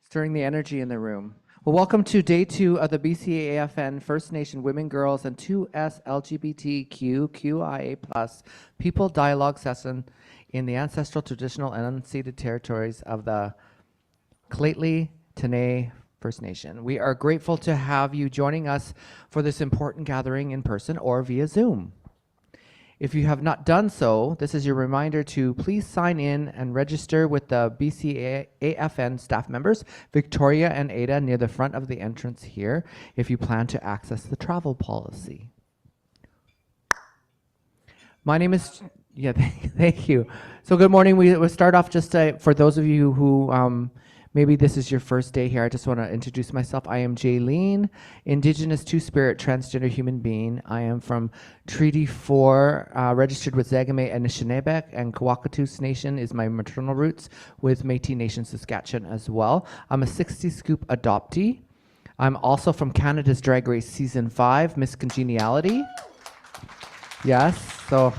Stirring the energy in the room. Well, welcome to day 2 of the BCAFN First Nation Women, Girls, and 2SLGBTQQIA Plus People Dialogue Session in the ancestral, traditional, and unceded territories of the Lheidli T'enneh First Nation. We are grateful to have you joining us for this important gathering in person or via Zoom. If you have not done so, this is your reminder to please sign in and register with the BCAFN staff members, Victoria and Ada, near the front of the entrance here, if you plan to access the travel policy. My name is, thank you. So good morning. We'll start off just for those of you who maybe this is your first day here. I just want to introduce myself. I am Jaylene, Indigenous Two-Spirit Transgender Human Being. I am from Treaty 4, registered with Zagame and Anishinaabe, and Kawakatus Nation is my maternal roots, with Métis Nation Saskatchewan as well. I'm a 60 Scoop adoptee. I'm also from Canada's Drag Race Season 5, Miss Congeniality. Yes, so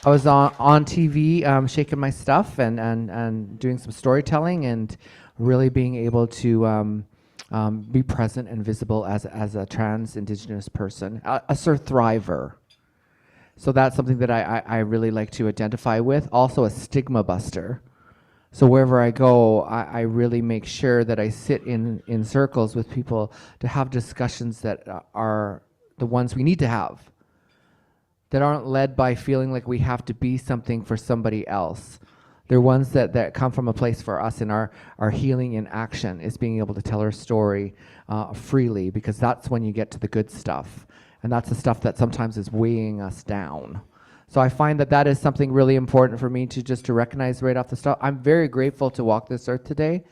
I was on TV shaking my stuff and doing some storytelling and really being able to be present and visible as a trans Indigenous person, a surthriver. So that's something that I really like to identify with. Also a stigma buster. So wherever I go, I really make sure that I sit in circles with people to have discussions that are the ones we need to have, that aren't led by feeling like we have to be something for somebody else. They're ones that come from a place for us in our healing in action, is being able to tell our story freely, because that's when you get to the good stuff. And that's the stuff that sometimes is weighing us down. So I find that is something really important for me to recognize right off the start. I'm very grateful to walk this earth today.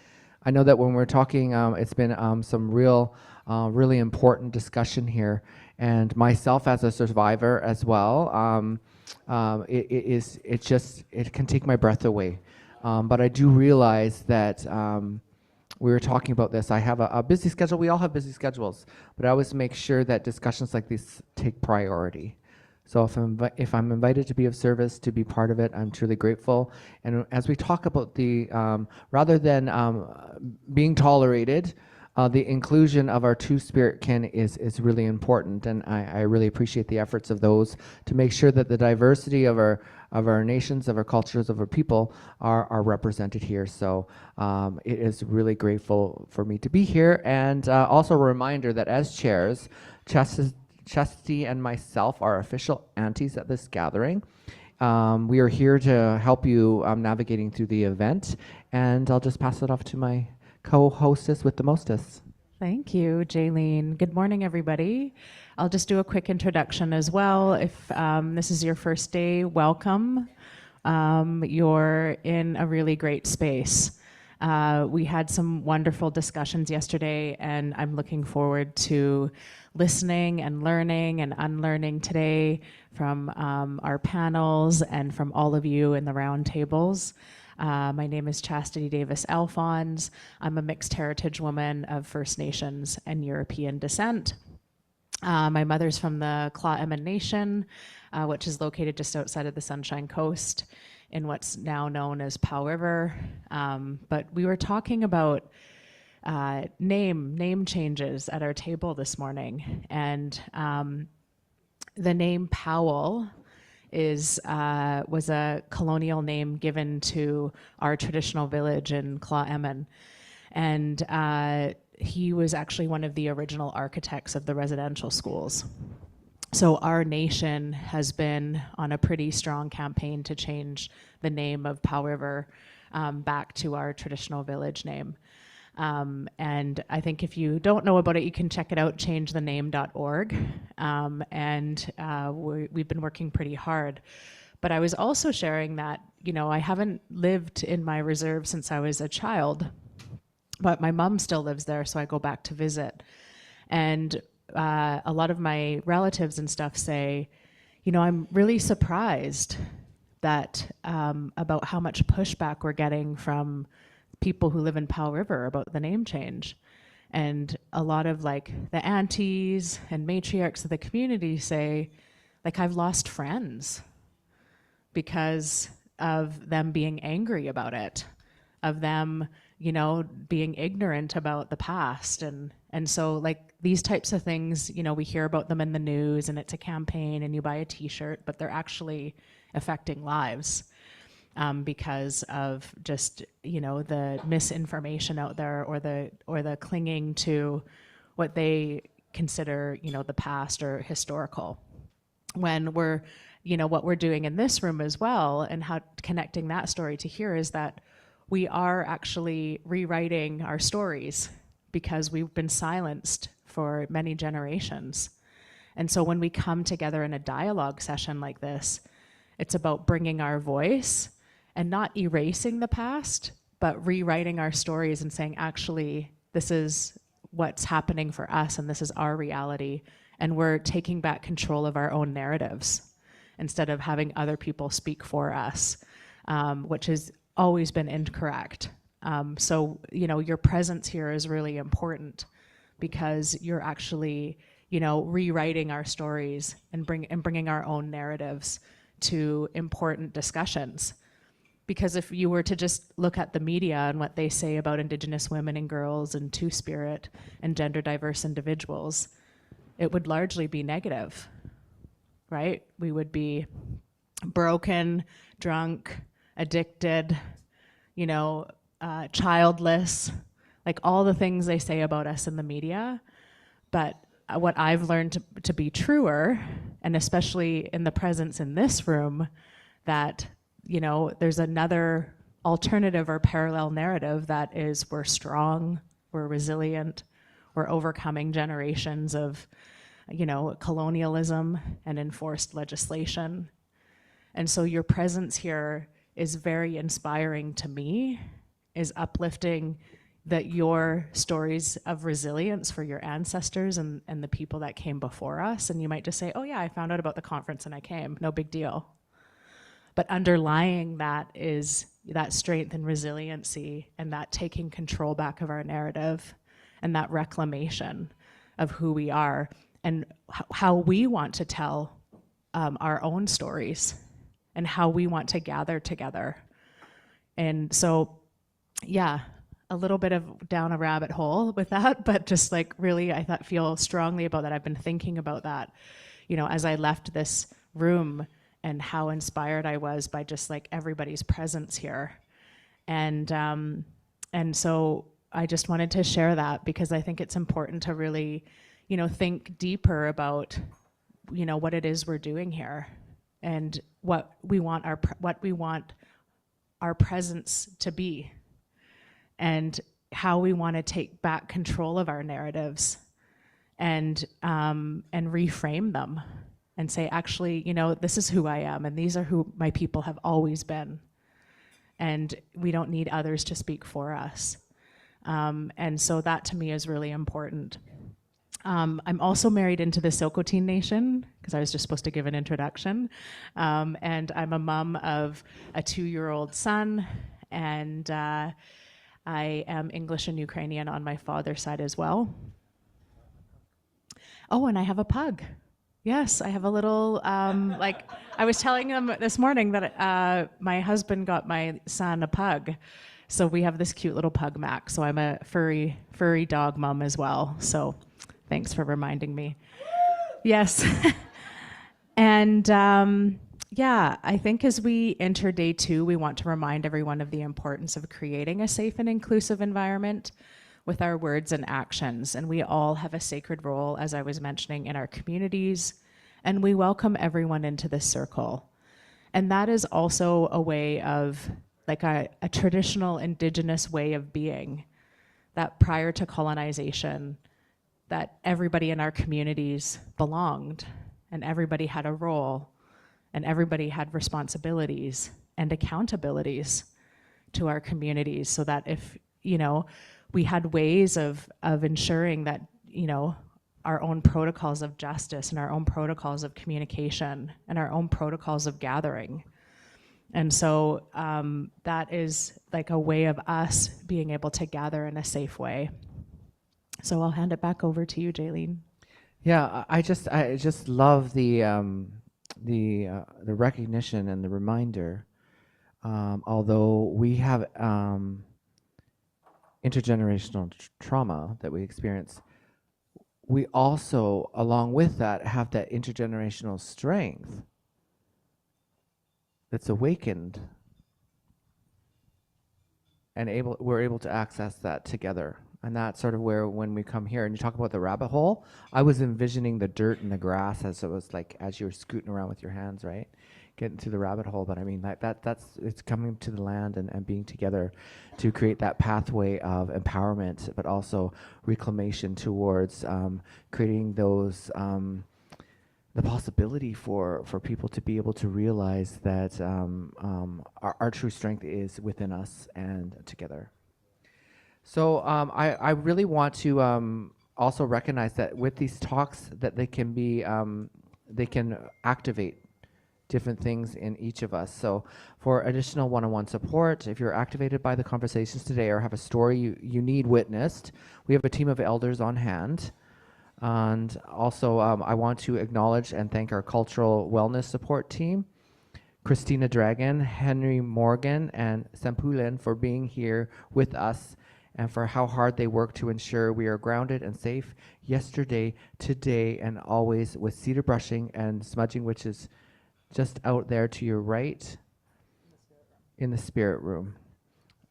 I know that when we're talking, it's been some really important discussion here. And myself as a survivor as well, it can take my breath away. But I do realize that we were talking about this. I have a busy schedule. We all have busy schedules, but I always make sure that discussions like these take priority. So if I'm invited to be of service, to be part of it, I'm truly grateful. And as we talk about the, rather than being tolerated, the inclusion of our two-spirit kin is really important, and I really appreciate the efforts of those to make sure that the diversity of our nations, of our cultures, of our people are represented here. So it is really grateful for me to be here, and also a reminder that as chairs, Chastity and myself are official aunties at this gathering. We are here to help you navigating through the event, and I'll just pass it off to my co-hostess with the mostest. Thank you, Jaylene. Good morning, everybody. I'll just do a quick introduction as well. If this is your first day, welcome. You're in a really great space. We had some wonderful discussions yesterday, and I'm looking forward to listening and learning and unlearning today from our panels and from all of you in the round tables. My name is Chastity Davis Alphonse. I'm a mixed heritage woman of First Nations and European descent. My mother's from the Cla'emin Nation, which is located just outside of the Sunshine Coast in what's now known as Powell River. But we were talking about name changes at our table this morning, and the name Powell was a colonial name given to our traditional village in Cla'emin. And he was actually one of the original architects of the residential schools. So our nation has been on a pretty strong campaign to change the name of Powell River back to our traditional village name. And I think if you don't know about it, you can check it out, changethename.org. We've been working pretty hard. But I was also sharing that, I haven't lived in my reserve since I was a child, but my mom still lives there, so I go back to visit. And a lot of my relatives and stuff say, I'm really surprised that about how much pushback we're getting from people who live in Powell River about the name change. And a lot of the aunties and matriarchs of the community say, I've lost friends because of them being angry about it. of them, being ignorant about the past. And so like these types of things, we hear about them in the news and it's a campaign and you buy a t-shirt, but they're actually affecting lives. Because of just the misinformation out there, or the clinging to what they consider the past or historical. When we're what we're doing in this room as well, and how connecting that story to here, is that we are actually rewriting our stories because we've been silenced for many generations. And so when we come together in a dialogue session like this, it's about bringing our voice and not erasing the past, but rewriting our stories and saying, actually, this is what's happening for us and this is our reality. And we're taking back control of our own narratives instead of having other people speak for us, which has always been incorrect. So, your presence here is really important because you're actually, rewriting our stories and bringing our own narratives to important discussions. Because if you were to just look at the media and what they say about Indigenous women and girls and Two-Spirit and gender diverse individuals, it would largely be negative, right? We would be broken, drunk, addicted, childless, like all the things they say about us in the media. But what I've learned to be truer, and especially in the presence in this room, that there's another alternative or parallel narrative that is we're strong, we're resilient, we're overcoming generations of, colonialism and enforced legislation. And so your presence here is very inspiring to me, is uplifting that your stories of resilience for your ancestors and the people that came before us. And you might just say, oh yeah, I found out about the conference and I came, no big deal. But underlying that is that strength and resiliency and that taking control back of our narrative and that reclamation of who we are and how we want to tell our own stories and how we want to gather together. And so, yeah, a little bit of down a rabbit hole with that, but just like really, I feel strongly about that. I've been thinking about that, as I left this room, and how inspired I was by just like everybody's presence here. And so I just wanted to share that because I think it's important to really, think deeper about, what it is we're doing here and what we want our presence to be, and how we want to take back control of our narratives and reframe them. And say, actually, this is who I am, and these are who my people have always been. And we don't need others to speak for us. And so that to me is really important. I'm also married into the Silcotin Nation, because I was just supposed to give an introduction. And I'm a mom of a 2-year-old son, and I am English and Ukrainian on my father's side as well. Oh, and I have a pug. Yes, I have a little, I was telling them this morning that my husband got my son a pug. So we have this cute little pug, Max. So I'm a furry dog mom as well. So thanks for reminding me. Yes. And I think as we enter day 2, we want to remind everyone of the importance of creating a safe and inclusive environment with our words and actions. And we all have a sacred role, as I was mentioning, in our communities, and we welcome everyone into this circle. And that is also a way of, like a traditional Indigenous way of being, that prior to colonization, that everybody in our communities belonged, and everybody had a role, and everybody had responsibilities and accountabilities to our communities, so that if, we had ways of ensuring that, our own protocols of justice and our own protocols of communication and our own protocols of gathering. And so that is like a way of us being able to gather in a safe way. So I'll hand it back over to you, Jaylene. Yeah, I just love the recognition and the reminder. Although we have intergenerational trauma that we experience, we also, along with that, have that intergenerational strength that's awakened, and we're able to access that together. And that's sort of where, when we come here and you talk about the rabbit hole, I was envisioning the dirt and the grass as it was like, as you were scooting around with your hands, right? Getting to the rabbit hole. But I mean, that's it's coming to the land and being together to create that pathway of empowerment, but also reclamation towards creating those, the possibility for people to be able to realize that our true strength is within us and together. So I really want to also recognize that with these talks that they can be, they can activate different things in each of us. So for additional one-on-one support, if you're activated by the conversations today or have a story you need witnessed, we have a team of elders on hand. And also I want to acknowledge and thank our cultural wellness support team, Christina Dragon, Henry Morgan, and Sampulin for being here with us and for how hard they work to ensure we are grounded and safe yesterday, today, and always, with cedar brushing and smudging, which is just out there to your right in the spirit room.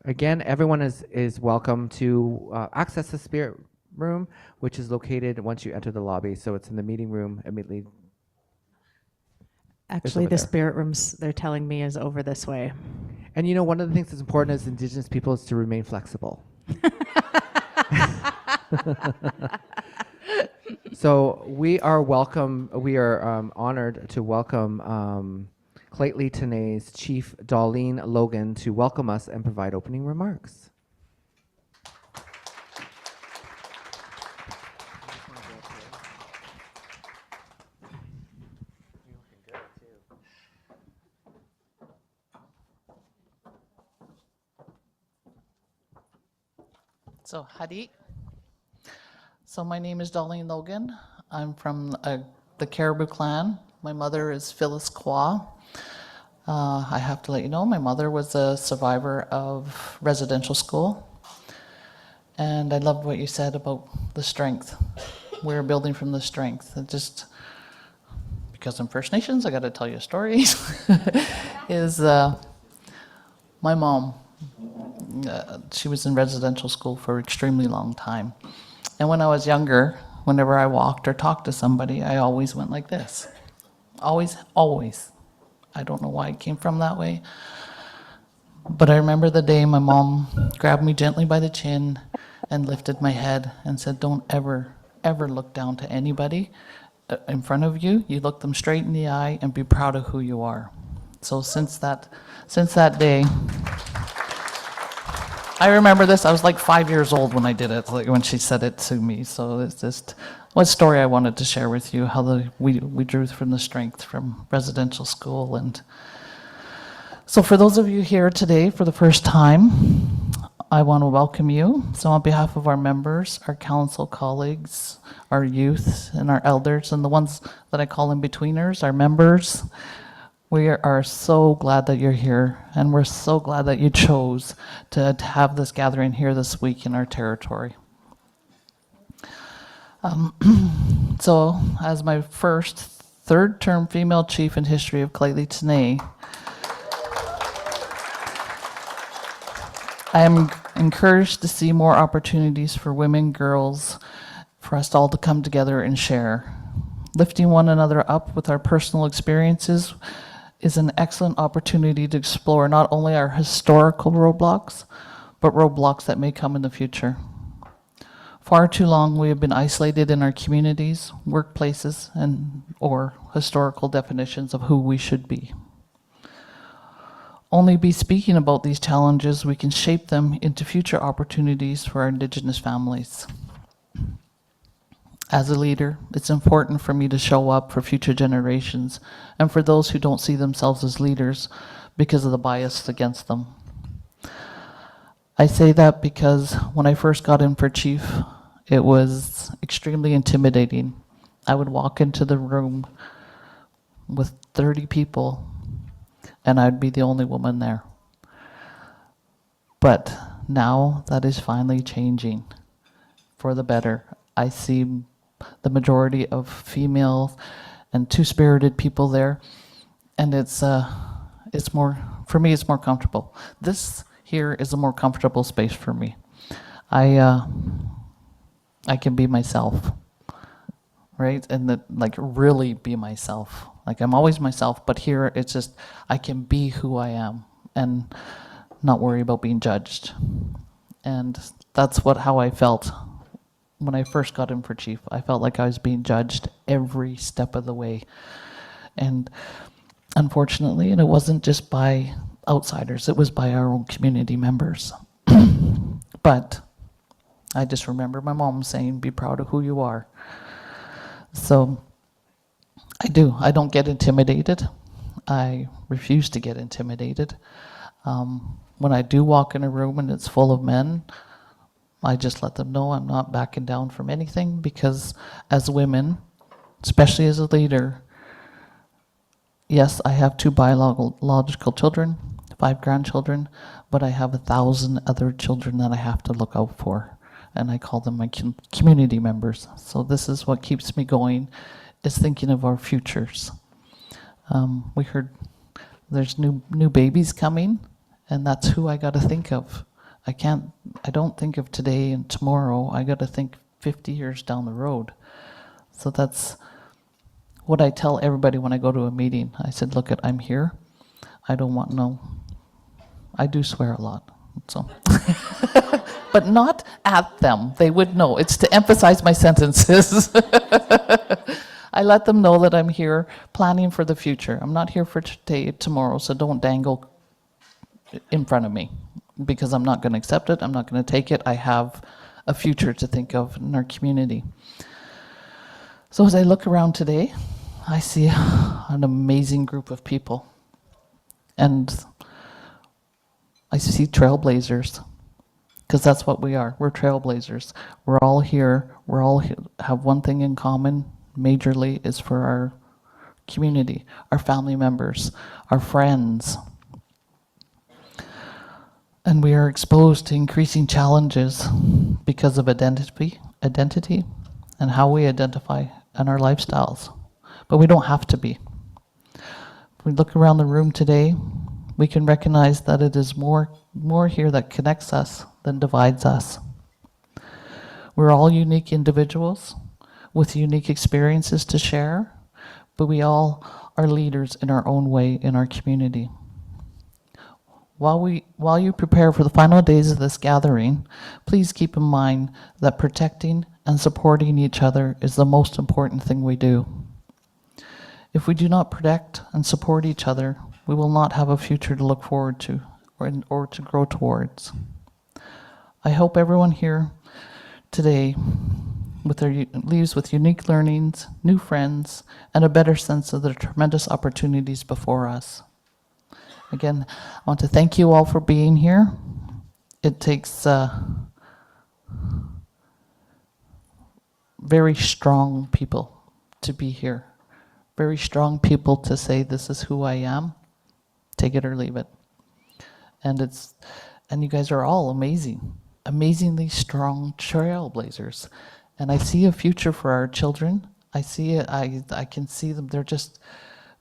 Again, everyone is welcome to access the spirit room, which is located once you enter the lobby. So it's in the meeting room immediately. Actually, the spirit rooms, they're telling me, is over this way. And you know, one of the things that's important as Indigenous people is to remain flexible. So we are honored to welcome Claytley Tenay's Chief Darlene Logan to welcome us and provide opening remarks. So, Hadi. So my name is Darlene Logan. I'm from the Caribou clan. My mother is Phyllis Kwa. I have to let you know, my mother was a survivor of residential school. And I loved what you said about the strength. We're building from the strength. It just, because I'm First Nations, I got to tell you stories. is my mom. She was in residential school for an extremely long time. And when I was younger, whenever I walked or talked to somebody, I always went like this. Always, always. I don't know why it came from that way. But I remember the day my mom grabbed me gently by the chin and lifted my head and said, "Don't ever, ever look down to anybody in front of you. You look them straight in the eye and be proud of who you are." So since that day, I remember this. I was like 5 years old when I did it, like when she said it to me. So it's just one story I wanted to share with you, how we drew from the strength from residential school. And so for those of you here today for the first time, I want to welcome you. So on behalf of our members, our council colleagues, our youth, and our elders, and the ones that I call in-betweeners, our members, we are so glad that you're here, and we're so glad that you chose to have this gathering here this week in our territory. So, as my third-term female chief in history of Claytley Tenay, I am encouraged to see more opportunities for women, girls, for us all to come together and share. Lifting one another up with our personal experiences is an excellent opportunity to explore not only our historical roadblocks, but roadblocks that may come in the future. Far too long we have been isolated in our communities, workplaces, or historical definitions of who we should be. Only by speaking about these challenges we can shape them into future opportunities for our Indigenous families. As a leader, it's important for me to show up for future generations and for those who don't see themselves as leaders because of the bias against them. I say that because when I first got in for chief, it was extremely intimidating. I would walk into the room with 30 people and I'd be the only woman there. But now that is finally changing for the better. I see the majority of female and two-spirited people there, and it's more, for me, it's more comfortable. This here is a more comfortable space for me. I can be myself, right? And that, like, really be myself. Like, I'm always myself, but here it's just, I can be who I am and not worry about being judged. And that's how I felt when I first got in for chief. I felt like I was being judged every step of the way. And unfortunately, and it wasn't just by outsiders, it was by our own community members. But I just remember my mom saying, be proud of who you are. So I do. I don't get intimidated. I refuse to get intimidated. When I do walk in a room and it's full of men, I just let them know I'm not backing down from anything, because as women, especially as a leader, yes, I have 2 biological children, 5 grandchildren, but I have 1,000 other children that I have to look out for, and I call them my community members. So this is what keeps me going, is thinking of our futures. We heard there's new babies coming, and that's who I got to think of. I don't think of today and tomorrow. I got to think 50 years down the road. So that's what I tell everybody when I go to a meeting. I said, look, I'm here. I don't want I do swear a lot, so. But not at them. They would know. It's to emphasize my sentences. I let them know that I'm here planning for the future. I'm not here for today, tomorrow, so don't dangle in front of me, because I'm not going to accept it. I'm not going to take it. I have a future to think of in our community. So as I look around today, I see an amazing group of people. And I see trailblazers, because that's what we are. We're trailblazers. We're all here. Have one thing in common, majorly, is for our community, our family members, our friends. And we are exposed to increasing challenges because of identity, and how we identify and our lifestyles. But we don't have to be. If we look around the room today, we can recognize that it is more here that connects us than divides us. We're all unique individuals with unique experiences to share, but we all are leaders in our own way in our community. While you prepare for the final days of this gathering, please keep in mind that protecting and supporting each other is the most important thing we do. If we do not protect and support each other, we will not have a future to look forward to or to grow towards. I hope everyone here today leaves with unique learnings, new friends, and a better sense of the tremendous opportunities before us. Again, I want to thank you all for being here. It takes very strong people to be here. Very strong people to say, this is who I am. Take it or leave it. And you guys are all amazing. Amazingly strong trailblazers. And I see a future for our children. I see it, I can see them. They're just,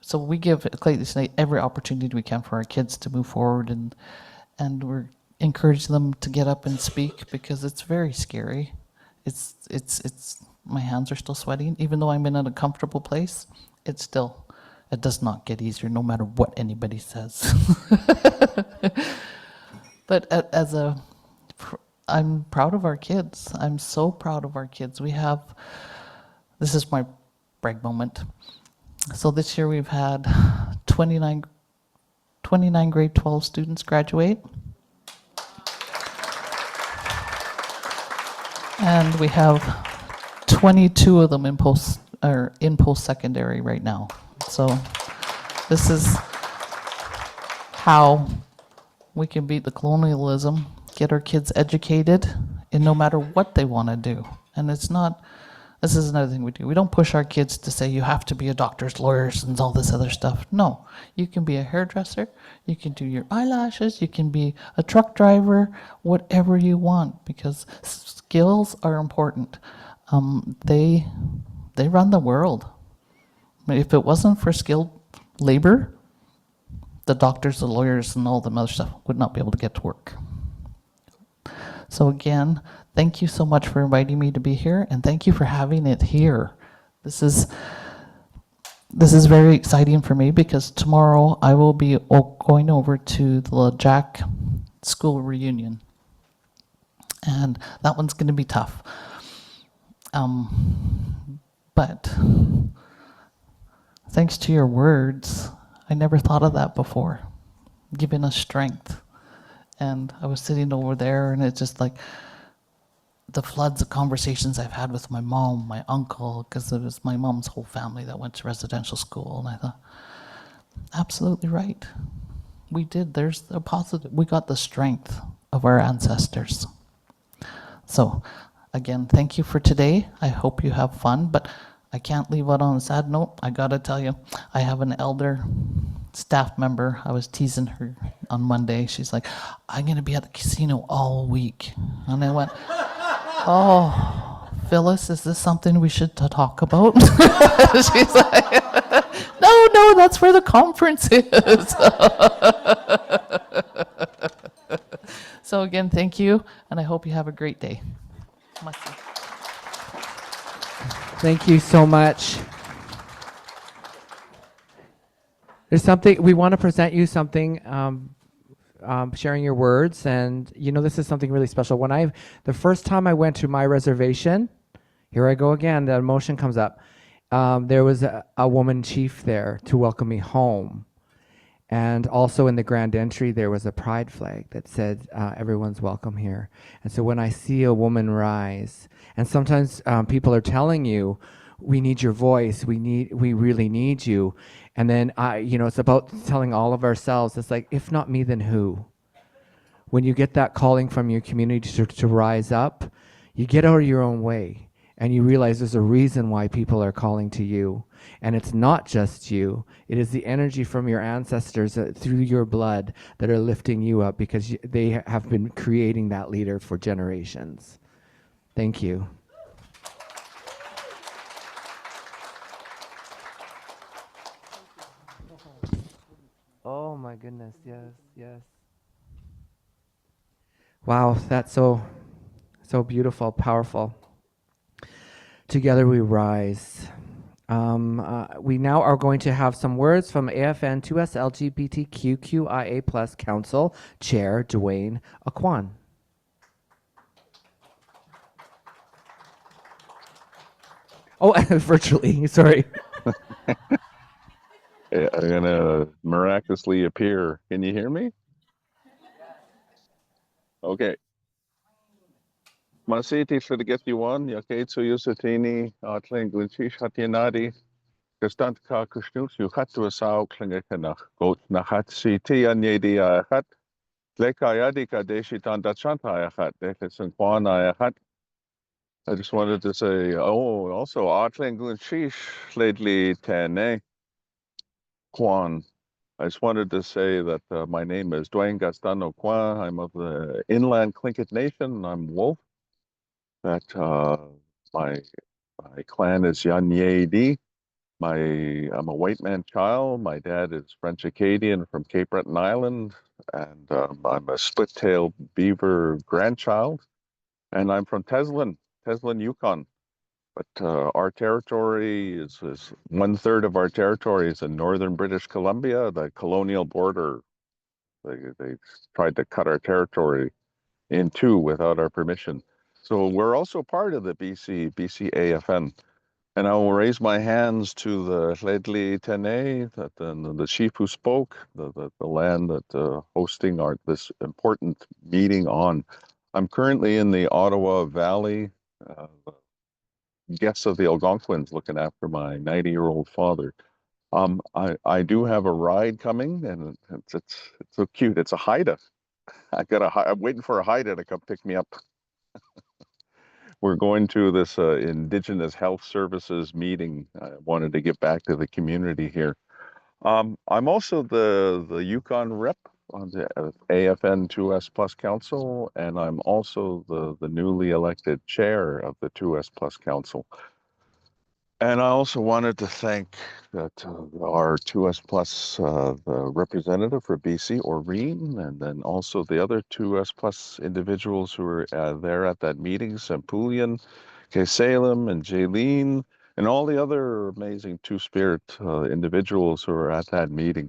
so we give Clayton State every opportunity we can for our kids to move forward, and we're encouraging them to get up and speak, because it's very scary. It's my hands are still sweating, even though I'm in a comfortable place. It does not get easier no matter what anybody says. But I'm proud of our kids. I'm so proud of our kids. This is my brag moment. So this year we've had 29 grade 12 students graduate. And we have 22 of them in post-secondary right now. So this is how we can beat the colonialism, get our kids educated in no matter what they want to do. And it's not This is another thing we do. We don't push our kids to say you have to be a doctor's, lawyers, and all this other stuff. No, you can be a hairdresser, you can do your eyelashes, you can be a truck driver, whatever you want, because skills are important. They run the world. If it wasn't for skilled labor, the doctors, the lawyers, and all the other stuff would not be able to get to work. So again, thank you so much for inviting me to be here, and thank you for having it here. This is very exciting for me because tomorrow I will be going over to the Jack school reunion, and that one's going to be tough. But thanks to your words, I never thought of that before, giving us strength. And I was sitting over there, and it's just like the floods of conversations I've had with my mom, my uncle, because it was my mom's whole family that went to residential school. And I thought, absolutely right. We did. There's a positive. We got the strength of our ancestors. So, again, thank you for today. I hope you have fun, but I can't leave out on a sad note. I got to tell you, I have an elder staff member. I was teasing her on Monday. She's like, I'm going to be at the casino all week. And I went, oh, Phyllis, is this something we should talk about? She's like, no, that's where the conference is. So again, thank you, and I hope you have a great day. Thank you so much. There's something we want to present you something, sharing your words, and this is something really special. The first time I went to my reservation, here I go again. The emotion comes up. There was a woman chief there to welcome me home, and also in the grand entry there was a pride flag that said everyone's welcome here. And so when I see a woman rise, and sometimes people are telling you, we need your voice, we really need you. And then it's about telling all of ourselves, it's like, if not me, then who? When you get that calling from your community to rise up, you get out of your own way and you realize there's a reason why people are calling to you. And it's not just you, it is the energy from your ancestors through your blood that are lifting you up, because they have been creating that leader for generations. Thank you. Oh my goodness, yes. Wow, that's so beautiful, powerful. Together we rise. We now are going to have some words from AFN 2SLGBTQQIA Plus Council Chair Dwayne Aquan. Oh, virtually, sorry. I'm gonna miraculously appear. Can you hear me? Okay. Masiti Slidigetiwan, Yaketsu Yusatini, Atling Glinchish Hatianadi, Gastant Ka Kushnus, Yukhatu Asau Klingekanach, Goat Nahatsi Tianyedi Ayat, Lekayadi Kadeshitan Dachanta Ayat, Dekesan Kwan Ayat. I just wanted to say, also Atling Glinchish lately Tane Kwan. I just wanted to say that my name is Dwayne Gaston Aucoin. I'm of the Inland Tlingit Nation. I'm Wolf. That my clan is Yanyedi. I'm a white man child. My dad is French Acadian from Cape Breton Island, and I'm a split-tailed beaver grandchild. And I'm from Teslin, Yukon. But our territory is 1/3 of our territory is in northern British Columbia, the colonial border. They tried to cut our territory in two without our permission. So we're also part of the BCAFN. And I will raise my hands to the Ledli Tene, the chief who spoke, the land that hosting this important meeting on. I'm currently in the Ottawa Valley, guests of the Algonquins, looking after my 90-year-old father. I do have a ride coming, and it's so cute. It's a Haida. I'm waiting for a Haida to come pick me up. we're going to this Indigenous Health Services meeting. I wanted to get back to the community here. I'm also the Yukon rep on the AFN 2S Plus Council, and I'm also the newly elected chair of the 2S Plus Council. And I also wanted to thank our 2S Plus the representative for BC, Oreen, and then also the other 2S Plus individuals who were there at that meeting, Sampulian, Kay Salem, and Jaylene, and all the other amazing Two-Spirit individuals who were at that meeting.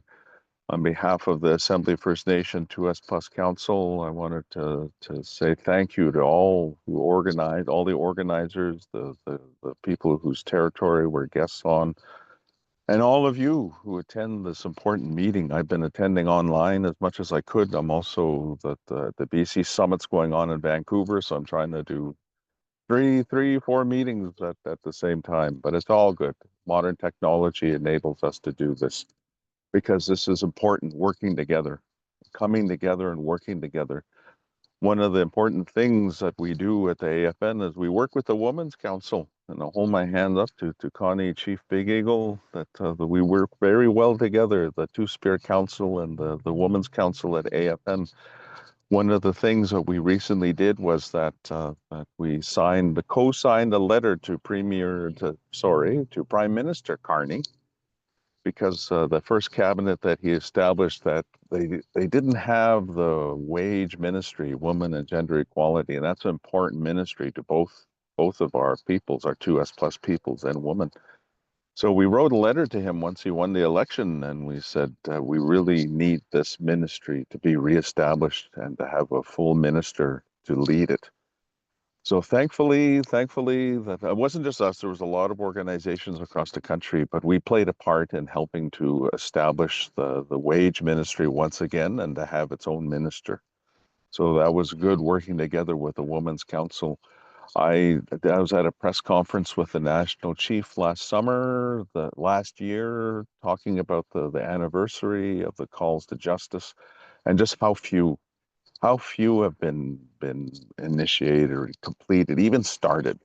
On behalf of the Assembly First Nation 2S Plus Council, I wanted to say thank you to all who organized, all the organizers, the people whose territory we're guests on, and all of you who attend this important meeting. I've been attending online as much as I could. I'm also the BC Summit's going on in Vancouver, so I'm trying to do four meetings at the same time, but it's all good. Modern technology enables us to do this, because this is important, working together, coming together and working together. One of the important things that we do at the AFN is we work with the Women's Council, and I'll hold my hand up to Connie, Chief Big Eagle, that we work very well together, the Two-Spirit Council and the Women's Council at AFN. One of the things that we recently did was that we co-signed a letter to Prime Minister Carney, because the first cabinet that he established, that they didn't have the wage ministry, women and gender equality, and that's an important ministry to both of our peoples, our 2S Plus peoples and women. So we wrote a letter to him once he won the election, and we said we really need this ministry to be reestablished and to have a full minister to lead it. So thankfully, that it wasn't just us. There was a lot of organizations across the country, but we played a part in helping to establish the wage ministry once again and to have its own minister. So that was good, working together with the Women's Council. I was at a press conference with the National Chief last year, talking about the anniversary of the calls to justice, and just how few have been initiated or completed, even started.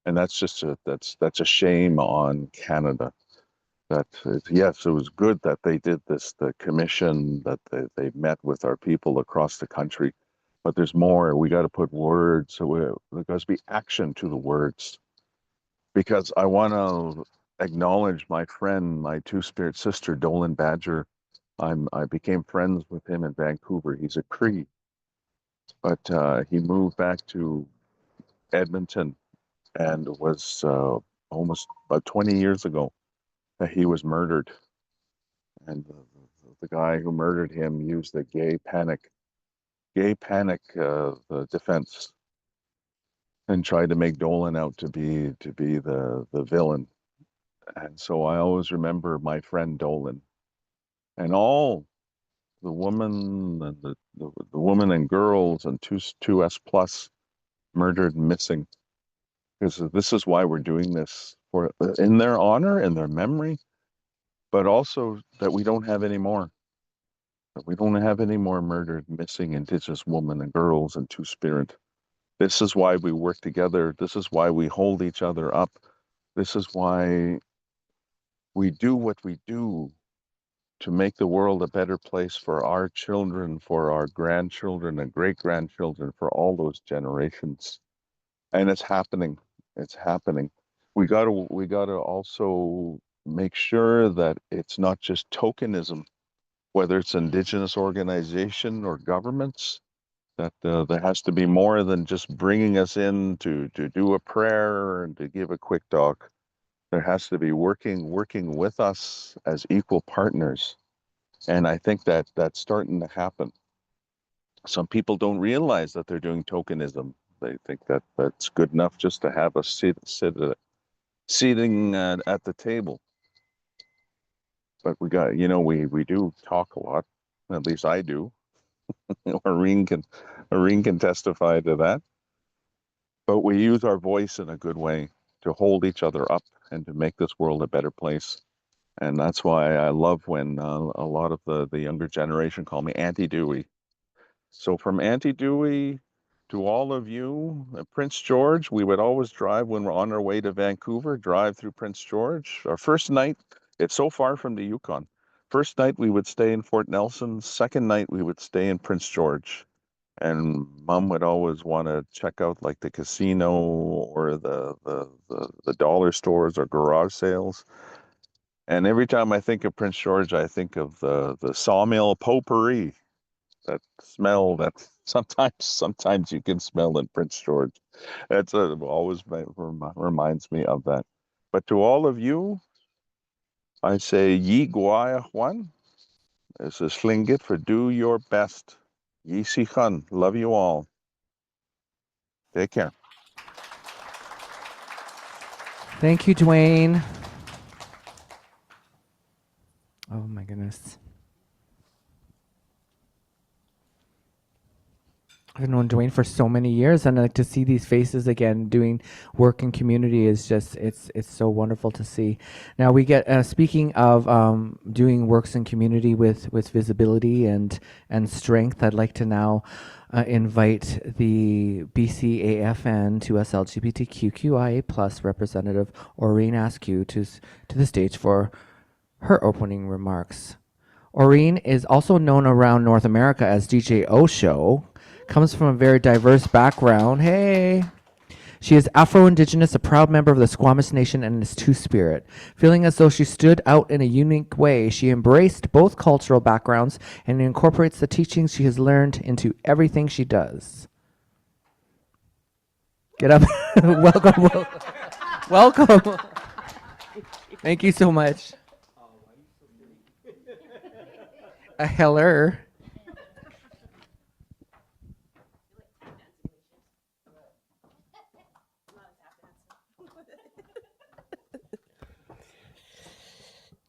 And that's just that's a shame on Canada. That yes, it was good that they did this, the commission, that they met with our people across the country, but there's more. We got to put words, so there has to be action to the words. Because I want to acknowledge my friend, my Two-Spirit sister, Dolan Badger. I became friends with him in Vancouver. He's a Cree, but he moved back to Edmonton, and was almost about 20 years ago that he was murdered. And the guy who murdered him used the gay panic defense, and tried to make Dolan out to be the villain. And so I always remember my friend Dolan, and all the women and the women and girls and 2S Plus murdered and missing. Because this is why we're doing this, for in their honor, in their memory, but also that we don't have any more. That we don't have any more murdered, missing Indigenous women and girls and Two-Spirit. This is why we work together. This is why we hold each other up. This is why we do what we do, to make the world a better place for our children, for our grandchildren and great-grandchildren, for all those generations. And it's happening. It's happening. We got to also make sure that it's not just tokenism, whether it's Indigenous organization or governments, that there has to be more than just bringing us in to do a prayer and to give a quick talk. There has to be working with us as equal partners. And I think that that's starting to happen. Some people don't realize that they're doing tokenism. They think that that's good enough just to have us seating at the table. But we got, we do talk a lot. At least I do. Irene can testify to that. But we use our voice in a good way to hold each other up and to make this world a better place. And that's why I love when a lot of the younger generation call me Auntie Dewey. So from Auntie Dewey To all of you, Prince George, we would always drive when we're on our way to Vancouver, drive through Prince George. Our first night, it's so far from the Yukon. First night we would stay in Fort Nelson. Second night we would stay in Prince George. And Mom would always want to check out like the casino or the dollar stores or garage sales. And every time I think of Prince George, I think of the sawmill potpourri. That smell that sometimes you can smell in Prince George. That's always reminds me of that. But to all of you, I say Yi Guaya Juan. This is Slingit for do your best. Yi Si Khun. Love you all. Take care. Thank you, Dwayne. Oh my goodness. I've known Dwayne for so many years, and to see these faces again doing work in community is just it's so wonderful to see. Now we get speaking of doing works in community with visibility and strength. I'd like to now invite the BCAFN 2SLGBTQQIA plus representative Aureen Askew to the stage for her opening remarks. Aureen is also known around North America as DJ Osho. Comes from a very diverse background. Hey! She is Afro-Indigenous, a proud member of the Squamish Nation, and is Two-Spirit. Feeling as though she stood out in a unique way, she embraced both cultural backgrounds and incorporates the teachings she has learned into everything she does. Get up. Welcome. Welcome. Thank you so much. A heller.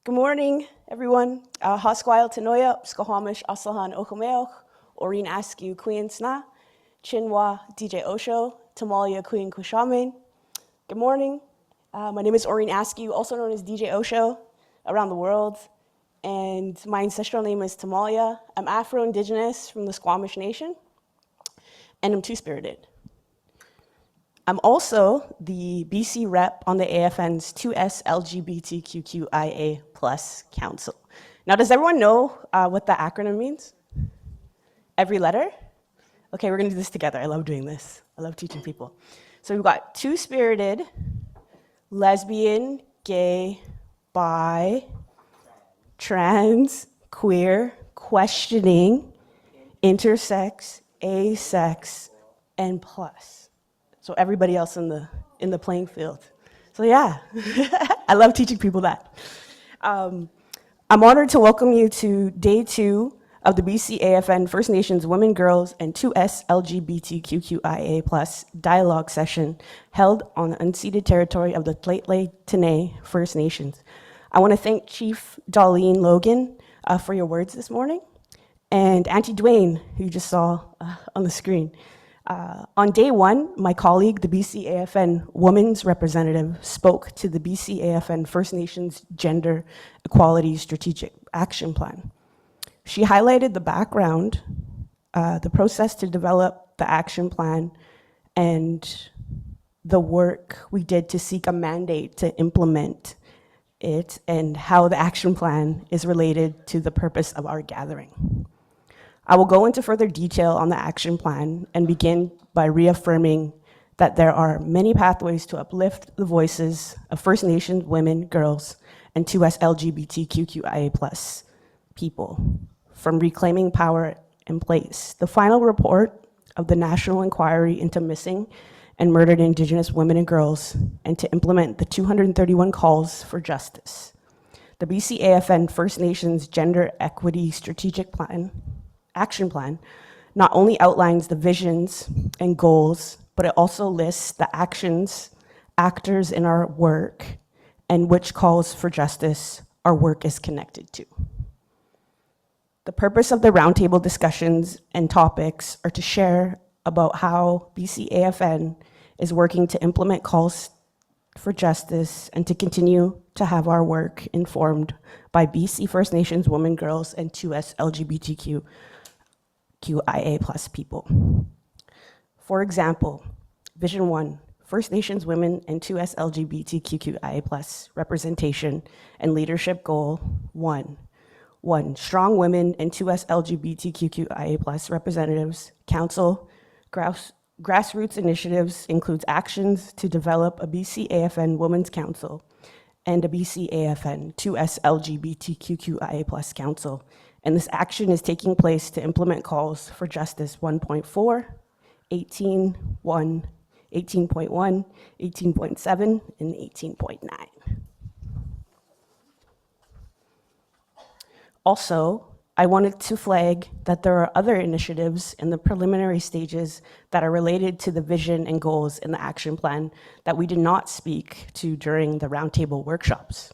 Good morning, everyone. Hasquile Tanoya, Skohamish Asahan Okameoch, Aureen Askew Queen Sna, Chinwa DJ Osho, Tamalia Queen Kushamin. Good morning. My name is Aureen Askew, also known as DJ Osho around the world. And my ancestral name is Tamalia. I'm Afro-Indigenous from the Squamish Nation, and I'm two-spirited. I'm also the BC rep on the AFN's 2SLGBTQQIA plus council. Now, does everyone know what the acronym means? Every letter? Okay, we're gonna do this together. I love doing this. I love teaching people. So we've got two-spirited, lesbian, gay, bi, trans, queer, questioning, intersex, asex, and plus. So everybody else in the playing field. So yeah, I love teaching people that. I'm honored to welcome you to day 2 of the BCAFN First Nations Women, Girls, and 2SLGBTQQIA plus dialogue session held on the unceded territory of the Lheidli T'enneh First Nations. I want to thank Chief Darlene Logan for your words this morning, and Auntie Dwayne, who you just saw on the screen. On day 1, my colleague, the BCAFN Women's Representative, spoke to the BCAFN First Nations Gender Equality Strategic Action Plan. She highlighted the background, the process to develop the action plan, and the work we did to seek a mandate to implement it, and how the action plan is related to the purpose of our gathering. I will go into further detail on the action plan and begin by reaffirming that there are many pathways to uplift the voices of First Nations women, girls, and 2SLGBTQQIA+ people from reclaiming power and place. The final report of the National Inquiry into Missing and Murdered Indigenous Women and Girls, and to implement the 231 calls for justice. The BCAFN First Nations Gender Equity Strategic Plan, Action Plan, not only outlines the visions and goals, but it also lists the actions, actors in our work, and which calls for justice our work is connected to. The purpose of the roundtable discussions and topics are to share about how BCAFN is working to implement calls for justice and to continue to have our work informed by BC First Nations women, girls, and 2SLGBTQQIA+ people. For example, Vision 1, First Nations women and 2SLGBTQQIA+ representation and leadership goal 1. 1. Strong women and 2SLGBTQQIA+ representatives, council, grassroots initiatives includes actions to develop a BCAFN Women's Council and a BCAFN 2SLGBTQQIA+ Council. And this action is taking place to implement calls for Justice 1.4, 18.1, 18.1, 18.7, and 18.9. Also, I wanted to flag that there are other initiatives in the preliminary stages that are related to the vision and goals in the action plan that we did not speak to during the roundtable workshops,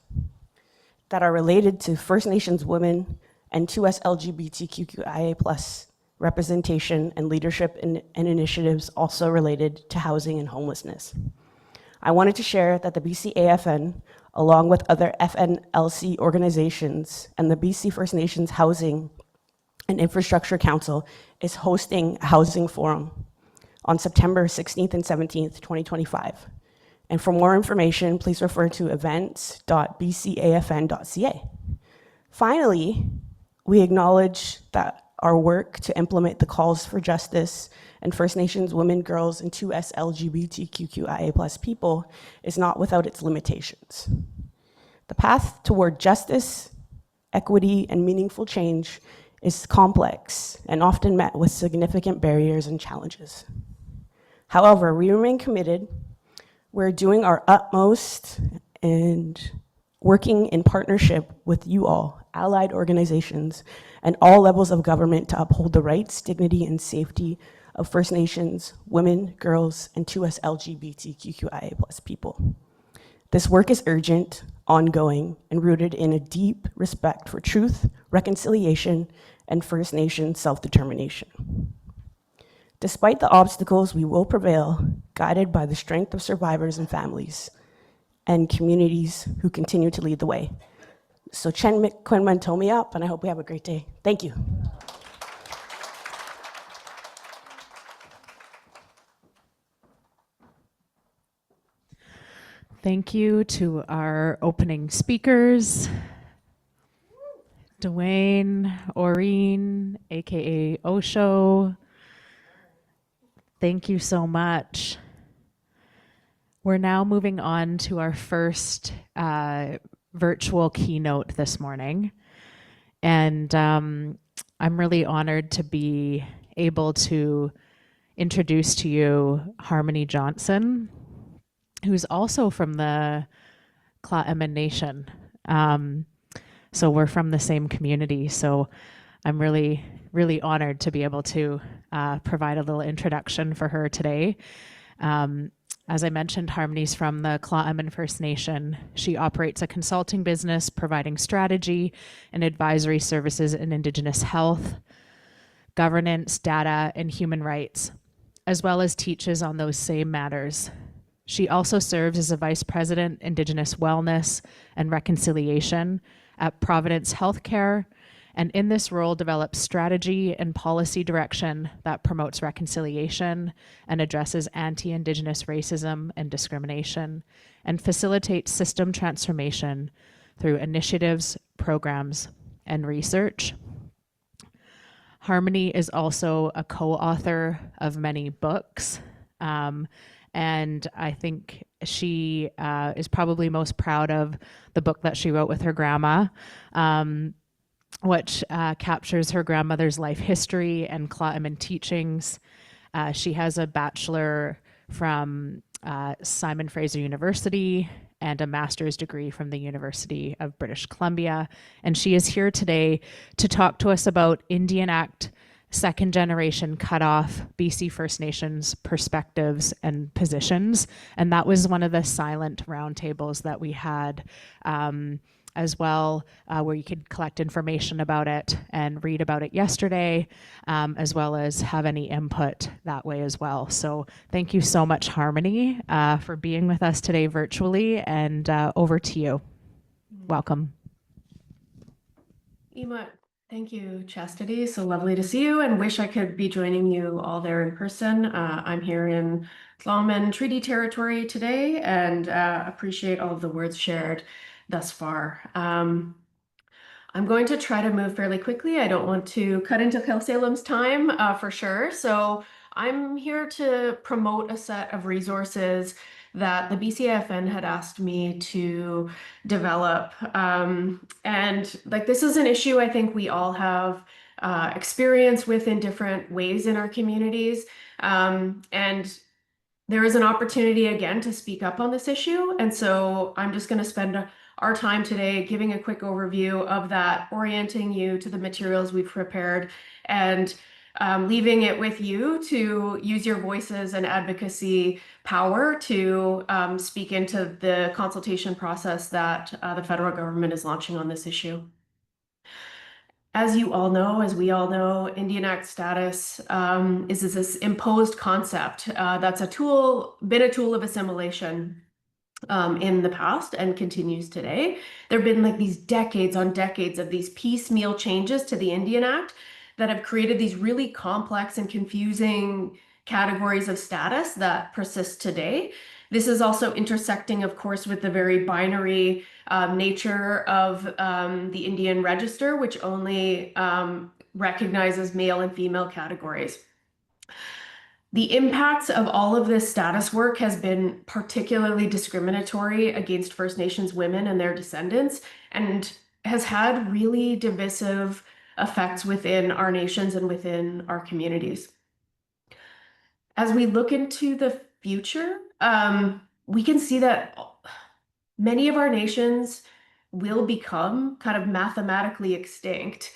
that are related to First Nations women and 2SLGBTQIA+ representation and leadership and initiatives also related to housing and homelessness. I wanted to share that the BCAFN, along with other FNLC organizations and the BC First Nations Housing and Infrastructure Council, is hosting a housing forum on September 16th and 17th, 2025. And for more information, please refer to events.bcafn.ca. Finally, we acknowledge that our work to implement the calls for justice and First Nations women, girls, and 2SLGBTQQIA+ people is not without its limitations. The path toward justice, equity, and meaningful change is complex and often met with significant barriers and challenges. However, we remain committed. We're doing our utmost and working in partnership with you all, allied organizations, and all levels of government to uphold the rights, dignity, and safety of First Nations, women, girls, and 2SLGBTQIA+ people. This work is urgent, ongoing, and rooted in a deep respect for truth, reconciliation, and First Nation self-determination. Despite the obstacles, we will prevail, guided by the strength of survivors and families, and communities who continue to lead the way. So Chen Quinman told me up, and I hope we have a great day. Thank you. Thank you to our opening speakers, Dwayne, Oreen, aka Osho. Thank you so much. We're now moving on to our first virtual keynote this morning. And I'm really honored to be able to introduce to you Harmony Johnson, who's also from the Cla'emin Nation. So we're from the same community. So I'm really, really honored to be able to provide a little introduction for her today. As I mentioned, Harmony's from the Cla'emin First Nation. She operates a consulting business providing strategy and advisory services in Indigenous health, governance, data, and human rights, as well as teaches on those same matters. She also serves as a Vice President, Indigenous Wellness and Reconciliation at Providence Healthcare, and in this role develops strategy and policy direction that promotes reconciliation and addresses anti-Indigenous racism and discrimination, and facilitates system transformation through initiatives, programs, and research. Harmony is also a co-author of many books, and I think she is probably most proud of the book that she wrote with her grandma, which captures her grandmother's life history and Cla'emin teachings. She has a bachelor from Simon Fraser University and a master's degree from the University of British Columbia. And she is here today to talk to us about Indian Act second generation cutoff, BC First Nations perspectives and positions. And that was one of the silent roundtables that we had as well, where you could collect information about it and read about it yesterday, as well as have any input that way as well. So thank you so much, Harmony, for being with us today virtually, and over to you. Welcome. Ima, Thank you, Chastity. So lovely to see you and wish I could be joining you all there in person. I'm here in Tla'amin Treaty Territory today and appreciate all of the words shared thus far. I'm going to try to move fairly quickly. I don't want to cut into Kilsalem's time for sure. So I'm here to promote a set of resources that the BCAFN had asked me to develop. And like this is an issue I think we all have experience with in different ways in our communities. And there is an opportunity again to speak up on this issue. And so I'm just going to spend our time today giving a quick overview of that, orienting you to the materials we've prepared, and leaving it with you to use your voices and advocacy power to speak into the consultation process that the federal government is launching on this issue. As you all know, as we all know, Indian Act status is this imposed concept that's been a tool of assimilation in the past and continues today. There have been like these decades on decades of these piecemeal changes to the Indian Act that have created these really complex and confusing categories of status that persist today. This is also intersecting, of course, with the very binary nature of the Indian Register, which only recognizes male and female categories. The impacts of all of this status work has been particularly discriminatory against First Nations women and their descendants, and has had really divisive effects within our nations and within our communities. As we look into the future, we can see that many of our nations will become kind of mathematically extinct.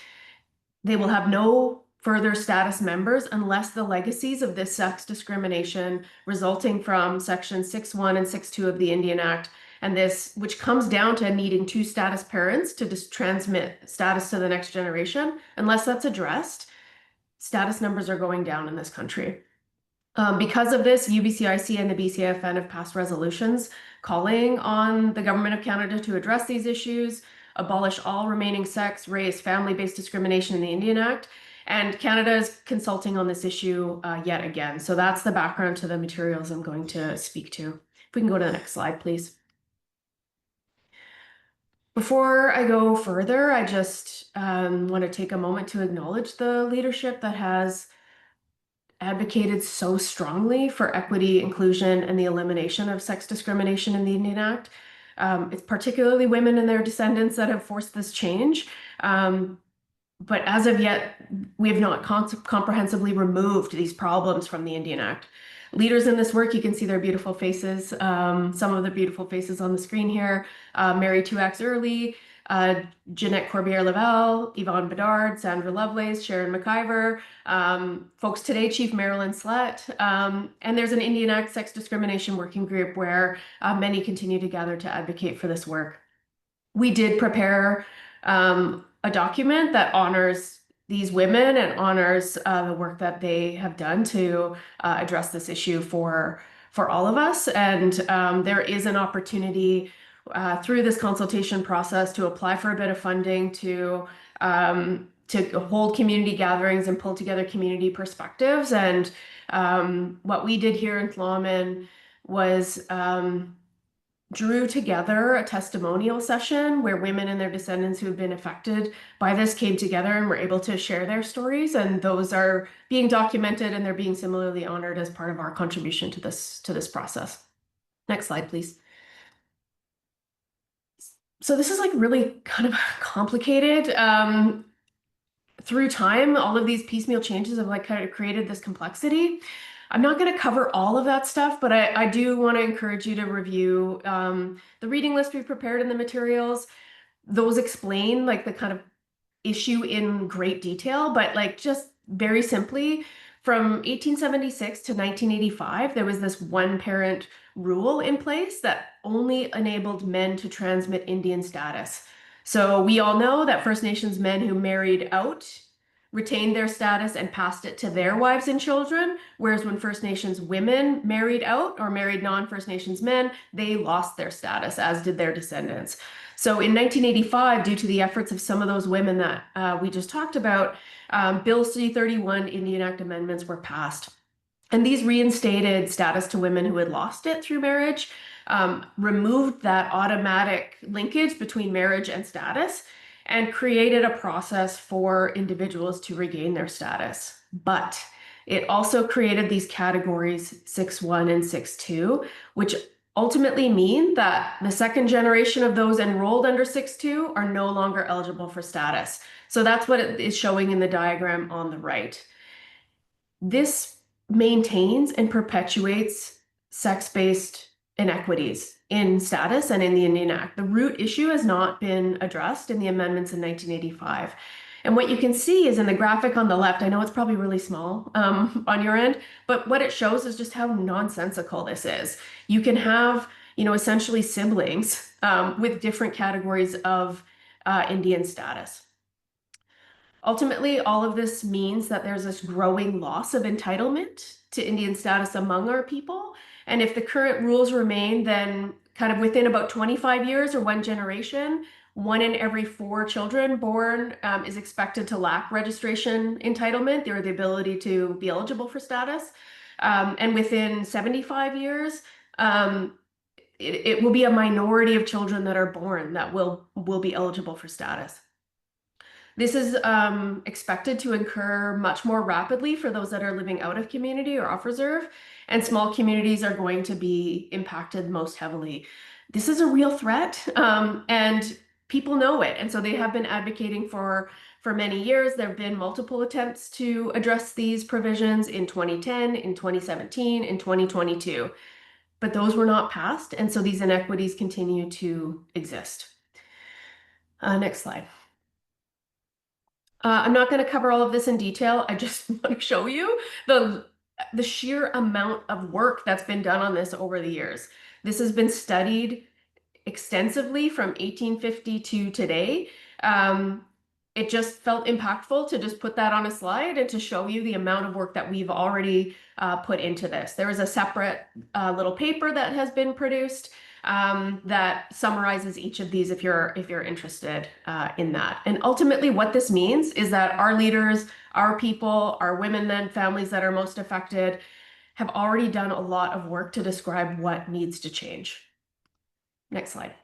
They will have no further status members unless the legacies of this sex discrimination resulting from Section 6.1 and 6.2 of the Indian Act, and this, which comes down to needing two status parents to transmit status to the next generation, unless that's addressed, status numbers are going down in this country. Because of this, UBCIC and the BCAFN have passed resolutions calling on the Government of Canada to address these issues, abolish all remaining sex, race, family-based discrimination in the Indian Act, and Canada is consulting on this issue yet again. So that's the background to the materials I'm going to speak to. If we can go to the next slide, please. Before I go further, I just want to take a moment to acknowledge the leadership that has advocated so strongly for equity, inclusion, and the elimination of sex discrimination in the Indian Act. It's particularly women and their descendants that have forced this change. But as of yet, we have not comprehensively removed these problems from the Indian Act. Leaders in this work, you can see their beautiful faces, some of the beautiful faces on the screen here. Mary Tuax Early, Jeanette Corbière-Laval, Yvonne Bedard, Sandra Lovelace, Sharon McIver, folks today, Chief Marilyn Slett, and there's an Indian Act Sex Discrimination Working Group where many continue to gather to advocate for this work. We did prepare a document that honors these women and honors the work that they have done to address this issue for all of us. And there is an opportunity through this consultation process to apply for a bit of funding to hold community gatherings and pull together community perspectives. And what we did here in Tla'amin was drew together a testimonial session where women and their descendants who have been affected by this came together and were able to share their stories, and those are being documented and they're being similarly honored as part of our contribution to this process. Next slide, please. So this is like really kind of complicated. Through time, all of these piecemeal changes have like kind of created this complexity. I'm not going to cover all of that stuff, but I do want to encourage you to review the reading list we've prepared in the materials. Those explain like the kind of issue in great detail, but like just very simply, from 1876 to 1985, there was this one parent rule in place that only enabled men to transmit Indian status. So we all know that First Nations men who married out retained their status and passed it to their wives and children, whereas when First Nations women married out or married non-First Nations men, they lost their status, as did their descendants. So in 1985, due to the efforts of some of those women that we just talked about, Bill C-31 Indian Act amendments were passed. And these reinstated status to women who had lost it through marriage, removed that automatic linkage between marriage and status, and created a process for individuals to regain their status. But it also created these categories 6.1 and 6.2, which ultimately mean that the second generation of those enrolled under 6.2 are no longer eligible for status. So that's what it is showing in the diagram on the right. This maintains and perpetuates sex-based inequities in status and in the Indian Act. The root issue has not been addressed in the amendments in 1985. And what you can see is in the graphic on the left, I know it's probably really small on your end, but what it shows is just how nonsensical this is. You can have, essentially siblings with different categories of Indian status. Ultimately, all of this means that there's this growing loss of entitlement to Indian status among our people. And if the current rules remain, then kind of within about 25 years or one generation, 1 in every 4 children born is expected to lack registration entitlement or the ability to be eligible for status. And within 75 years, it will be a minority of children that are born that will be eligible for status. This is expected to occur much more rapidly for those that are living out of community or off reserve, and small communities are going to be impacted most heavily. This is a real threat, and people know it, and so they have been advocating for many years. There have been multiple attempts to address these provisions in 2010, in 2017, in 2022, but those were not passed, and so these inequities continue to exist. Next slide. I'm not going to cover all of this in detail. I just want to show you the sheer amount of work that's been done on this over the years. This has been studied extensively from 1850 to today. It just felt impactful to just put that on a slide and to show you the amount of work that we've already put into this. There is a separate little paper that has been produced that summarizes each of these if you're interested in that. And ultimately what this means is that our leaders, our people, our women and families that are most affected have already done a lot of work to describe what needs to change. Next slide.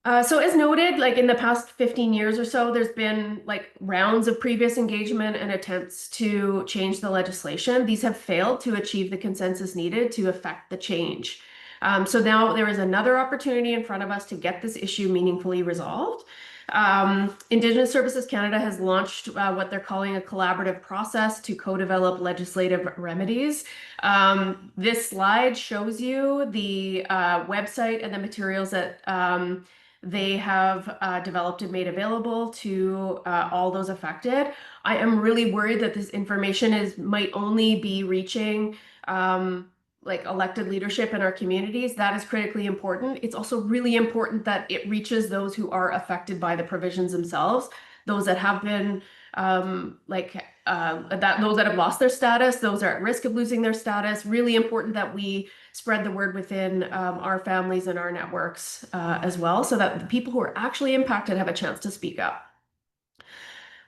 So as noted, like in the past 15 years or so, there's been like rounds of previous engagement and attempts to change the legislation. These have failed to achieve the consensus needed to affect the change. So now there is another opportunity in front of us to get this issue meaningfully resolved. Indigenous Services Canada has launched what they're calling a collaborative process to co-develop legislative remedies. This slide shows you the website and the materials that they have developed and made available to all those affected. I am really worried that this information might only be reaching like elected leadership in our communities. That is critically important. It's also really important that it reaches those who are affected by the provisions themselves, those that have been those that have lost their status, those are at risk of losing their status. Really important that we spread the word within our families and our networks as well, so that the people who are actually impacted have a chance to speak up.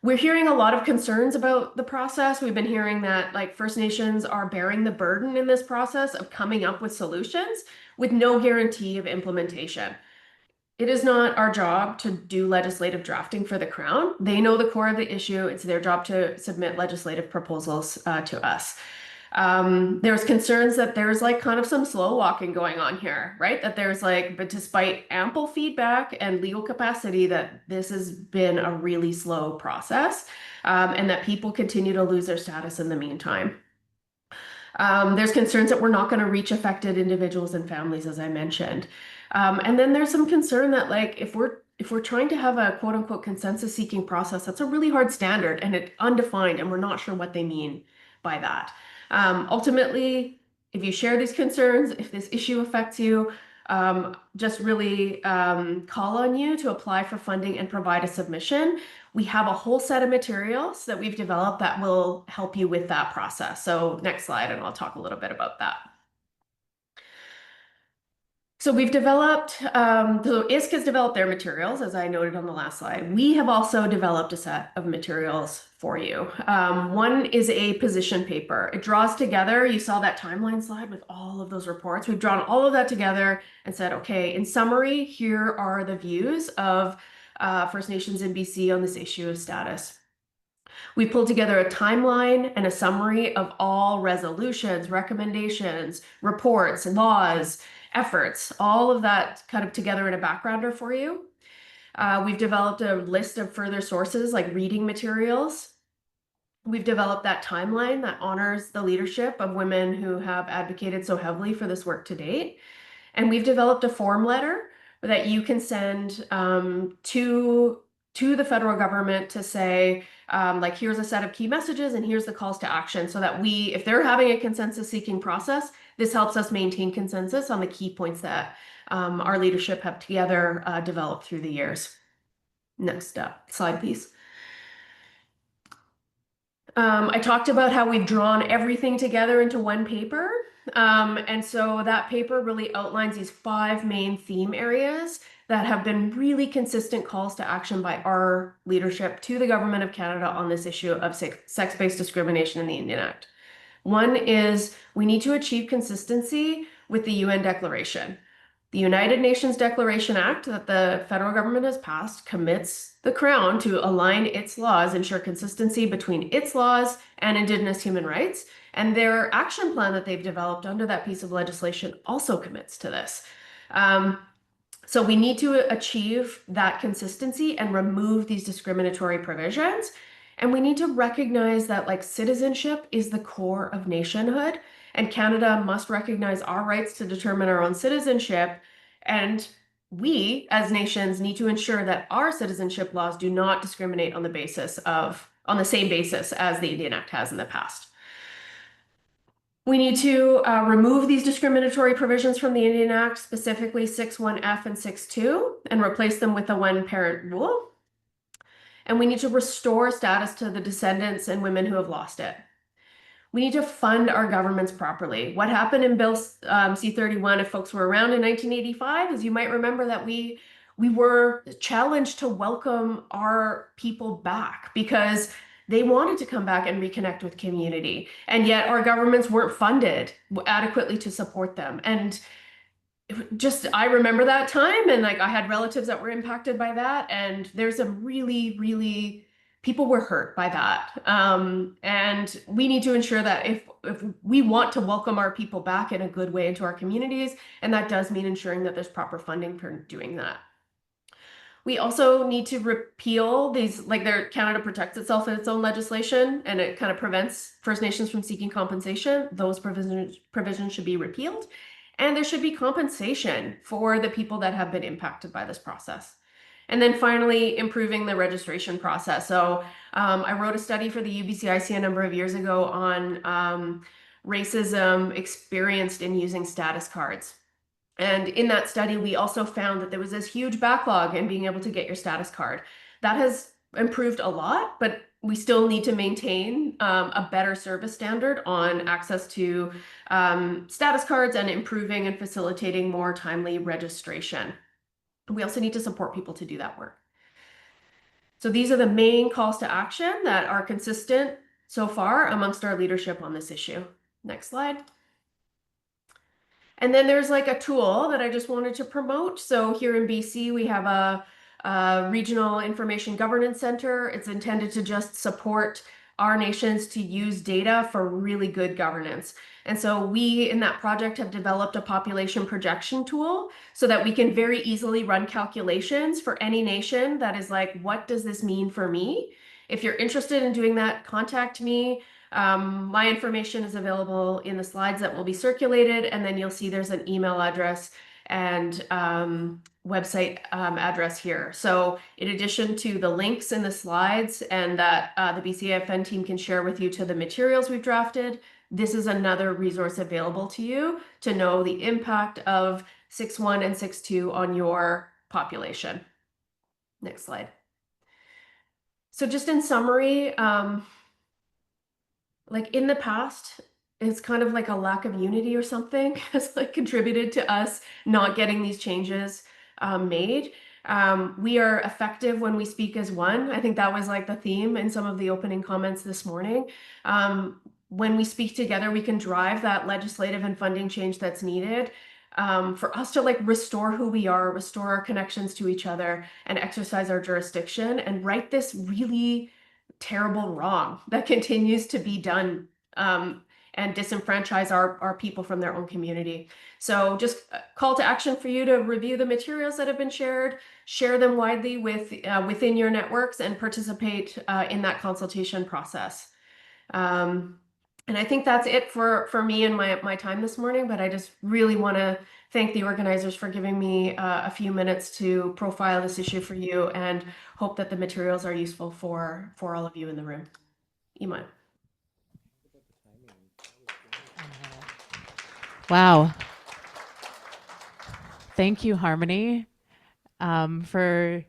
We're hearing a lot of concerns about the process. We've been hearing that like First Nations are bearing the burden in this process of coming up with solutions with no guarantee of implementation. It is not our job to do legislative drafting for the Crown. They know the core of the issue. It's their job to submit legislative proposals to us. There's concerns that there's like kind of some slow walking going on here, right? That there's like, but despite ample feedback and legal capacity, that this has been a really slow process, and that people continue to lose their status in the meantime. There's concerns that we're not going to reach affected individuals and families, as I mentioned. And then there's some concern that like if we're trying to have a quote unquote consensus seeking process, that's a really hard standard and it's undefined and we're not sure what they mean by that. Ultimately, if you share these concerns, if this issue affects you, just really call on you to apply for funding and provide a submission. We have a whole set of materials that we've developed that will help you with that process. So next slide, and I'll talk a little bit about that. So we've developed, so ISC has developed their materials, as I noted on the last slide. We have also developed a set of materials for you. One is a position paper. It draws together, you saw that timeline slide with all of those reports. We've drawn all of that together and said, okay, in summary, here are the views of First Nations in BC on this issue of status. We pulled together a timeline and a summary of all resolutions, recommendations, reports, laws, efforts, all of that kind of together in a backgrounder for you. We've developed a list of further sources like reading materials. We've developed that timeline that honors the leadership of women who have advocated so heavily for this work to date. And we've developed a form letter that you can send to the federal government to say, like, here's a set of key messages and here's the calls to action, so that if they're having a consensus seeking process, this helps us maintain consensus on the key points that our leadership have together developed through the years. Next slide, please. I talked about how we've drawn everything together into one paper. And so that paper really outlines these 5 main theme areas that have been really consistent calls to action by our leadership to the Government of Canada on this issue of sex-based discrimination in the Indian Act. One is we need to achieve consistency with the UN Declaration. The United Nations Declaration Act that the federal government has passed commits the Crown to align its laws, ensure consistency between its laws and Indigenous human rights. And their action plan that they've developed under that piece of legislation also commits to this. So we need to achieve that consistency and remove these discriminatory provisions. And we need to recognize that, like, citizenship is the core of nationhood, and Canada must recognize our rights to determine our own citizenship. And we, as nations, need to ensure that our citizenship laws do not discriminate on the same basis as the Indian Act has in the past. We need to remove these discriminatory provisions from the Indian Act, specifically 6(1)(f) and 6(2), and replace them with a one-parent rule. And we need to restore status to the descendants and women who have lost it. We need to fund our governments properly. What happened in Bill C-31, if folks were around in 1985, is you might remember that we were challenged to welcome our people back because they wanted to come back and reconnect with community. And yet our governments weren't funded adequately to support them. And I remember that time, and like I had relatives that were impacted by that. And there's a really, people were hurt by that. And we need to ensure that if we want to welcome our people back in a good way into our communities, and that does mean ensuring that there's proper funding for doing that. We also need to repeal these, Canada protects itself in its own legislation, and it kind of prevents First Nations from seeking compensation. Those provisions should be repealed, and there should be compensation for the people that have been impacted by this process. And then finally, improving the registration process. So I wrote a study for the UBCIC a number of years ago on racism experienced in using status cards. And in that study, we also found that there was this huge backlog in being able to get your status card. That has improved a lot, but we still need to maintain a better service standard on access to status cards and improving and facilitating more timely registration. We also need to support people to do that work. So these are the main calls to action that are consistent so far amongst our leadership on this issue. Next slide. And then there's like a tool that I just wanted to promote. So here in BC, we have a regional information governance center. It's intended to just support our nations to use data for really good governance. And so we in that project have developed a population projection tool so that we can very easily run calculations for any nation that is like, what does this mean for me? If you're interested in doing that, contact me. My information is available in the slides that will be circulated, and then you'll see there's an email address and website address here. So in addition to the links in the slides and that the BCAFN team can share with you to the materials we've drafted, this is another resource available to you to know the impact of 6.1 and 6.2 on your population. Next slide. So just in summary, like in the past, it's kind of like a lack of unity or something has like contributed to us not getting these changes made. We are effective when we speak as one. I think that was like the theme in some of the opening comments this morning. When we speak together, we can drive that legislative and funding change that's needed for us to like restore who we are, restore our connections to each other, and exercise our jurisdiction and right this really terrible wrong that continues to be done and disenfranchise our people from their own community. So just a call to action for you to review the materials that have been shared, share them widely with within your networks, and participate in that consultation process. And I think that's it for me and my time this morning, but I just really want to thank the organizers for giving me a few minutes to profile this issue for you and hope that the materials are useful for all of you in the room. Iman. Wow. Thank you, Harmony, for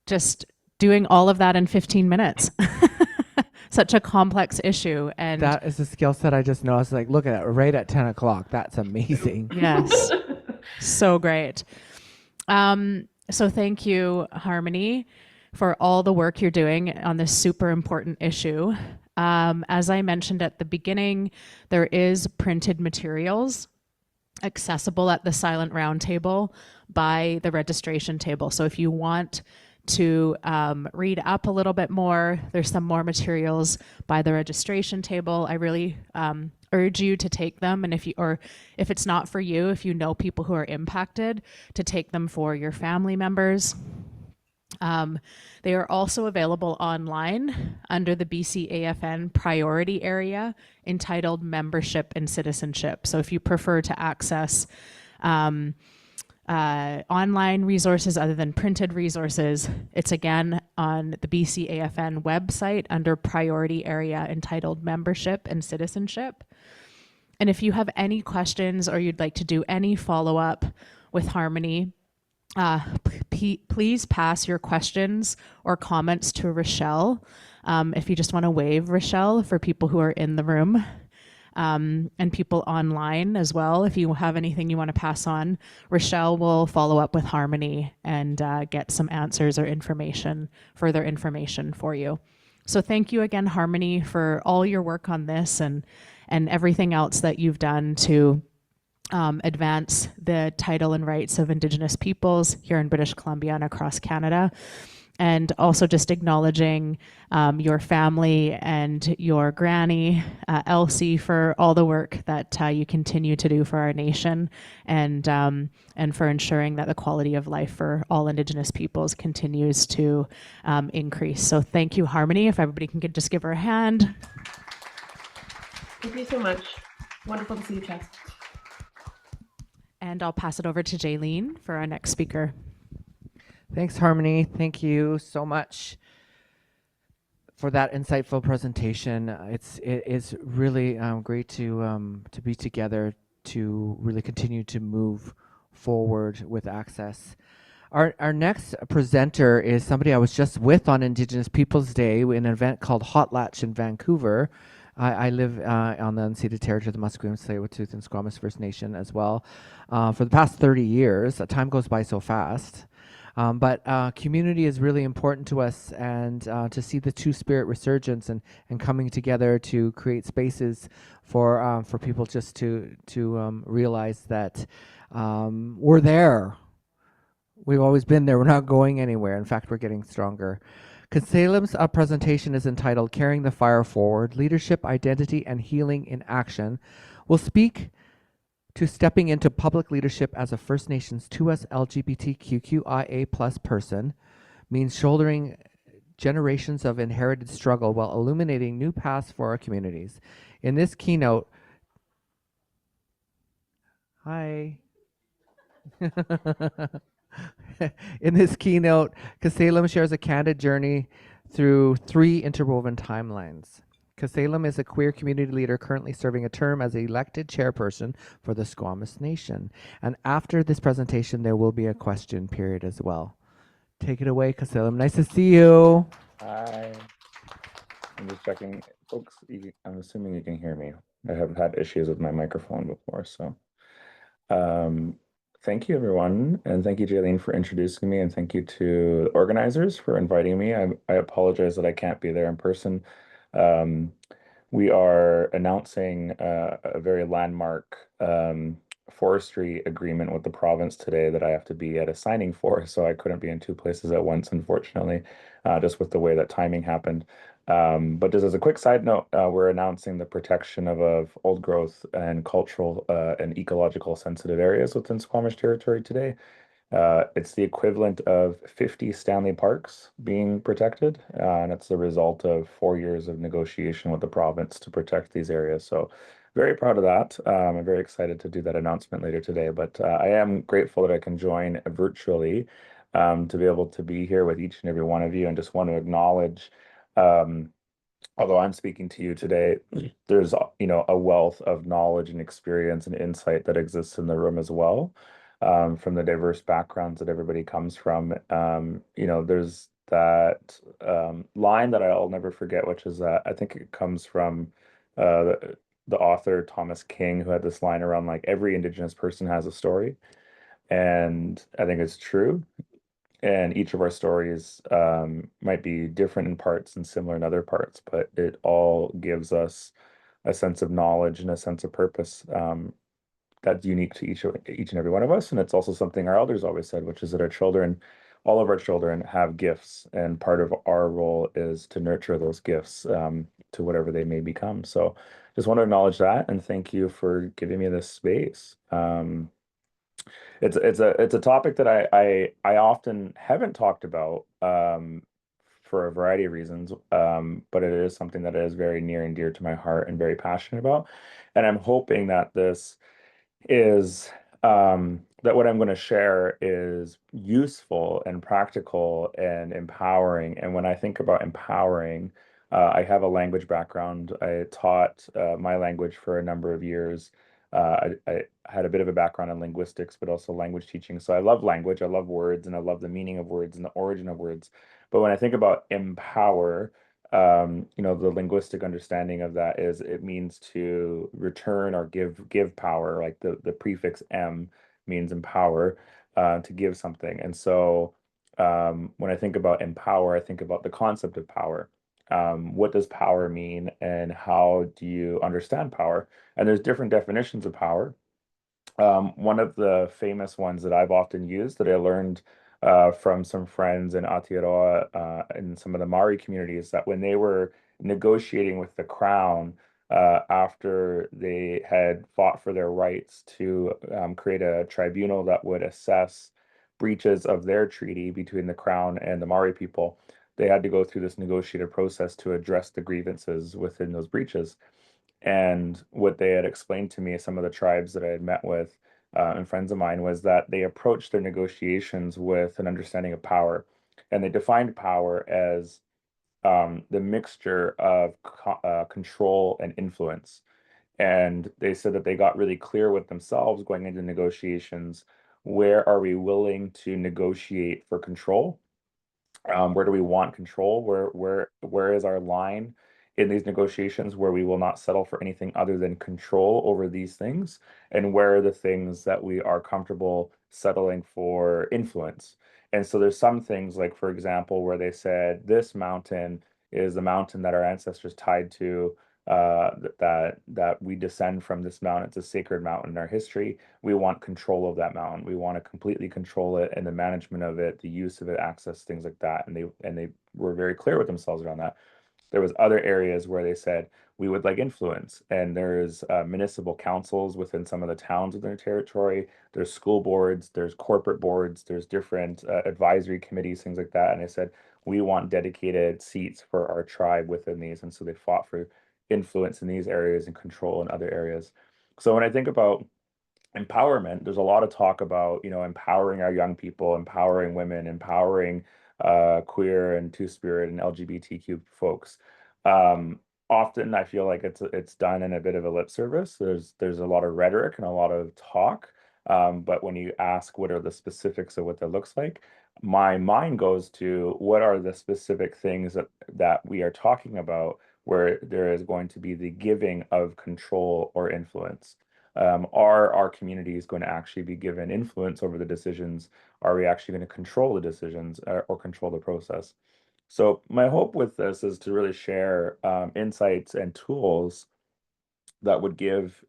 just doing all of that in 15 minutes. Such a complex issue. And That is a skill set I just noticed. Like, look at that, right at 10 o'clock. That's amazing. yes, so great. So thank you, Harmony, for all the work you're doing on this super important issue. As I mentioned at the beginning, there is printed materials accessible at the Silent Roundtable by the registration table. So if you want to read up a little bit more, there's some more materials by the registration table. I really urge you to take them, and if it's not for you, if you know people who are impacted, to take them for your family members. They are also available online under the BCAFN priority area entitled Membership and Citizenship. So if you prefer to access online resources other than printed resources, it's again on the BCAFN website under priority area entitled Membership and Citizenship. And if you have any questions or you'd like to do any follow-up with Harmony, please pass your questions or comments to Rochelle. If you just want to wave Rochelle for people who are in the room. And people online as well. If you have anything you want to pass on, Rochelle will follow up with Harmony and get some answers or further information for you. So thank you again, Harmony, for all your work on this and everything else that you've done to advance the title and rights of Indigenous peoples here in British Columbia and across Canada. And also just acknowledging your family and your granny, Elsie, for all the work that you continue to do for our nation and for ensuring that the quality of life for all Indigenous peoples continues to increase. So thank you, Harmony. If everybody can just give her a hand. Thank you so much. Wonderful to see you, Chess. And I'll pass it over to Jaylene for our next speaker. Thanks, Harmony. Thank you so much for that insightful presentation. It is really great to be together to really continue to move forward with access. Our next presenter is somebody I was just with on Indigenous Peoples Day in an event called Hot Latch in Vancouver. I live on the unceded territory of the Musqueam, Tsleil-Waututh, and Squamish First Nation as well for the past 30 years. Time goes by so fast. But community is really important to us, and to see the Two-Spirit resurgence and coming together to create spaces for people just to realize that we're there. We've always been there. We're not going anywhere. In fact, we're getting stronger. Kasalim's presentation is entitled Carrying the Fire Forward, Leadership, Identity, and Healing in Action. We'll speak to stepping into public leadership as a First Nations 2SLGBTQQIA plus person means shouldering generations of inherited struggle while illuminating new paths for our communities. In this keynote, in this keynote, Kasalim shares a candid journey through 3 interwoven timelines. Kasalem is a queer community leader currently serving a term as elected chairperson for the Squamish Nation. And after this presentation, there will be a question period as well. Take it away, Kasalem. Nice to see you. Hi. I'm just checking. Folks, I'm assuming you can hear me. I have had issues with my microphone before, so. Um, Thank you, everyone, and thank you, Jaylene, for introducing me, and thank you to the organizers for inviting me. I apologize that I can't be there in person. Um, we are announcing a very landmark forestry agreement with the province today that I have to be at a signing for, so I couldn't be in two places at once, unfortunately, just with the way that timing happened. But just as a quick side note, we're announcing the protection of old growth and cultural and ecological sensitive areas within Squamish territory today. It's the equivalent of 50 Stanley Parks being protected, and it's the result of 4 years of negotiation with the province to protect these areas. So, very proud of that. I'm very excited to do that announcement later today, but I am grateful that I can join virtually to be able to be here with each and every one of you and just want to acknowledge. Um, Although I'm speaking to you today, there's a wealth of knowledge and experience and insight that exists in the room as well, from the diverse backgrounds that everybody comes from. There's that line that I'll never forget, which is that I think it comes from the author Thomas King, who had this line around like every Indigenous person has a story, and I think it's true. And each of our stories might be different in parts and similar in other parts, but it all gives us a sense of knowledge and a sense of purpose that's unique to each and every one of us. And it's also something our elders always said, which is that our children, all of our children, have gifts, and part of our role is to nurture those gifts to whatever they may become. So, just want to acknowledge that and thank you for giving me this space. It's a topic that I often haven't talked about for a variety of reasons, but it is something that is very near and dear to my heart and very passionate about. And I'm hoping that this is that what I'm going to share is useful and practical and empowering. And when I think about empowering, I have a language background. I taught my language for a number of years. I had a bit of a background in linguistics, but also language teaching. So I love language, I love words, and I love the meaning of words and the origin of words. But when I think about empower, the linguistic understanding of that is it means to return or give power, like the prefix M means empower, to give something. And so when I think about empower, I think about the concept of power. What does power mean and how do you understand power? And there's different definitions of power. One of the famous ones that I've often used that I learned from some friends in Aotearoa in some of the Maori communities, that when they were negotiating with the crown after they had fought for their rights to create a tribunal that would assess breaches of their treaty between the crown and the Maori people, they had to go through this negotiated process to address the grievances within those breaches. And what they had explained to me, some of the tribes that I had met with and friends of mine, was that they approached their negotiations with an understanding of power. And they defined power as the mixture of control and influence. And they said that they got really clear with themselves going into negotiations. Where are we willing to negotiate for control? Where do we want control? Where is our line in these negotiations where we will not settle for anything other than control over these things? And where are the things that we are comfortable settling for influence? And so there's some things like, for example, where they said this mountain is the mountain that our ancestors tied to, that we descend from this mountain. It's a sacred mountain in our history. We want control of that mountain. We want to completely control it and the management of it, the use of it, access, things like that. And they were very clear with themselves around that. There was other areas where they said we would like influence, and there's municipal councils within some of the towns within their territory. There's school boards, there's corporate boards, there's different advisory committees, things like that. And they said we want dedicated seats for our tribe within these, and so they fought for influence in these areas and control in other areas. So when I think about empowerment, there's a lot of talk about, empowering our young people, empowering women, empowering queer and two-spirit and LGBTQ folks. often I feel like it's done in a bit of a lip service. There's a lot of rhetoric and a lot of talk, but when you ask what are the specifics of what that looks like, my mind goes to what are the specific things that we are talking about where there is going to be the giving of control or influence. Are our communities going to actually be given influence over the decisions? Are we actually going to control the decisions or control the process? So my hope with this is to really share insights and tools that would give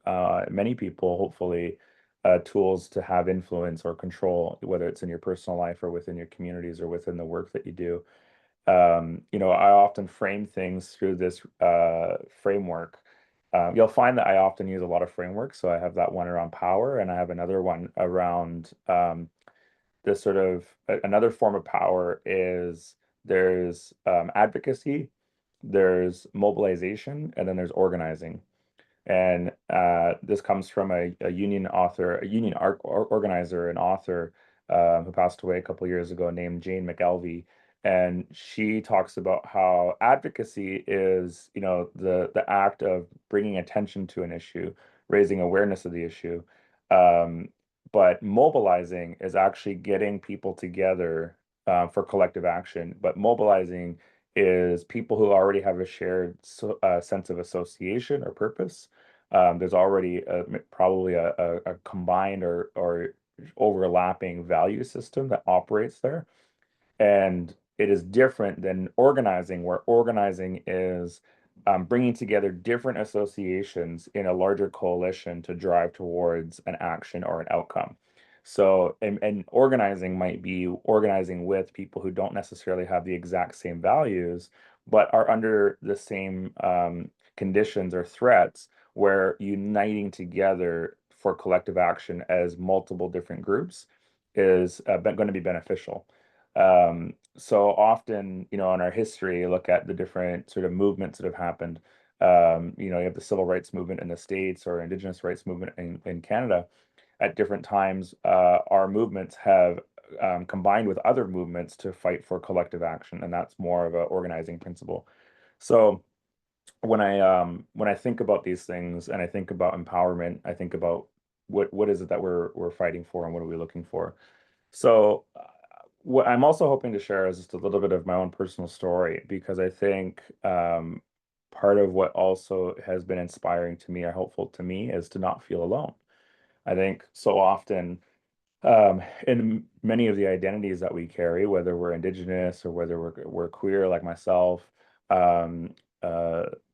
many people, hopefully, tools to have influence or control, whether it's in your personal life or within your communities or within the work that you do. I often frame things through this framework. You'll find that I often use a lot of frameworks. So I have that one around power, and I have another one around this sort of another form of power is there's advocacy, there's mobilization, and then there's organizing. And this comes from a union author, organizer and author who passed away a couple years ago named Jane McElvey. And she talks about how advocacy is, the act of bringing attention to an issue, raising awareness of the issue. Um, but mobilizing is actually getting people together for collective action. But mobilizing is people who already have a shared sense of association or purpose. There's already probably a combined or overlapping value system that operates there. And it is different than organizing, where organizing is bringing together different associations in a larger coalition to drive towards an action or an outcome. So, and organizing might be organizing with people who don't necessarily have the exact same values, but are under the same conditions or threats, where uniting together for collective action as multiple different groups is going to be beneficial. So often, in our history, you look at the different sort of movements that have happened. You have the civil rights movement in the States or Indigenous rights movement in Canada. At different times, our movements have combined with other movements to fight for collective action, and that's more of an organizing principle. So when I think about these things and I think about empowerment, I think about what is it that we're fighting for and what are we looking for. So, what I'm also hoping to share is just a little bit of my own personal story, because I think part of what also has been inspiring to me or helpful to me is to not feel alone. I think so often in many of the identities that we carry, whether we're Indigenous or whether we're queer like myself, um,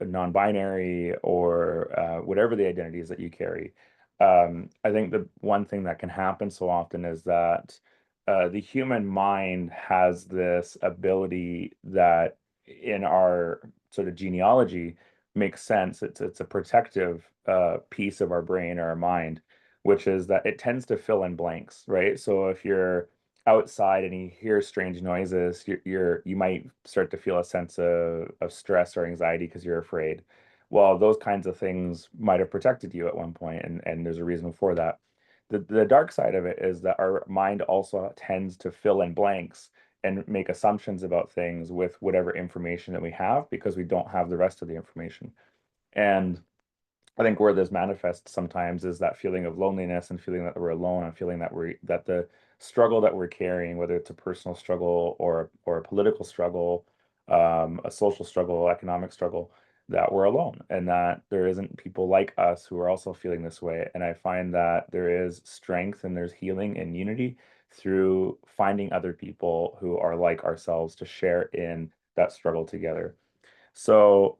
non-binary, or whatever the identities that you carry, I think the one thing that can happen so often is that the human mind has this ability that in our sort of genealogy makes sense. It's a protective piece of our brain or our mind, which is that it tends to fill in blanks, right? So if you're outside and you hear strange noises, you might start to feel a sense of stress or anxiety because you're afraid. Well, those kinds of things might have protected you at one point, and there's a reason for that. The dark side of it is that our mind also tends to fill in blanks and make assumptions about things with whatever information that we have, because we don't have the rest of the information. And I think where this manifests sometimes is that feeling of loneliness and feeling that we're alone and feeling that the struggle that we're carrying, whether it's a personal struggle or a political struggle, a social struggle, economic struggle, that we're alone and that there isn't people like us who are also feeling this way. And I find that there is strength and there's healing and unity through finding other people who are like ourselves to share in that struggle together. So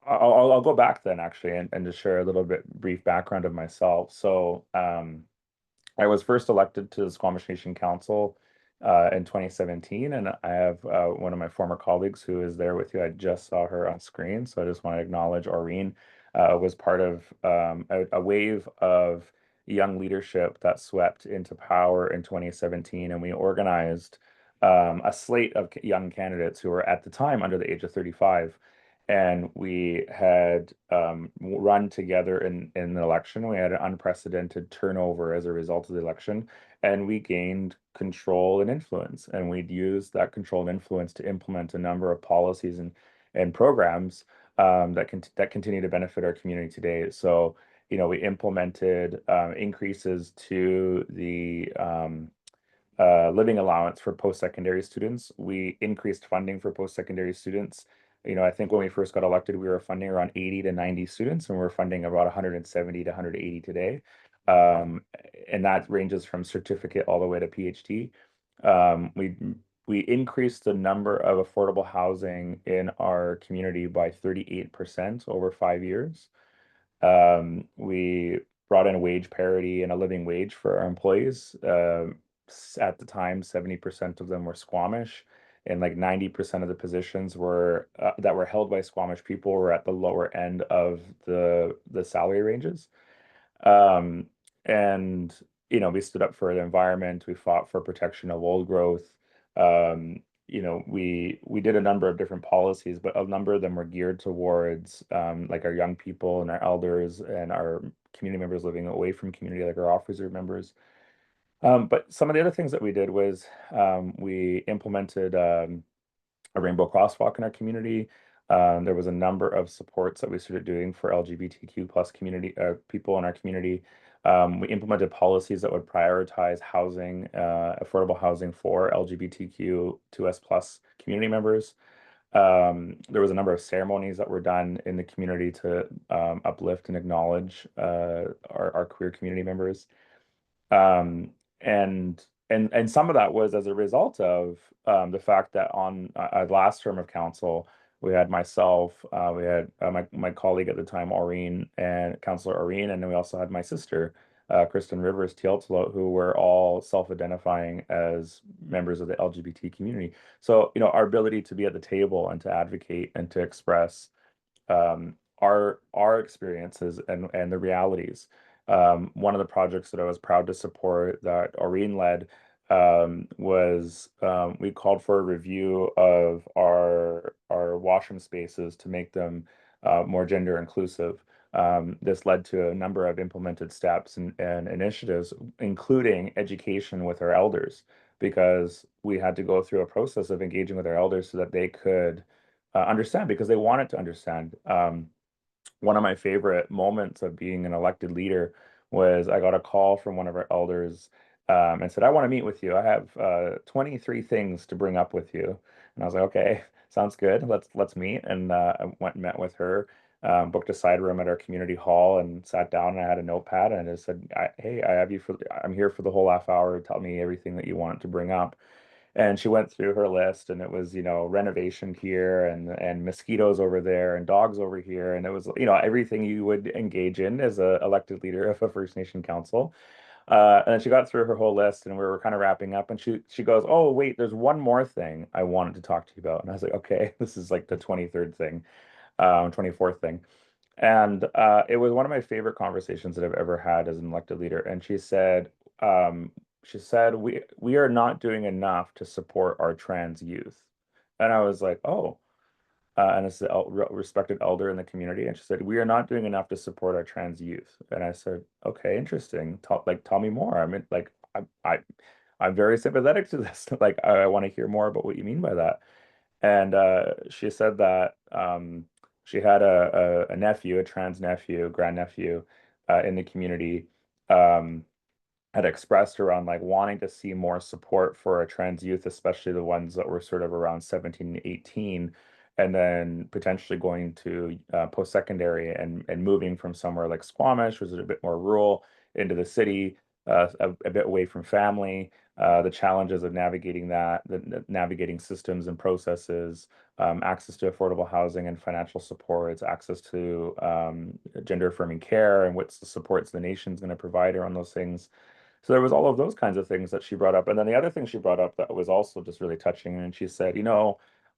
I'll go back then actually and just share a little bit brief background of myself. So I was first elected to the Squamish Nation Council in 2017, and I have one of my former colleagues who is there with you. I just saw her on screen, so I just want to acknowledge Aureen was part of a wave of young leadership that swept into power in 2017, and we organized a slate of young candidates who were at the time under the age of 35. And we had run together in the election. We had an unprecedented turnover as a result of the election, and we gained control and influence. And we'd use that control and influence to implement a number of policies and programs that continue to benefit our community today. So, we implemented increases to the living allowance for post-secondary students. We increased funding for post-secondary students. I think when we first got elected, we were funding around 80 to 90 students, and we're funding about 170 to 180 today. And that ranges from certificate all the way to PhD. We increased the number of affordable housing in our community by 38% over 5 years. We brought in wage parity and a living wage for our employees. At the time, 70% of them were Squamish, and like 90% of the positions were that were held by Squamish people were at the lower end of the salary ranges. Um, and we stood up for the environment. We fought for protection of old growth. We did a number of different policies, but a number of them were geared towards like our young people and our elders and our community members living away from community, like our officer members. But some of the other things that we did was we implemented a rainbow crosswalk in our community. There was a number of supports that we started doing for LGBTQ plus community people in our community. We implemented policies that would prioritize housing, affordable housing for LGBTQ 2S plus community members. There was a number of ceremonies that were done in the community to uplift and acknowledge our queer community members. Um, and some of that was as a result of the fact that on last term of council, we had myself, we had my colleague at the time, Aureen, and Councillor Aureen, and then we also had my sister, Kristen Rivers Tealtalo, who were all self-identifying as members of the LGBT community. So, our ability to be at the table and to advocate and to express our experiences and the realities. One of the projects that I was proud to support that Aureen led was we called for a review of our washroom spaces to make them more gender inclusive. This led to a number of implemented steps and initiatives, including education with our elders, because we had to go through a process of engaging with our elders so that they could understand, because they wanted to understand. One of my favorite moments of being an elected leader was I got a call from one of our elders and said, "I want to meet with you. I have 23 things to bring up with you." And I was like, "Okay, sounds good. Let's meet." And I went and met with her, booked a side room at our community hall, and sat down. And I had a notepad, and I just said, "Hey, I'm here for the whole half hour. Tell me everything that you want to bring up." And she went through her list, and it was, renovation here and mosquitoes over there and dogs over here. And it was, everything you would engage in as a elected leader of a First Nation council. And then she got through her whole list, and we were kind of wrapping up, and she goes, "Oh, wait, there's one more thing I wanted to talk to you about." And I was like, "Okay, this is like the 23rd thing, 24th thing." And it was one of my favorite conversations that I've ever had as an elected leader. And um, she said, we are not doing enough to support our trans youth. And I was like, "Oh," and it's the respected elder in the community. And she said, "We are not doing enough to support our trans youth." And I said, "Okay, interesting. Tell me more." I mean, like, I'm very sympathetic to this. Like, I want to hear more about what you mean by that. And she said that she had a nephew, a trans nephew, grandnephew, in the community, um, had expressed around like wanting to see more support for our trans youth, especially the ones that were sort of around 17 and 18, and then potentially going to post-secondary and moving from somewhere like Squamish, which is a bit more rural, into the city, a bit away from family. The challenges of navigating that, navigating systems and processes, access to affordable housing and financial supports, access to gender affirming care, and what's the supports the nation's going to provide around those things. So there was all of those kinds of things that she brought up. And then the other thing she brought up that was also just really touching, and she said,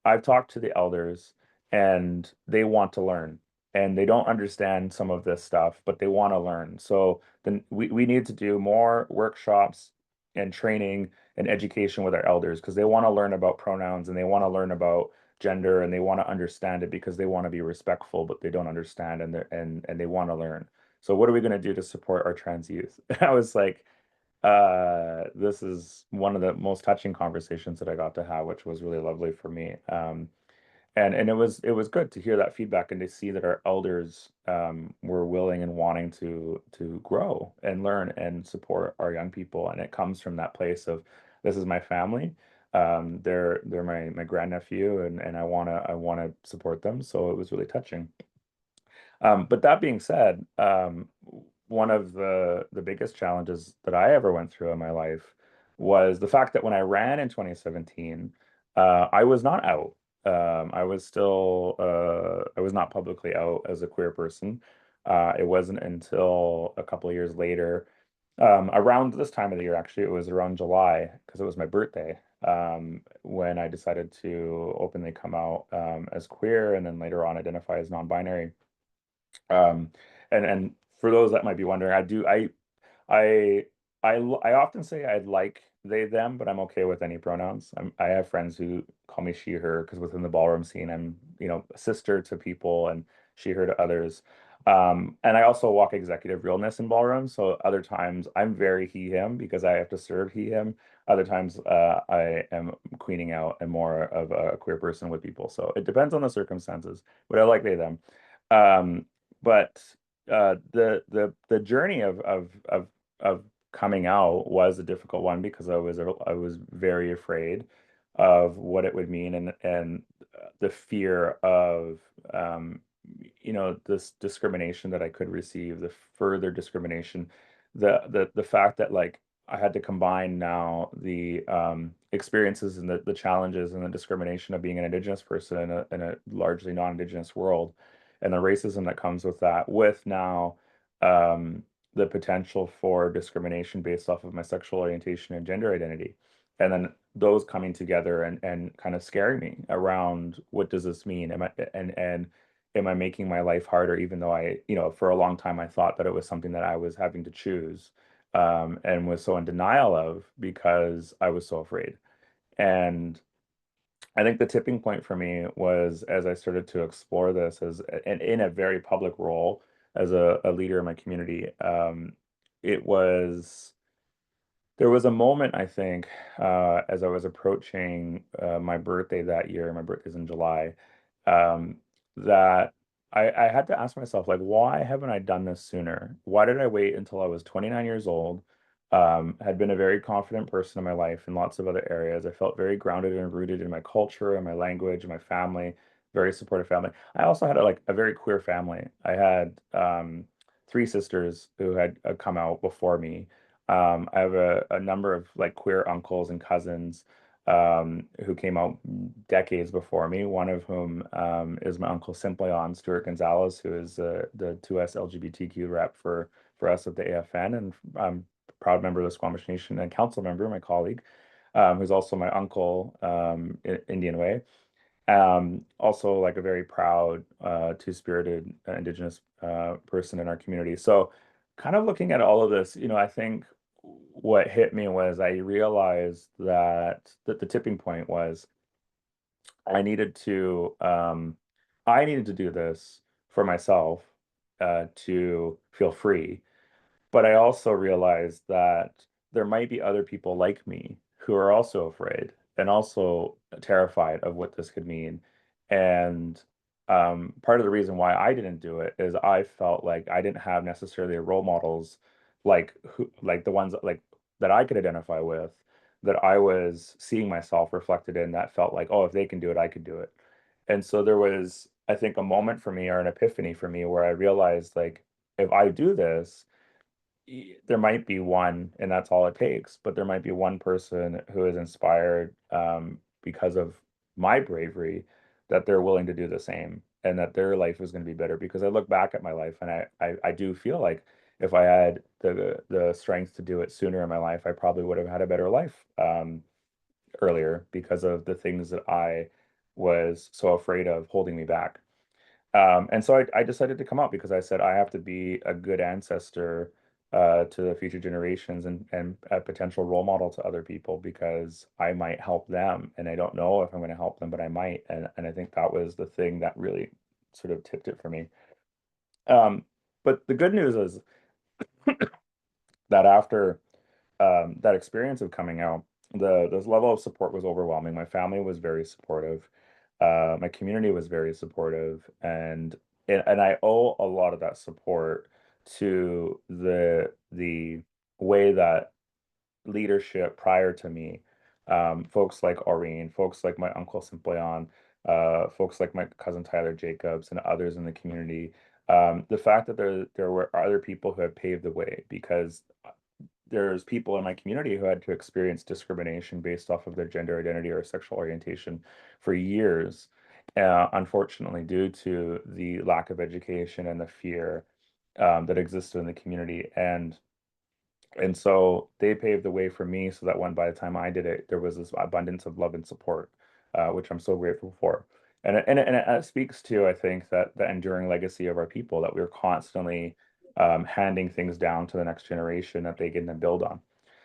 "I've talked to the elders and they want to learn, and they don't understand some of this stuff, but they want to learn. So then we need to do more workshops and training and education with our elders, because they want to learn about pronouns and they want to learn about gender, and they want to understand it because they want to be respectful, but they don't understand, and they want to learn. So what are we going to do to support our trans youth?" I was like, this is one of the most touching conversations that I got to have, which was really lovely for me. and it was good to hear that feedback and to see that our elders were willing and wanting to grow and learn and support our young people. And it comes from that place of, this is my family. They're my grandnephew, and I wanna support them. So it was really touching. But that being said, one of the biggest challenges that I ever went through in my life was the fact that when I ran in 2017, I was not out. I was not publicly out as a queer person. It wasn't until a couple of years later, around this time of the year, actually, it was around July, because it was my birthday, when I decided to openly come out as queer, and then later on identify as non-binary. Um, and for those that might be wondering, I I often say I like they them, but I'm okay with any pronouns. I have friends who call me she her, because within the ballroom scene, I'm, a sister to people and she her to others. And I also walk executive realness in ballroom, so other times I'm very he him because I have to serve he him. Other times I am queening out and more of a queer person with people. So it depends on the circumstances, but I like they them. Um, but the journey of coming out was a difficult one, because I was very afraid of what it would mean, and the fear of this discrimination that I could receive, the further discrimination, the fact that, like, I had to combine now the experiences and the challenges and the discrimination of being an Indigenous person in a largely non-Indigenous world, and the racism that comes with that, with now um, the potential for discrimination based off of my sexual orientation and gender identity. And then those coming together and kind of scaring me around, what does this mean? And am I making my life harder, even though for a long time I thought that it was something that I was having to choose, and was so in denial of, because I was so afraid. And I think the tipping point for me was as I started to explore this and in a very public role as a leader in my community. It was There was a moment, I think, as I was approaching my birthday that year. My birthday's in July. um, that I had to ask myself, like, why haven't I done this sooner? Why did I wait until I was 29 years old? Had been a very confident person in my life in lots of other areas. I felt very grounded and rooted in my culture and my language and my family, very supportive family. I also had a very queer family. I had three sisters who had come out before me. I have a number of like queer uncles and cousins who came out decades before me. One of whom is my uncle Simplion Stuart Gonzalez, who is the 2SLGBTQ rep for us at the AFN, and I'm a proud member of the Squamish Nation, and council member, my colleague, who's also my uncle, Indian Way. Also like a very proud, two-spirited Indigenous person in our community. So kind of looking at all of this, I think what hit me was I realized that the tipping point was I needed to um, I needed to do this for myself, to feel free. But I also realized that there might be other people like me who are also afraid and also terrified of what this could mean. And part of the reason why I didn't do it is I felt like I didn't have necessarily role models like the ones that I could identify with, that I was seeing myself reflected in, that felt like, oh, if they can do it, I could do it. And so there was, I think, a moment for me, or an epiphany for me, where I realized, like, if I do this, there might be one, and that's all it takes, but there might be one person who is inspired because of my bravery, that they're willing to do the same, and that their life is going to be better. Because I look back at my life, and I do feel like if I had the strength to do it sooner in my life, I probably would have had a better life earlier, because of the things that I was so afraid of holding me back. And so I decided to come out, because I said I have to be a good ancestor to the future generations, and a potential role model to other people, because I might help them. And I don't know if I'm going to help them, but I might. And I think that was the thing that really sort of tipped it for me. Um, but the good news is that after that experience of coming out, the this level of support was overwhelming. My family was very supportive. My community was very supportive, and I owe a lot of that support to the way that leadership prior to me, folks like Aureen, folks like my uncle Simplayan, folks like my cousin Tyler Jacobs, and others in the community. The fact that there were other people who have paved the way, because there's people in my community who had to experience discrimination based off of their gender identity or sexual orientation for years, unfortunately, due to the lack of education and the fear that existed in the community. And so they paved the way for me so that when by the time I did it, there was this abundance of love and support, which I'm so grateful for. And it speaks to, I think, that the enduring legacy of our people, that we're constantly handing things down to the next generation that they can then build on.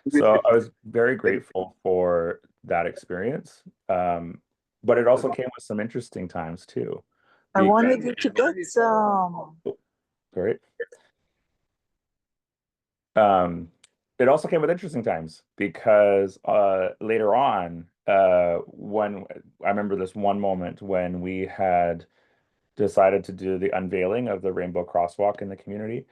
So I was very grateful for that experience. But it also came with some interesting times too. I wanted you to get some. Right. It also came with interesting times because later on, when I remember this one moment when we had decided to do the unveiling of the Rainbow Crosswalk in the community.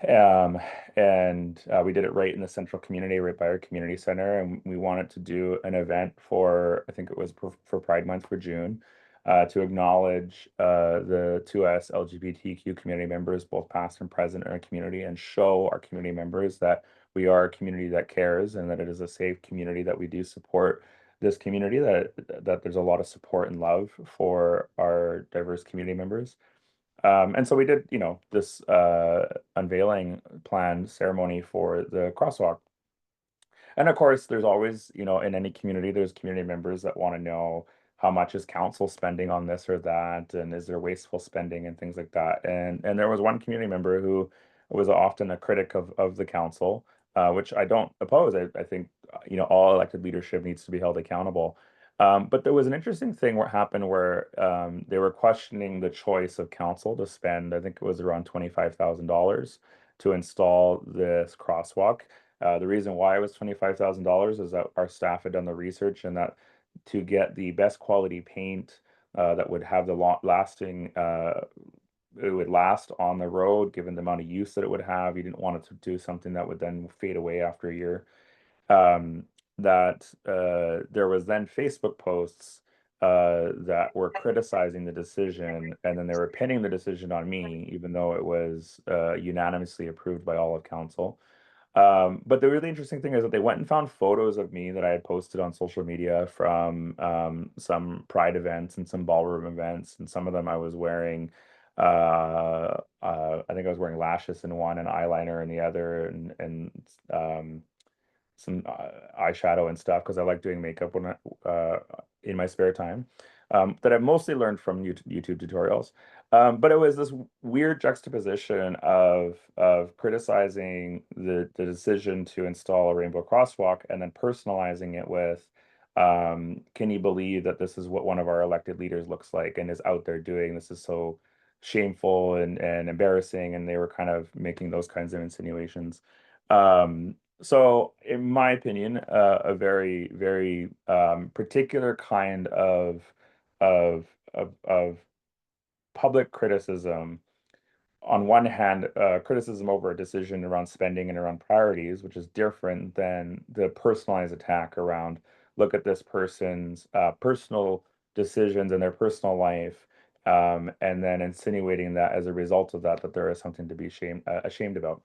Um, and we did it right in the central community, right by our community center. And we wanted to do an event for, I think it was for Pride Month for June, to acknowledge the 2S LGBTQ community members, both past and present in our community, and show our community members that we are a community that cares and that it is a safe community, that we do support this community, that there's a lot of support and love for our diverse community members. And so we did, this unveiling planned ceremony for the crosswalk. And of course, there's always, in any community, there's community members that want to know how much is council spending on this or that, and is there wasteful spending and things like that. And there was one community member who was often a critic of the council, which I don't oppose. I think, all elected leadership needs to be held accountable. But there was an interesting thing what happened where they were questioning the choice of council to spend, I think it was around $25,000 to install this crosswalk. The reason why it was $25,000 is that our staff had done the research, and that to get the best quality paint that would have the lasting, it would last on the road, given the amount of use that it would have. You didn't want it to do something that would then fade away after a year. That there was then Facebook posts that were criticizing the decision, and then they were pinning the decision on me, even though it was unanimously approved by all of council. But the really interesting thing is that they went and found photos of me that I had posted on social media from some pride events and some ballroom events, and some of them I was wearing. I think I was wearing lashes in one and eyeliner in the other, and some eyeshadow and stuff, because I like doing makeup when in my spare time, that I've mostly learned from YouTube tutorials. But it was this weird juxtaposition of criticizing the decision to install a rainbow crosswalk and then personalizing it with, can you believe that this is what one of our elected leaders looks like and is out there doing? This is so shameful and embarrassing. And they were kind of making those kinds of insinuations. So in my opinion, a very, very particular kind of of public criticism. On one hand, criticism over a decision around spending and around priorities, which is different than the personalized attack around, look at this person's personal decisions and their personal life, and then insinuating that as a result of that there is something to be ashamed about.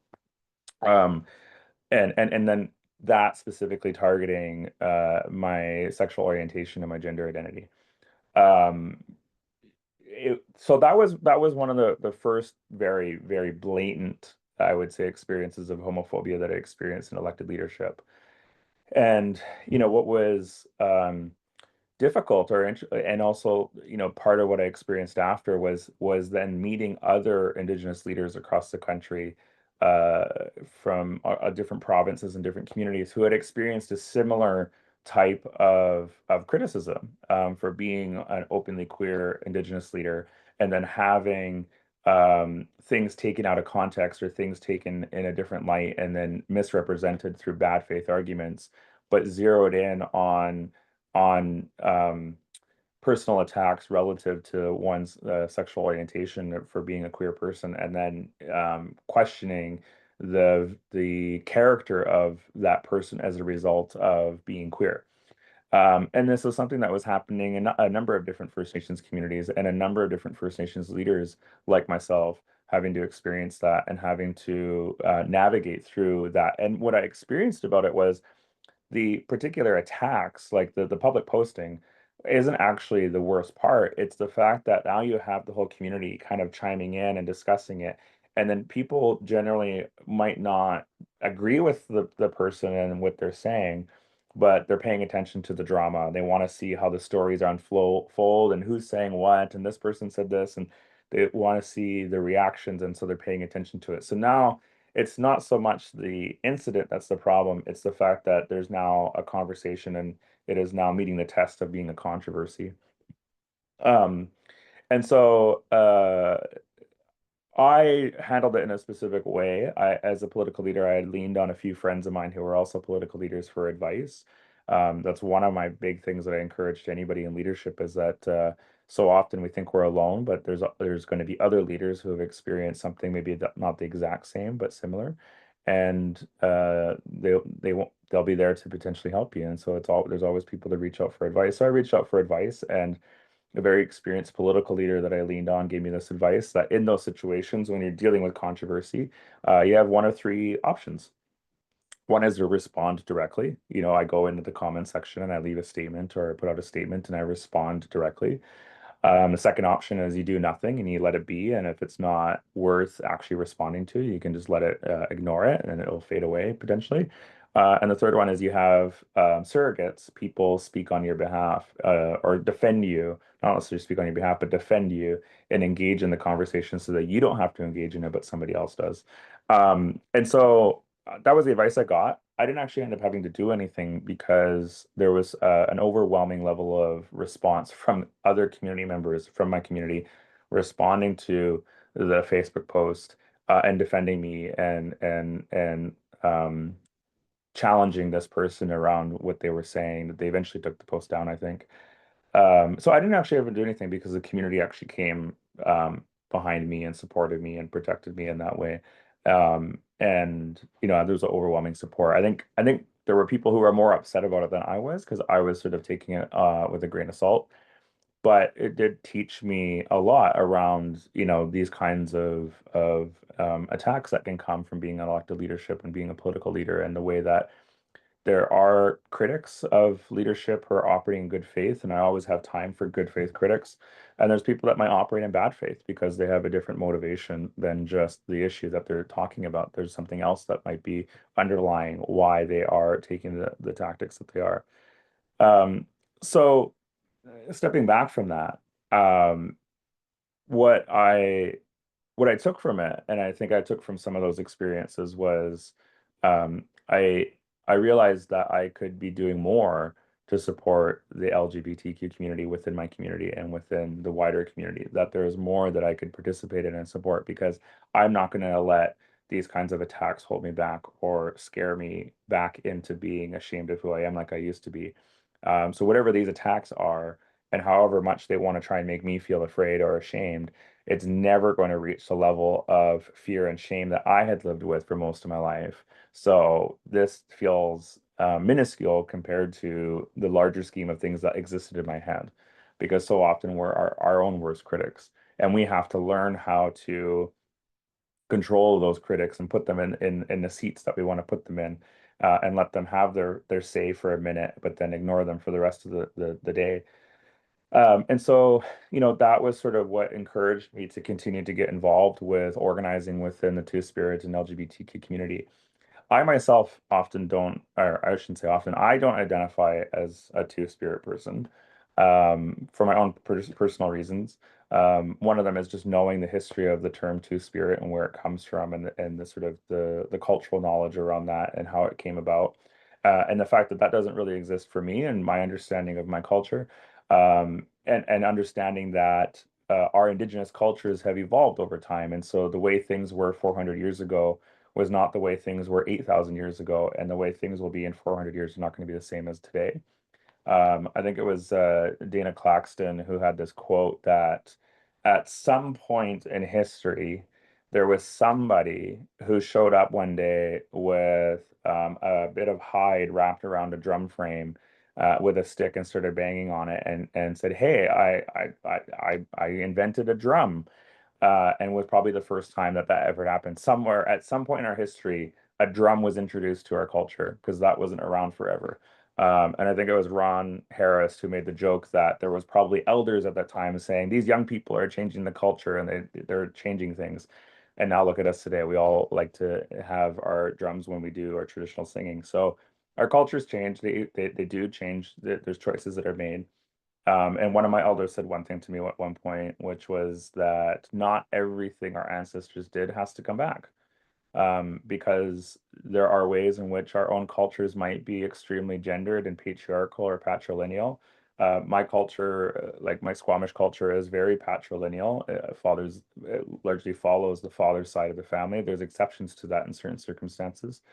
And then that specifically targeting my sexual orientation and my gender identity. So that was one of the first very, very blatant, I would say, experiences of homophobia that I experienced in elected leadership. And what was difficult, and also part of what I experienced after was then meeting other Indigenous leaders across the country, from different provinces and different communities, who had experienced a similar type of criticism for being an openly queer Indigenous leader, and then having things taken out of context or things taken in a different light and then misrepresented through bad faith arguments, but zeroed in on personal attacks relative to one's sexual orientation for being a queer person, and then questioning the character of that person as a result of being queer. And this was something that was happening in a number of different First Nations communities, and a number of different First Nations leaders like myself having to experience that and having to navigate through that. And what I experienced about it was the particular attacks, like the public posting, isn't actually the worst part. It's the fact that now you have the whole community kind of chiming in and discussing it. And then people generally might not agree with the person and what they're saying, but they're paying attention to the drama. They want to see how the stories unfold and who's saying what, and this person said this, and they want to see the reactions, and so they're paying attention to it. So now it's not so much the incident that's the problem, it's the fact that there's now a conversation and it is now meeting the test of being a controversy. Um, and so I handled it in a specific way. As a political leader, I had leaned on a few friends of mine who were also political leaders for advice. That's one of my big things that I encourage to anybody in leadership is that so often we think we're alone, but there's going to be other leaders who have experienced something, maybe not the exact same, but similar, and they'll be there to potentially help you. And so there's always people to reach out for advice. So I reached out for advice, and a very experienced political leader that I leaned on gave me this advice that in those situations, when you're dealing with controversy, you have one of three options. One is to respond directly. I go into the comment section and I leave a statement, or I put out a statement and I respond directly. The second option is you do nothing and you let it be. And if it's not worth actually responding to, you can just let it ignore it, and it'll fade away potentially. And the third one is you have surrogates, people speak on your behalf or defend you, not necessarily speak on your behalf, but defend you and engage in the conversation so that you don't have to engage in it, but somebody else does. And so that was the advice I got. I didn't actually end up having to do anything because there was an overwhelming level of response from other community members from my community responding to the Facebook post and defending me and challenging this person around what they were saying. They eventually took the post down, I think. So I didn't actually ever do anything because the community actually came behind me and supported me and protected me in that way. And there was overwhelming support. I think there were people who were more upset about it than I was, because I was sort of taking it with a grain of salt. But it did teach me a lot around, these kinds of attacks that can come from being an elected leadership and being a political leader, and the way that there are critics of leadership who are operating in good faith, and I always have time for good faith critics. And there's people that might operate in bad faith because they have a different motivation than just the issue that they're talking about. There's something else that might be underlying why they are taking the tactics that they are. So stepping back from that, um, what I what I took from it, and I think I took from some of those experiences, was um, I I realized that I could be doing more to support the LGBTQ community within my community and within the wider community. That there is more that I could participate in and support, because I'm not going to let these kinds of attacks hold me back or scare me back into being ashamed of who I am like I used to be. So whatever these attacks are, and however much they want to try and make me feel afraid or ashamed, it's never going to reach the level of fear and shame that I had lived with for most of my life. So this feels minuscule compared to the larger scheme of things that existed in my head, because so often we're our own worst critics, and we have to learn how to control those critics and put them in the seats that we want to put them in, and let them have their say for a minute, but then ignore them for the rest of the day. And so, that was sort of what encouraged me to continue to get involved with organizing within the Two-Spirit and LGBTQ community. I myself often don't, or I shouldn't say often, I don't identify as a two-spirit person, for my own personal reasons. One of them is just knowing the history of the term two-spirit and where it comes from, and the sort of the cultural knowledge around that and how it came about. And the fact that that doesn't really exist for me and my understanding of my culture, and understanding that our indigenous cultures have evolved over time. And so the way things were 400 years ago was not the way things were 8,000 years ago, and the way things will be in 400 years are not going to be the same as today. I think it was Dana Claxton who had this quote that at some point in history, there was somebody who showed up one day with a bit of hide wrapped around a drum frame with a stick and started banging on it and said, "Hey, I invented a drum." And was probably the first time that that ever happened. Somewhere at some point in our history, a drum was introduced to our culture because that wasn't around forever. And I think it was Ron Harris who made the joke that there was probably elders at that time saying these young people are changing the culture and they're changing things. And now look at us today. We all like to have our drums when we do our traditional singing. So our cultures change. They do change. There's choices that are made. And one of my elders said one thing to me at one point, which was that not everything our ancestors did has to come back, because there are ways in which our own cultures might be extremely gendered and patriarchal or patrilineal. My culture, like my Squamish culture, is very patrilineal. Fathers largely follows the father's side of the family. There's exceptions to that in certain circumstances.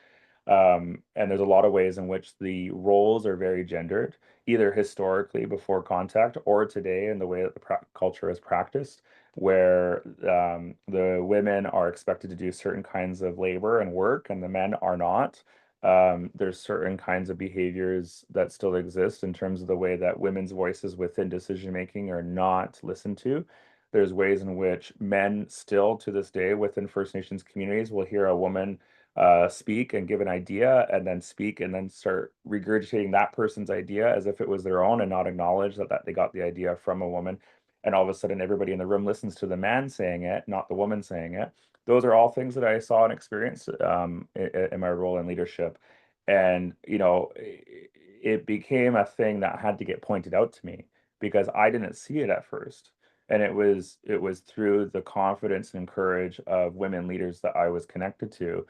And there's a lot of ways in which the roles are very gendered, either historically before contact or today in the way that the culture is practiced, where the women are expected to do certain kinds of labor and work and the men are not. There's certain kinds of behaviors that still exist in terms of the way that women's voices within decision making are not listened to. There's ways in which men still to this day within First Nations communities will hear a woman speak and give an idea and then speak and then start regurgitating that person's idea as if it was their own and not acknowledge that they got the idea from a woman. And all of a sudden, everybody in the room listens to the man saying it, not the woman saying it. Those are all things that I saw and experienced in my role in leadership. And, it became a thing that had to get pointed out to me because I didn't see it at first. And it was through the confidence and courage of women leaders that I was connected to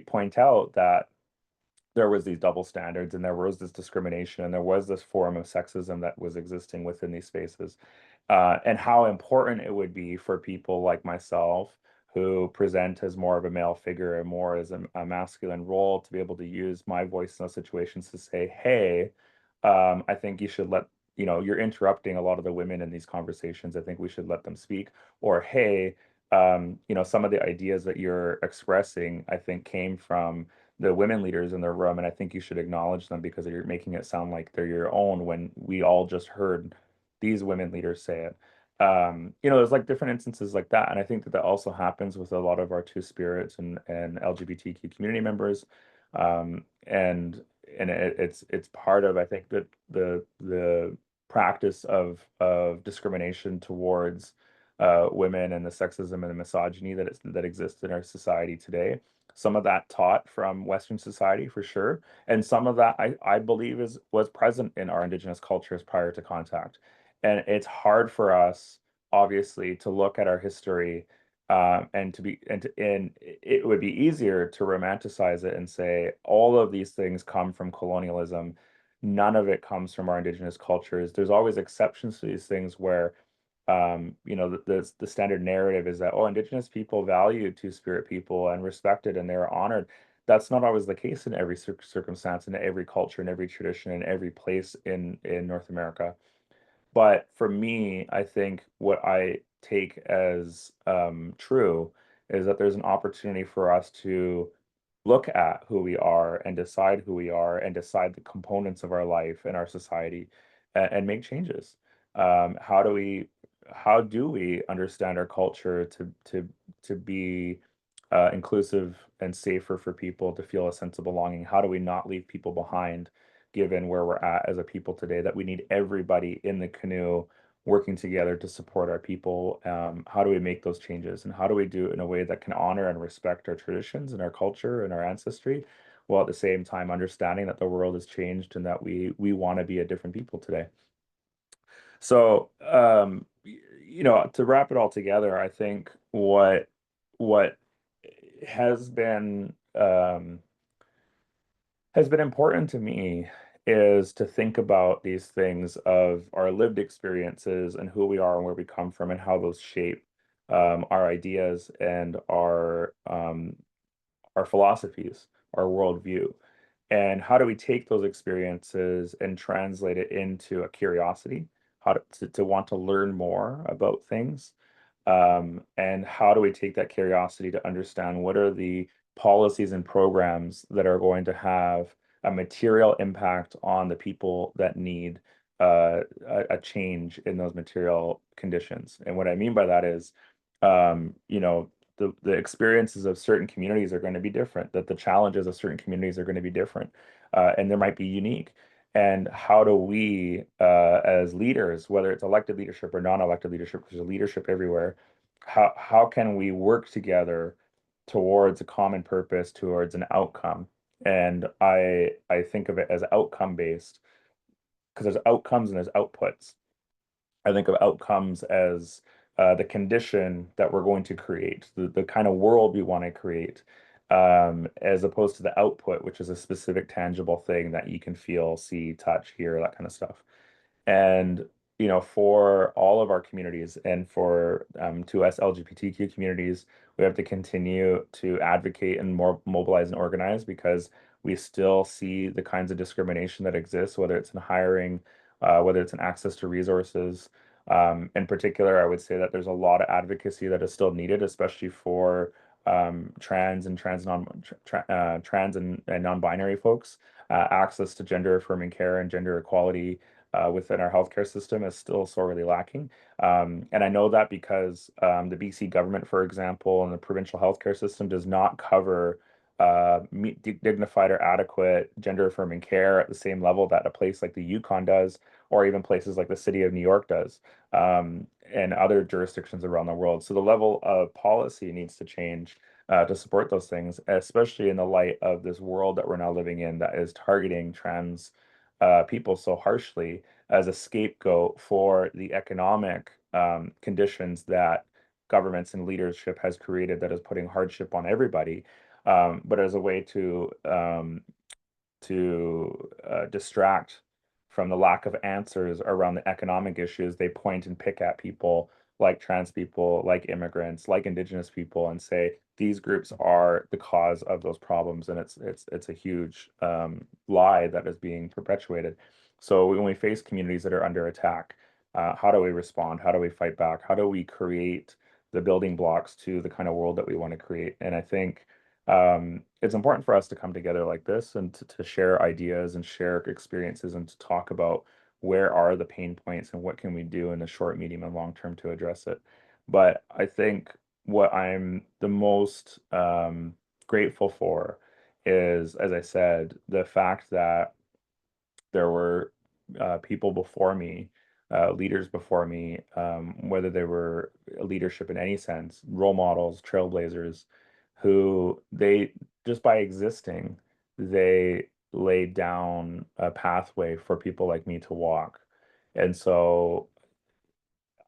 point out that there was these double standards and there was this discrimination and there was this form of sexism that was existing within these spaces, and how important it would be for people like myself who present as more of a male figure and more as a masculine role to be able to use my voice in those situations to say, hey, I think you should let, you're interrupting a lot of the women in these conversations. I think we should let them speak. Or, hey, some of the ideas that you're expressing, I think came from the women leaders in the room, and I think you should acknowledge them because you're making it sound like they're your own when we all just heard these women leaders say it. There's like different instances like that, and I think that that also happens with a lot of our Two Spirits and LGBTQ community members, and it's part of, I think, that the practice of discrimination towards women and the sexism and the misogyny that exists in our society today. Some of that taught from Western society for sure, and some of that I believe was present in our Indigenous cultures prior to contact. And it's hard for us, obviously, to look at our history, and it would be easier to romanticize it and say all of these things come from colonialism. None of it comes from our Indigenous cultures. There's always exceptions to these things where the standard narrative is that, oh, Indigenous people value Two-Spirit people and respected and they're honored. That's not always the case in every circumstance, in every culture, in every tradition, in every place in North America. But for me, I think what I take as true is that there's an opportunity for us to look at who we are and decide who we are and decide the components of our life and our society and make changes. How do we understand our culture to be inclusive and safer for people to feel a sense of belonging? How do we not leave people behind, given where we're at as a people today, that we need everybody in the canoe working together to support our people? How do we make those changes? And how do we do it in a way that can honor and respect our traditions and our culture and our ancestry, while at the same time understanding that the world has changed and that we want to be a different people today? So, to wrap it all together, I think what has been important to me is to think about these things of our lived experiences and who we are and where we come from and how those shape our ideas and our philosophies, our worldview. And how do we take those experiences and translate it into a curiosity, how to want to learn more about things? And how do we take that curiosity to understand what are the policies and programs that are going to have a material impact on the people that need a change in those material conditions? And what I mean by that is, you know, the experiences of certain communities are going to be different, that the challenges of certain communities are going to be different, and they might be unique. And how do we, as leaders, whether it's elected leadership or non-elected leadership, because there's leadership everywhere, how can we work together towards a common purpose, towards an outcome? And I think of it as outcome based, because there's outcomes and there's outputs. I think of outcomes as the condition that we're going to create, the kind of world we want to create, as opposed to the output, which is a specific tangible thing that you can feel, see, touch, hear, that kind of stuff. And you know, for all of our communities and for 2S LGBTQ communities, we have to continue to advocate and more mobilize and organize, because we still see the kinds of discrimination that exists, whether it's in hiring, whether it's in access to resources. In particular, I would say that there's a lot of advocacy that is still needed, especially for trans and non-binary folks. Access to gender affirming care and gender equality within our healthcare system is still sorely lacking. And I know that because the BC government, for example, and the provincial healthcare system does not cover dignified or adequate gender affirming care at the same level that a place like the Yukon does, or even places like the city of New York does, and other jurisdictions around the world. So the level of policy needs to change to support those things, especially in the light of this world that we're now living in that is targeting trans people so harshly as a scapegoat for the economic conditions that governments and leadership has created, that is putting hardship on everybody, but as a way to distract from the lack of answers around the economic issues. They point and pick at people like trans people, like immigrants, like Indigenous people, and say these groups are the cause of those problems. And it's a huge lie that is being perpetuated. So when we face communities that are under attack, how do we respond? How do we fight back? How do we create the building blocks to the kind of world that we want to create? And I think it's important for us to come together like this and to share ideas and share experiences and to talk about where are the pain points and what can we do in the short, medium, and long term to address it. But I think what I'm the most grateful for is, as I said, the fact that there were people before me, leaders before me, whether they were leadership in any sense, role models, trailblazers, who they just by existing, they laid down a pathway for people like me to walk. And so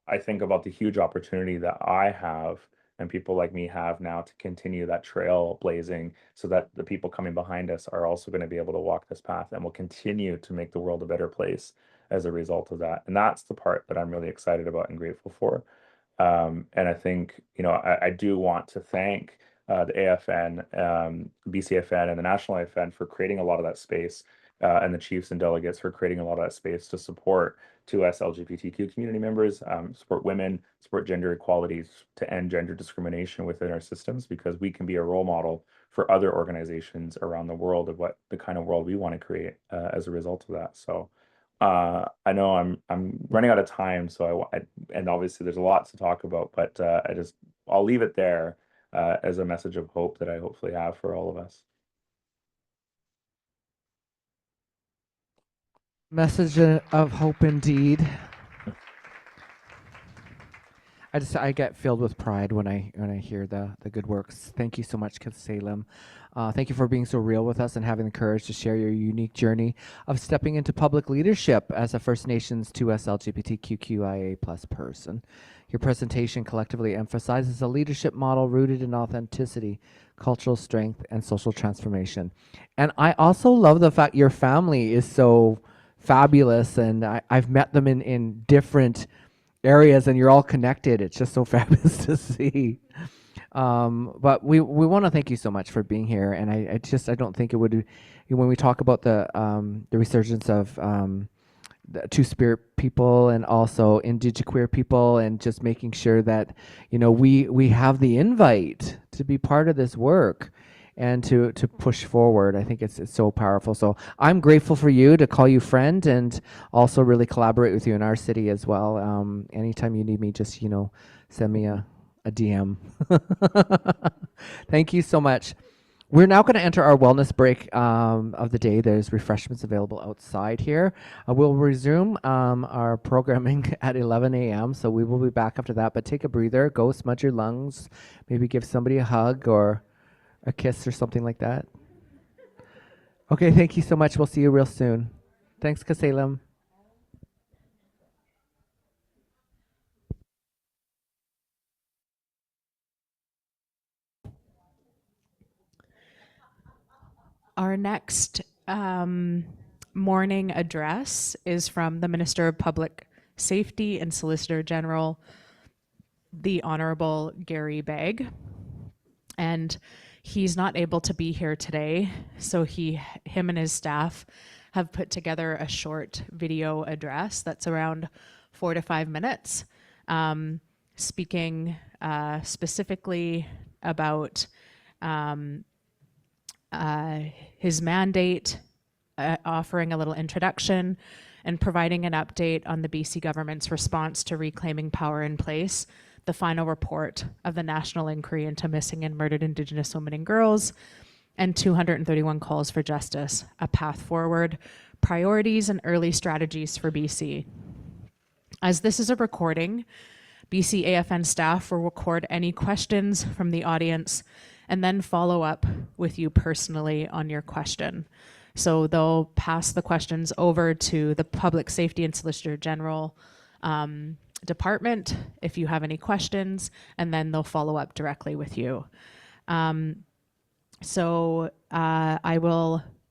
I think about the huge opportunity that I have and people like me have now to continue that trail blazing, so that the people coming behind us are also going to be able to walk this path, and will continue to make the world a better place as a result of that. And that's the part that I'm really excited about and grateful for. And I think, you know, I do want to thank the AFN, BCAFN, and the National AFN for creating a lot of that space, and the chiefs and delegates for creating a lot of that space to support 2S LGBTQ community members, support women, support gender equality, to end gender discrimination within our systems, because we can be a role model for other organizations around the world of what the kind of world we want to create as a result of that. So I know I'm running out of time, so and obviously there's a lot to talk about, but I'll leave it there as a message of hope that I hopefully have for all of us. Message of hope indeed. I get filled with pride when I hear the good works. Thank you so much, Salem. Thank you for being so real with us and having the courage to share your unique journey of stepping into public leadership as a First Nations 2S LGBTQQIA+ person. Your presentation collectively emphasizes a leadership model rooted in authenticity, cultural strength, and social transformation. And I also love the fact your family is so fabulous, and I've met them in different areas, and you're all connected. It's just so fabulous to see. But we want to thank you so much for being here. And I don't think it would, when we talk about the resurgence of the Two-Spirit people and also Indigiqueer people, and just making sure that, we have the invite to be part of this work and to push forward. I think it's so powerful. So I'm grateful for you, to call you friend, and also really collaborate with you in our city as well. Anytime you need me, just, send me a DM. Thank you so much. We're now going to enter our wellness break of the day. There's refreshments available outside here. We'll resume our programming at 11 a.m., so we will be back after that. But take a breather, go smudge your lungs, maybe give somebody a hug or a kiss or something like that. Okay, thank you so much. We'll see you real soon. Thanks, Kasalem. Our next morning address is from the Minister of Public Safety and Solicitor General, the Honorable Gary Begg. And he's not able to be here today, so him and his staff have put together a short video address that's around 4 to 5 minutes, speaking specifically about his mandate, offering a little introduction, and providing an update on the BC government's response to reclaiming power in place, the final report of the National Inquiry into Missing and Murdered Indigenous Women and Girls, and 231 calls for justice, a path forward, priorities and early strategies for BC. As this is a recording, BCAFN staff will record any questions from the audience and then follow up with you personally on your question. So they'll pass the questions over to the Public Safety and Solicitor General department if you have any questions, and then they'll follow up directly with you. We'll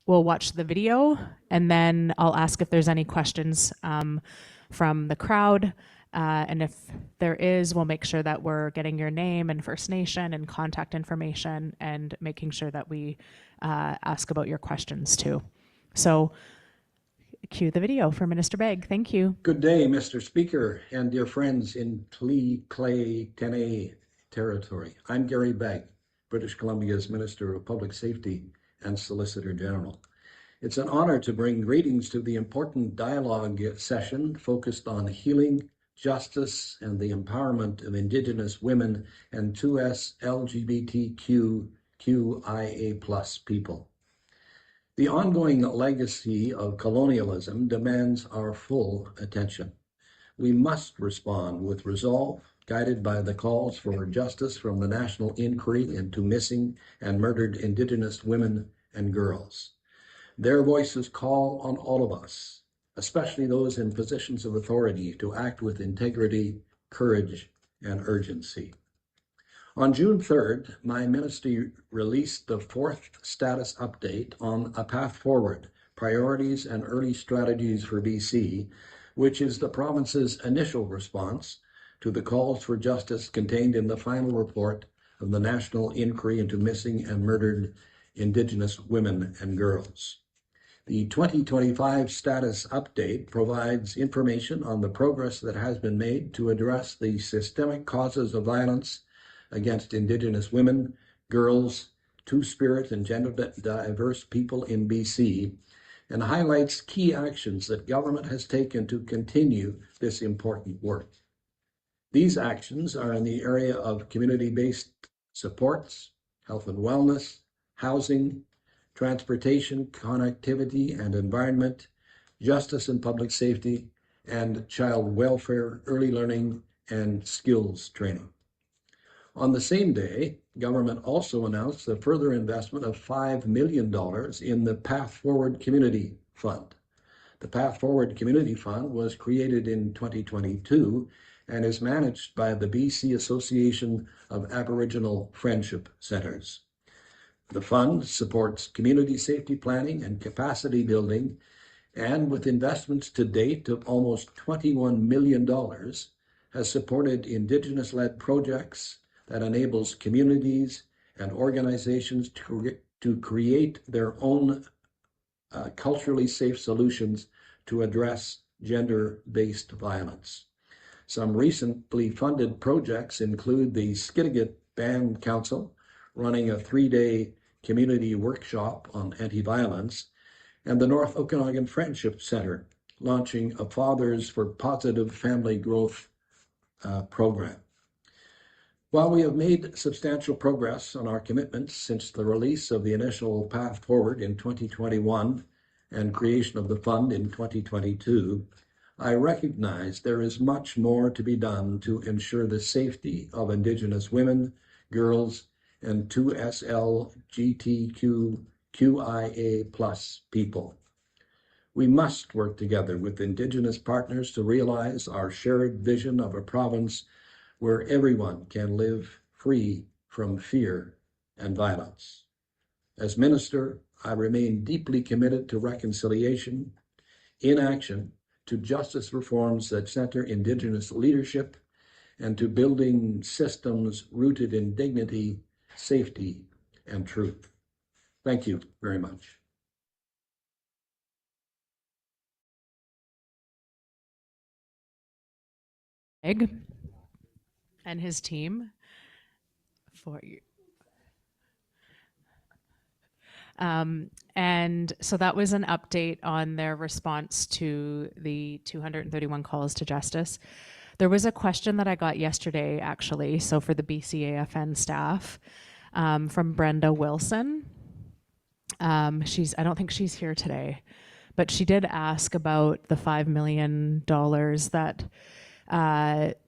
watch the video, and then I'll ask if there's any questions from the crowd. And if there is, we'll make sure that we're getting your name and First Nation and contact information, and making sure that we ask about your questions too. So cue the video for Minister Begg. Thank you. Good day, Mr. Speaker and dear friends in Clay Tene territory. I'm Gary Begg, British Columbia's Minister of Public Safety and Solicitor General. It's an honor to bring greetings to the important dialogue session focused on healing, justice, and the empowerment of Indigenous women and 2SLGBTQQIA+ people. The ongoing legacy of colonialism demands our full attention. We must respond with resolve, guided by the calls for justice from the National Inquiry into Missing and Murdered Indigenous Women and Girls. Their voices call on all of us, especially those in positions of authority, to act with integrity, courage, and urgency. On June 3rd, my ministry released the 4th status update on A Path Forward, Priorities and Early Strategies for BC, which is the province's initial response to the calls for justice contained in the final report of the National Inquiry into Missing and Murdered Indigenous Women and Girls. The 2025 status update provides information on the progress that has been made to address the systemic causes of violence against Indigenous women, girls, Two-Spirit and gender diverse people in BC, and highlights key actions that government has taken to continue this important work. These actions are in the area of community-based supports, health and wellness, housing, transportation, connectivity and environment, justice and public safety, and child welfare, early learning, and skills training. On the same day, government also announced a further investment of $5 million in the Path Forward Community Fund. The Path Forward Community Fund was created in 2022 and is managed by the BC Association of Aboriginal Friendship Centres. The fund supports community safety planning and capacity building, and with investments to date of almost $21 million, has supported Indigenous-led projects, that enables communities and organizations to create their own culturally safe solutions to address gender-based violence. Some recently funded projects include the Skidegate Band Council, running a 3-day community workshop on anti-violence, and the North Okanagan Friendship Center, launching a Fathers for Positive Family Growth program. While we have made substantial progress on our commitments since the release of the initial Path Forward in 2021 and creation of the fund in 2022, I recognize there is much more to be done to ensure the safety of Indigenous women, girls, and 2SLGBTQQIA+ people. We must work together with Indigenous partners to realize our shared vision of a province where everyone can live free from fear and violence. As Minister, I remain deeply committed to reconciliation, in action, to justice reforms that center Indigenous leadership, and to building systems rooted in dignity, safety, and truth. Thank you very much. Egg and his team for you. And so that was an update on their response to the 231 calls to justice. There was a question that I got yesterday, actually, so for the BCAFN staff, from Brenda Wilson. I don't think she's here today, but she did ask about the $5 million that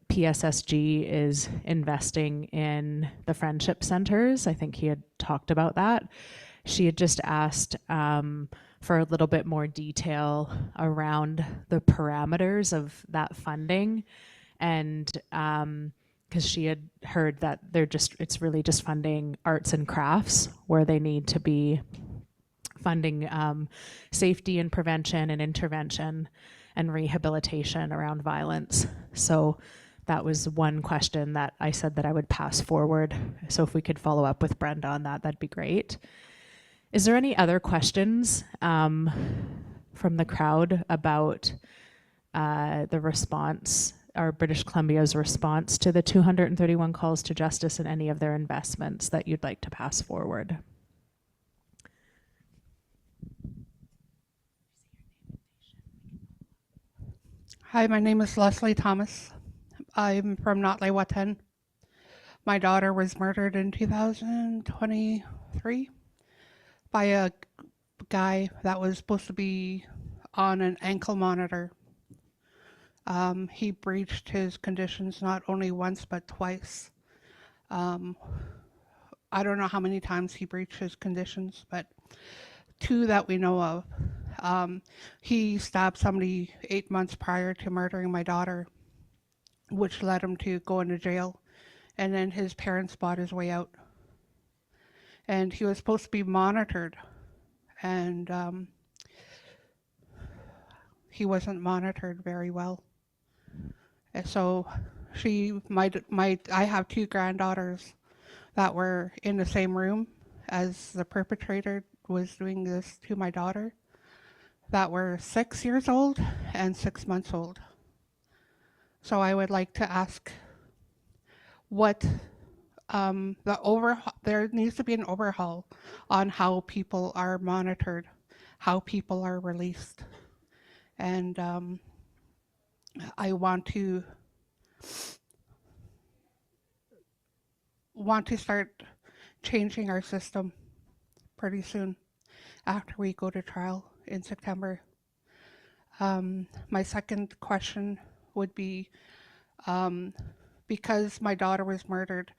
PSSG is investing in the friendship centers. I think he had talked about that. She had just asked for a little bit more detail around the parameters of that funding, and because she had heard that it's really just funding arts and crafts where they need to be funding safety and prevention and intervention and rehabilitation around violence. So that was one question that I said that I would pass forward. So if we could follow up with Brenda on that, that'd be great. Is there any other questions from the crowd about the response, or British Columbia's response to the 231 calls to justice and any of their investments that you'd like to pass forward? Hi, my name is Leslie Thomas. I'm from Notlay-Watan. My daughter was murdered in 2023 by a guy that was supposed to be on an ankle monitor. He breached his conditions not only once, but twice. I don't know how many times he breached his conditions, but 2 that we know of. He stabbed somebody 8 months prior to murdering my daughter, which led him to go into jail. And then his parents bought his way out. And he was supposed to be monitored. And he wasn't monitored very well. And so I have 2 granddaughters that were in the same room as the perpetrator was doing this to my daughter, that were 6 years old and 6 months old. So I would like to ask what there needs to be an overhaul on how people are monitored, how people are released. And I want to start changing our system pretty soon after we go to trial in September. My second question would be, because my daughter was murdered,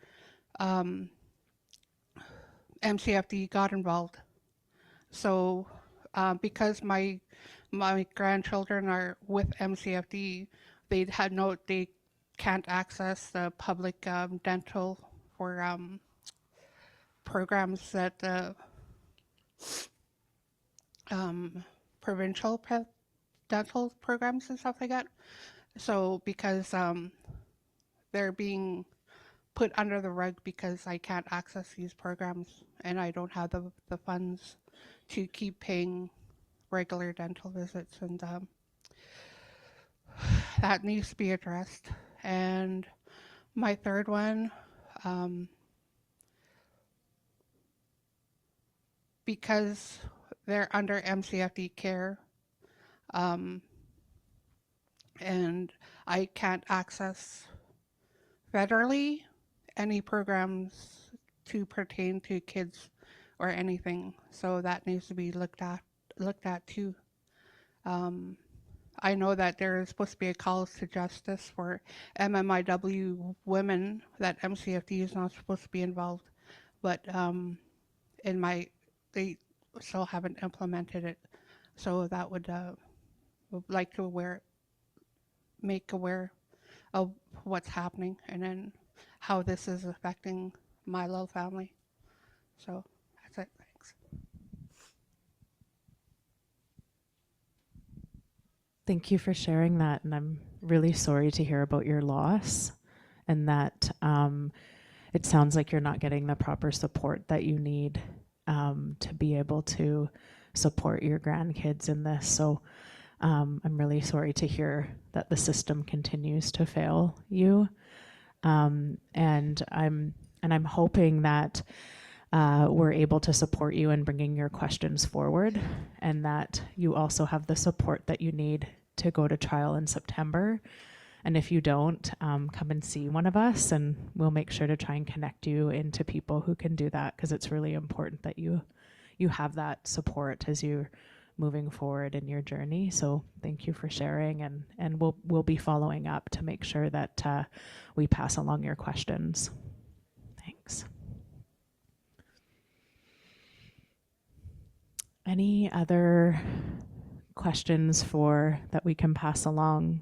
MCFD got involved. So because my grandchildren are with MCFD, they can't access the public dental for programs that provincial dental programs and stuff like that. So because they're being put under the rug because I can't access these programs and I don't have the funds to keep paying regular dental visits, and that needs to be addressed. And my third one, because they're under MCFD care, and I can't access federally any programs to pertain to kids or anything. So that needs to be looked at too. I know that there is supposed to be a call to justice for MMIW women, that MCFD is not supposed to be involved, but they still haven't implemented it. So that would like to make aware of what's happening and then how this is affecting my little family. So that's it. Thanks. Thank you for sharing that, and I'm really sorry to hear about your loss, and that it sounds like you're not getting the proper support that you need to be able to support your grandkids in this. So I'm really sorry to hear that the system continues to fail you, and I'm hoping that we're able to support you in bringing your questions forward, and that you also have the support that you need to go to trial in September. And if you don't, come and see one of us, and we'll make sure to try and connect you into people who can do that, because it's really important that you have that support as you're moving forward in your journey. So thank you for sharing, and we'll be following up to make sure that we pass along your questions. Thanks. Any other questions that we can pass along?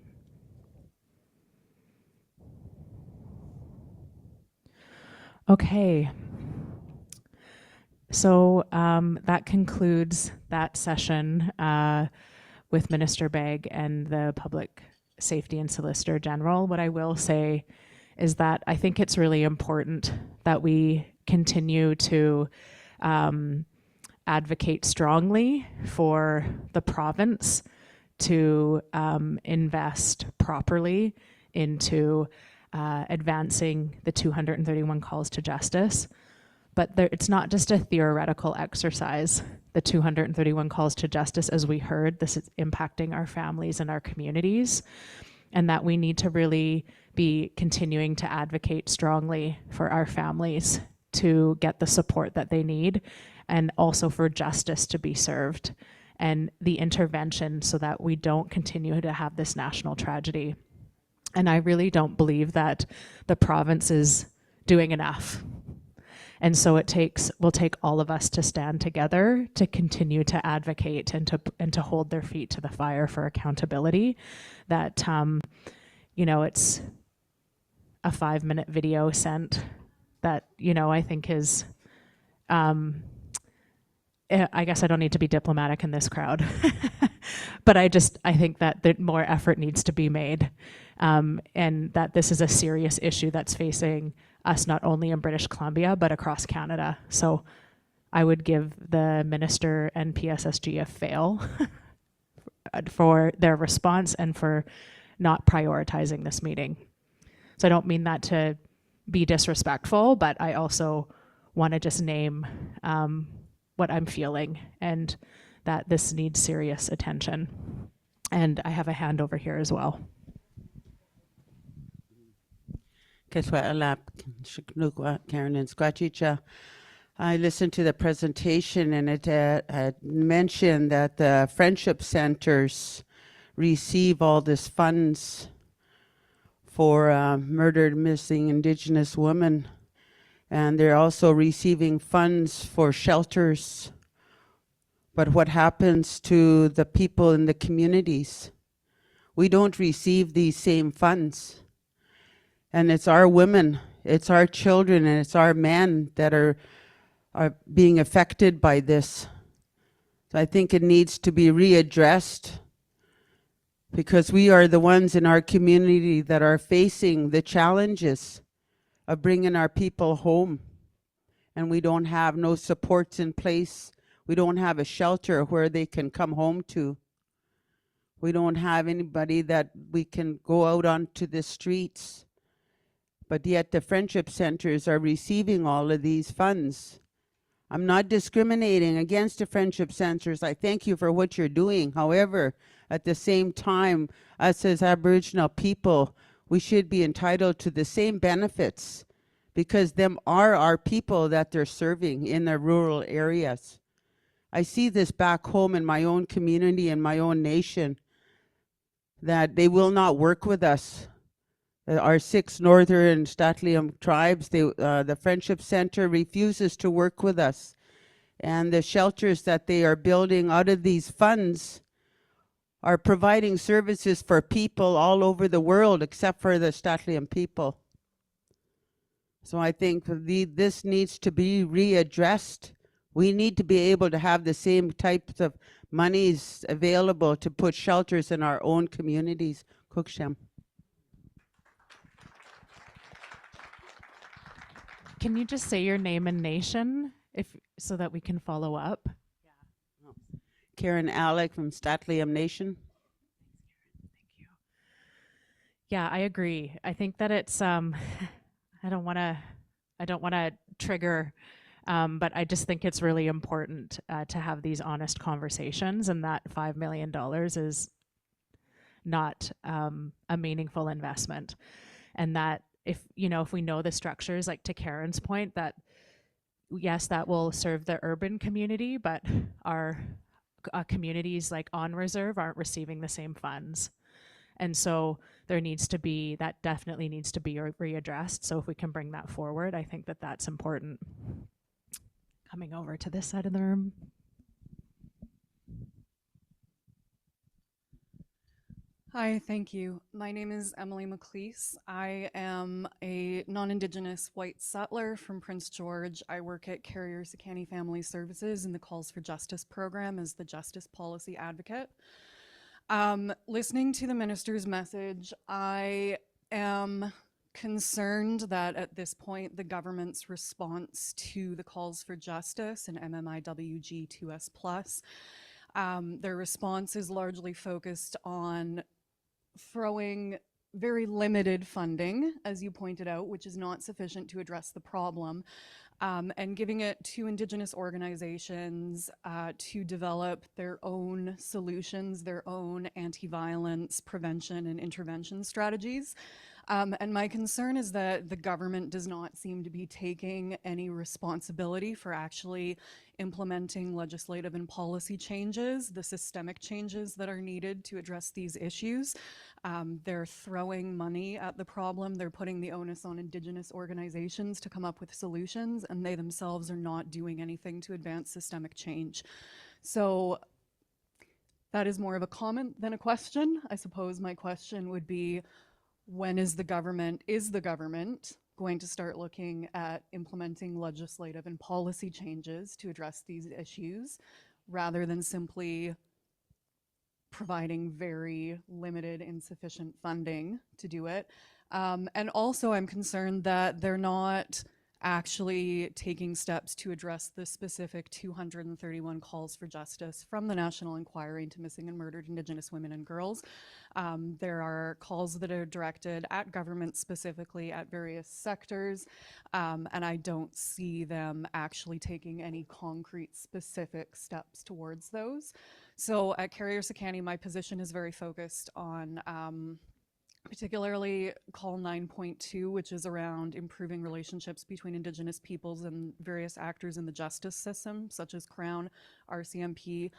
Okay. So that concludes that session with Minister Begg and the Public Safety and Solicitor General. What I will say is that I think it's really important that we continue to advocate strongly for the province to invest properly into advancing the 231 calls to justice. But it's not just a theoretical exercise, the 231 calls to justice. As we heard, this is impacting our families and our communities, and that we need to really be continuing to advocate strongly for our families to get the support that they need, and also for justice to be served and the intervention so that we don't continue to have this national tragedy. And I really don't believe that the province is doing enough. And so will take all of us to stand together to continue to advocate and to hold their feet to the fire for accountability. That it's a 5-minute video sent that I think is I guess I don't need to be diplomatic in this crowd, but I think that more effort needs to be made, and that this is a serious issue that's facing us not only in British Columbia, but across Canada. So I would give the minister and PSSG a fail for their response and for not prioritizing this meeting. So I don't mean that to be disrespectful, but I also want to just name what I'm feeling, and that this needs serious attention. And I have a hand over here as well. Karen and Squachicha. I listened to the presentation, and it had mentioned that the friendship centers receive all this funds for murdered, missing Indigenous women. And they're also receiving funds for shelters. But what happens to the people in the communities? We don't receive these same funds. And it's our women, it's our children, and it's our men that are being affected by this. So I think it needs to be readdressed, because we are the ones in our community that are facing the challenges of bringing our people home, and we don't have no supports in place. We don't have a shelter where they can come home to. We don't have anybody that we can go out onto the streets. But yet the friendship centers are receiving all of these funds. I'm not discriminating against the friendship centers. I thank you for what you're doing. However, at the same time, us as Aboriginal people, we should be entitled to the same benefits, because them are our people that they're serving in the rural areas. I see this back home in my own community, in my own nation, that they will not work with us. Our 6 northern Statlium tribes, the Friendship Center refuses to work with us. And the shelters that they are building out of these funds are providing services for people all over the world except for the Statlium people. So I think this needs to be readdressed. We need to be able to have the same types of monies available to put shelters in our own communities. Cookshem. Can you just say your name and nation so that we can follow up? Karen Alec from Statlium Nation. Thank you. Yeah, I agree. I think that it's I don't want to trigger, but I just think it's really important to have these honest conversations, and that $5 million is not a meaningful investment, and that if we know the structures, like to Karen's point, that yes, that will serve the urban community, but our communities like on reserve aren't receiving the same funds. And so there needs to be, that definitely needs to be readdressed. So if we can bring that forward, I think that that's important. Coming over to this side of the room. Hi, thank you. My name is Emily McLeese. I am a non-Indigenous white settler from Prince George. I work at Carrier-Sakani Family Services in the Calls for Justice program as the Justice Policy Advocate. Listening to the minister's message, I am concerned that at this point, the government's response to the calls for justice and MMIWG 2S+, their response is largely focused on throwing very limited funding, as you pointed out, which is not sufficient to address the problem, and giving it to Indigenous organizations to develop their own solutions, their own anti-violence prevention and intervention strategies. And my concern is that the government does not seem to be taking any responsibility for actually implementing legislative and policy changes, the systemic changes that are needed to address these issues. They're throwing money at the problem. They're putting the onus on Indigenous organizations to come up with solutions, and they themselves are not doing anything to advance systemic change. So that is more of a comment than a question. I suppose my question would be, when is the government going to start looking at implementing legislative and policy changes to address these issues, rather than simply providing very limited, insufficient funding to do it? And also I'm concerned that they're not actually taking steps to address the specific 231 calls for justice from the National Inquiry into Missing and Murdered Indigenous Women and Girls. There are calls that are directed at government specifically, at various sectors, and I don't see them actually taking any concrete specific steps towards those. So at Carrier-Sakani, my position is very focused on particularly call 9.2, which is around improving relationships between Indigenous peoples and various actors in the justice system, such as Crown, RCMP.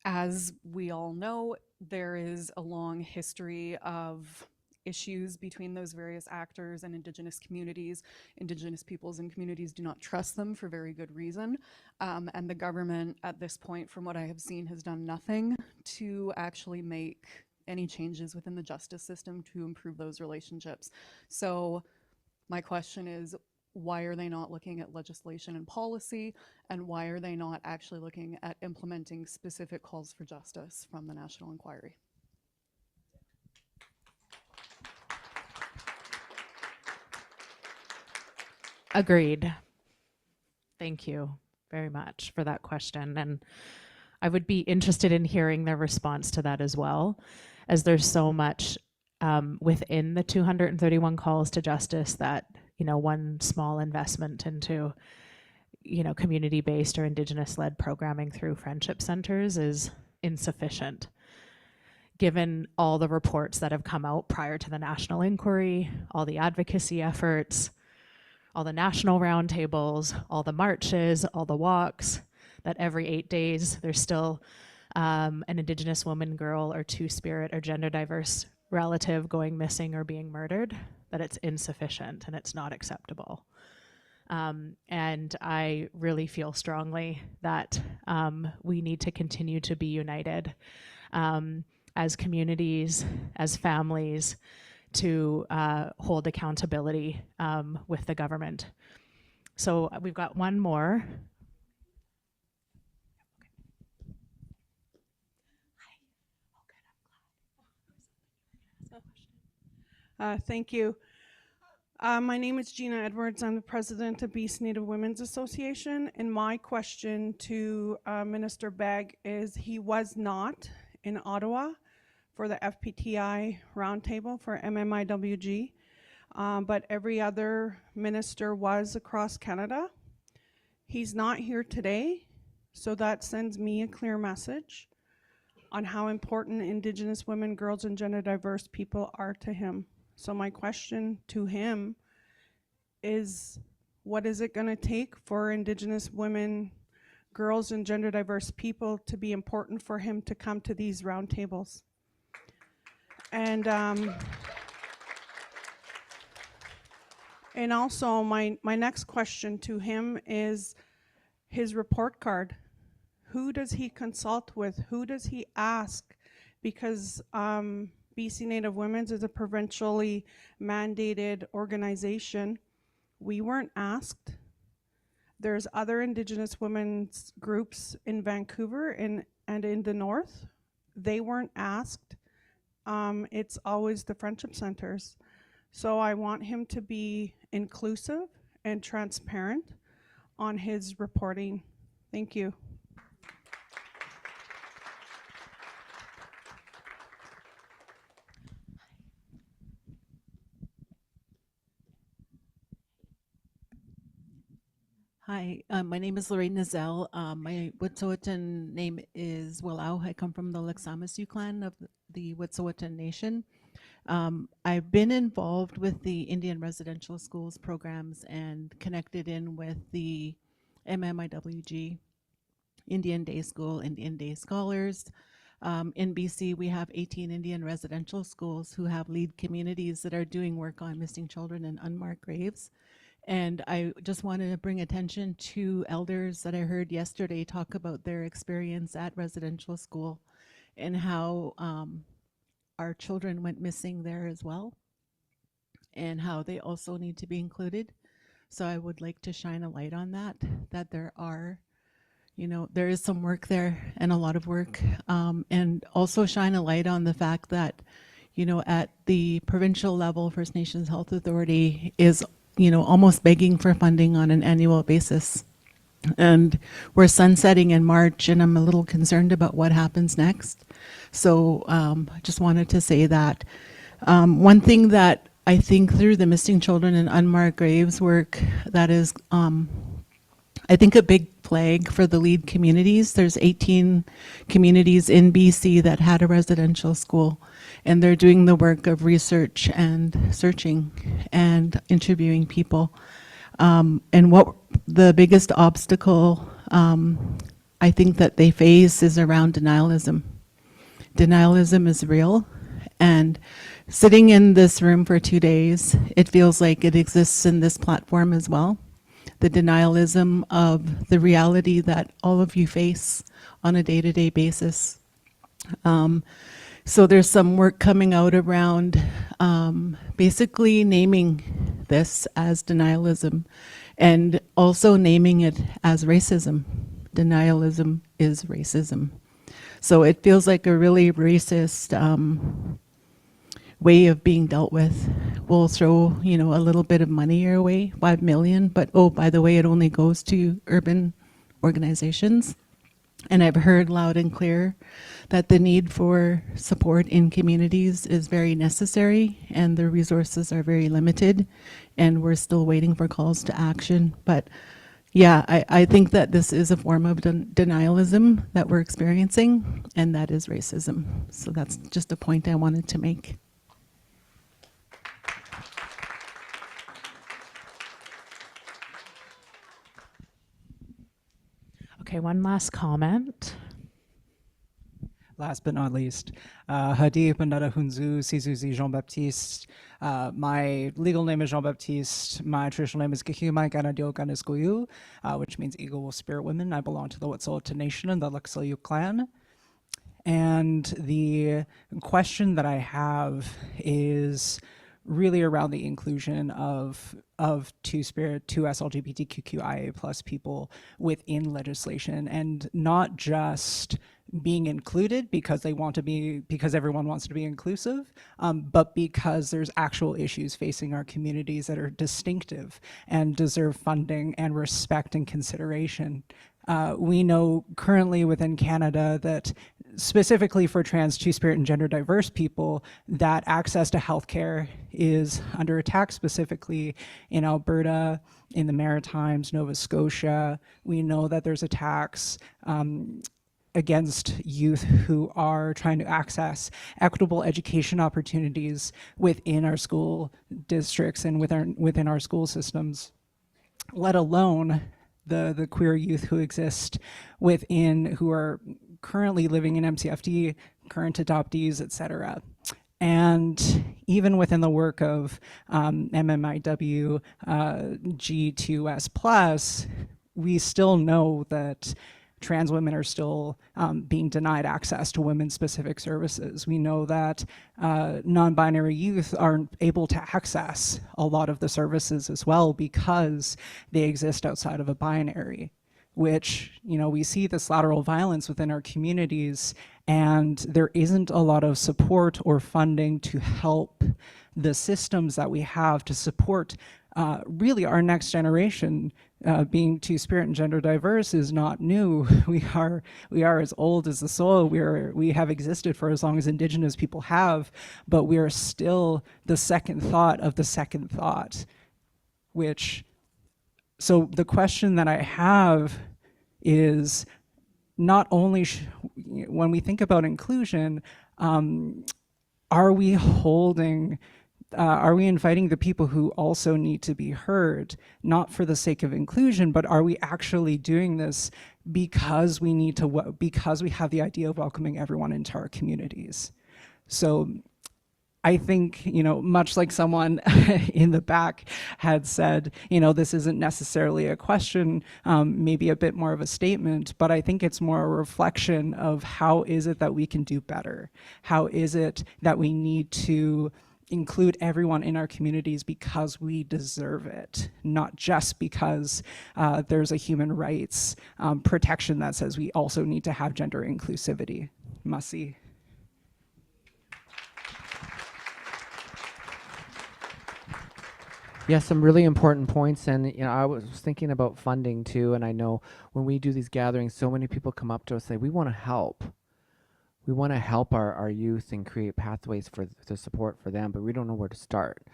As we all know, there is a long history of issues between those various actors and Indigenous communities. Indigenous peoples and communities do not trust them for very good reason. And the government at this point, from what I have seen, has done nothing to actually make any changes within the justice system to improve those relationships. So my question is, why are they not looking at legislation and policy, and why are they not actually looking at implementing specific calls for justice from the National Inquiry? Agreed. Thank you very much for that question. And I would be interested in hearing their response to that as well, as there's so much within the 231 calls to justice that, one small investment into, community-based or Indigenous-led programming through friendship centers is insufficient. Given all the reports that have come out prior to the national inquiry, all the advocacy efforts, all the national roundtables, all the marches, all the walks, that every 8 days there's still an Indigenous woman, girl, or two-spirit or gender diverse relative going missing or being murdered, that it's insufficient and it's not acceptable. And I really feel strongly that we need to continue to be united as communities, as families, to hold accountability with the government. So we've got one more. Thank you. My name is Gina Edwards. I'm the president of BC Native Women's Association. And my question to Minister Begg is, he was not in Ottawa for the FPTI roundtable for MMIWG, but every other minister was across Canada. He's not here today, so that sends me a clear message on how important Indigenous women, girls, and gender diverse people are to him. So my question to him is, what is it going to take for Indigenous women, girls, and gender diverse people to be important for him to come to these roundtables? And also my next question to him is his report card. Who does he consult with? Who does he ask? Because BC Native Women's is a provincially mandated organization. We weren't asked. There's other Indigenous women's groups in Vancouver and in the north. They weren't asked. It's always the friendship centers. So I want him to be inclusive and transparent on his reporting. Thank you. Hi, my name is Lorraine Nazell. My Wet'suwet'en name is Willow. I come from the Leksamasu clan of the Wet'suwet'en Nation. I've been involved with the Indian residential schools programs and connected in with the MMIWG, Indian Day School, Indian Day Scholars. In BC, we have 18 Indian residential schools who have lead communities that are doing work on missing children and unmarked graves. And I just wanted to bring attention to elders that I heard yesterday talk about their experience at residential school and how our children went missing there as well, and how they also need to be included. So I would like to shine a light on that there are, there is some work there and a lot of work, and also shine a light on the fact that, at the provincial level, First Nations Health Authority is almost begging for funding on an annual basis. And we're sunsetting in March, and I'm a little concerned about what happens next. So I just wanted to say that. One thing that I think through the missing children and unmarked graves work that is, I think, a big flag for the lead communities. There's 18 communities in BC that had a residential school, and they're doing the work of research and searching and interviewing people. And what the biggest obstacle I think that they face is around denialism. Denialism is real, and sitting in this room for 2 days, it feels like it exists in this platform as well. The denialism of the reality that all of you face on a day-to-day basis. So there's some work coming out around basically naming this as denialism and also naming it as racism. Denialism is racism. So it feels like a really racist way of being dealt with. We'll throw, a little bit of money your way, 5 million, but oh, by the way, it only goes to urban organizations. And I've heard loud and clear that the need for support in communities is very necessary and the resources are very limited, and we're still waiting for calls to action. But yeah, I think that this is a form of denialism that we're experiencing, and that is racism. So that's just a point I wanted to make. Okay, one last comment. Last but not least, Hadi Pandada Hunzu Sizuzi Jean Baptiste. My legal name is Jean Baptiste. My traditional name is Kahumai Ganadio Ganiskuyu, which means Eagle will spirit women. I belong to the Wet'suwet'en Nation and the Luxaliu clan. And the question that I have is really around the inclusion of two-spirit, 2SLGBTQQIA plus people within legislation, and not just being included because because everyone wants to be inclusive, but because there's actual issues facing our communities that are distinctive and deserve funding and respect and consideration. We know currently within Canada that specifically for trans, two-spirit, and gender diverse people, that access to healthcare is under attack, specifically in Alberta, in the Maritimes, Nova Scotia. We know that there's attacks against youth who are trying to access equitable education opportunities within our school districts and within our school systems, let alone the queer youth who exist who are currently living in MCFD, current adoptees, etc. And even within the work of MMIW G2S+, we still know that trans women are still being denied access to women-specific services. We know that non-binary youth aren't able to access a lot of the services as well because they exist outside of a binary, which, we see this lateral violence within our communities, and there isn't a lot of support or funding to help the systems that we have to support really our next generation. Being two-spirit and gender diverse is not new. We are as old as the soil. We have existed for as long as Indigenous people have, but we are still the second thought of the second thought, so the question that I have is not only when we think about inclusion, are we inviting the people who also need to be heard, not for the sake of inclusion, but are we actually doing this because we have the idea of welcoming everyone into our communities? So I think, much like someone in the back had said, this isn't necessarily a question, maybe a bit more of a statement, but I think it's more a reflection of how is it that we can do better? How is it that we need to include everyone in our communities because we deserve it, not just because there's a human rights protection that says we also need to have gender inclusivity. Masi. Yes, some really important points, and I was thinking about funding too, and I know when we do these gatherings, so many people come up to us and say, we want to help. We want to help our youth and create pathways for the support for them, but we don't know where to start.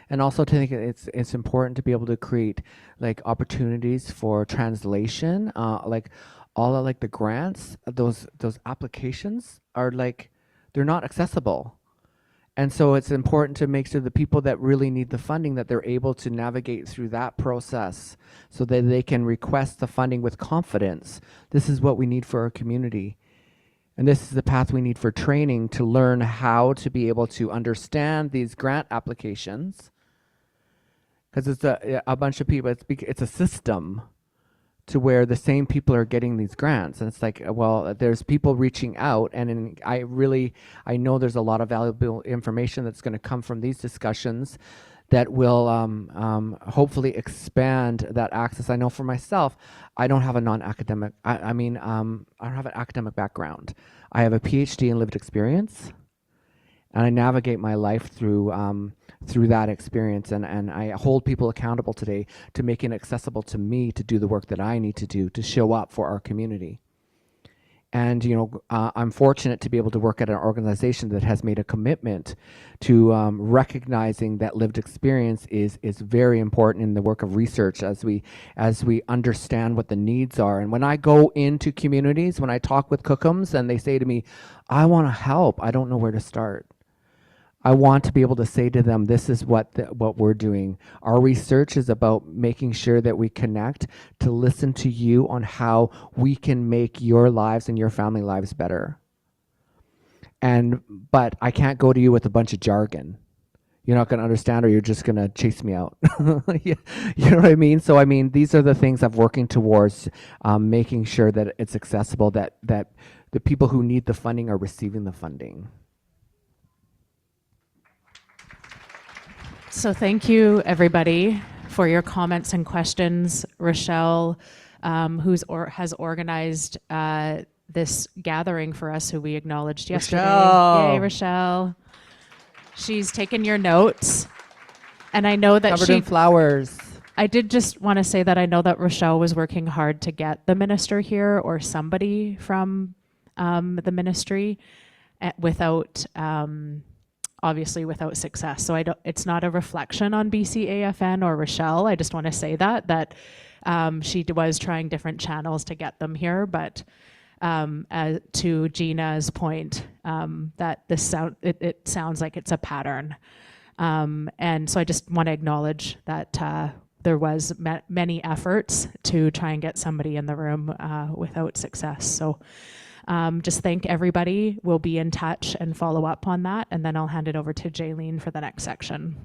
And also to think it's important to be able to create like opportunities for translation, like all of like the grants, those applications are like, they're not accessible. And so it's important to make sure the people that really need the funding, that they're able to navigate through that process so that they can request the funding with confidence. This is what we need for our community. And this is the path we need for training to learn how to be able to understand these grant applications. Because it's a bunch of people, it's a system to where the same people are getting these grants. And it's like, well, there's people reaching out, and I know there's a lot of valuable information that's going to come from these discussions that will hopefully expand that access. I know for myself, I don't have a non-academic, I don't have an academic background. I have a PhD in lived experience. and I navigate my life through through that experience, and I hold people accountable today to making it accessible to me to do the work that I need to do to show up for our community. And I'm fortunate to be able to work at an organization that has made a commitment to recognizing that lived experience is very important in the work of research as we understand what the needs are. And when I go into communities, when I talk with cookums and they say to me, I want to help, I don't know where to start. I want to be able to say to them, this is what we're doing. Our research is about making sure that we connect to listen to you on how we can make your lives and your family lives better. But I can't go to you with a bunch of jargon. You're not going to understand, or you're just going to chase me out. You know what I mean? So, I mean, these are the things I'm working towards, making sure that it's accessible, that the people who need the funding are receiving the funding. So thank you, everybody, for your comments and questions. Rochelle, has organized this gathering for us, who we acknowledged yesterday. Rochelle. Yay, Rochelle. She's taken your notes, and I know that Covered in flowers. I did just want to say that I know that Rochelle was working hard to get the minister here, or somebody from the ministry, without obviously without success. So it's not a reflection on BCAFN or Rochelle. I just want to say that she was trying different channels to get them here, but to Gina's point, that it sounds like it's a pattern. And so I just want to acknowledge that there was many efforts to try and get somebody in the room without success. So just thank everybody. We'll be in touch and follow up on that, and then I'll hand it over to Jaylene for the next section.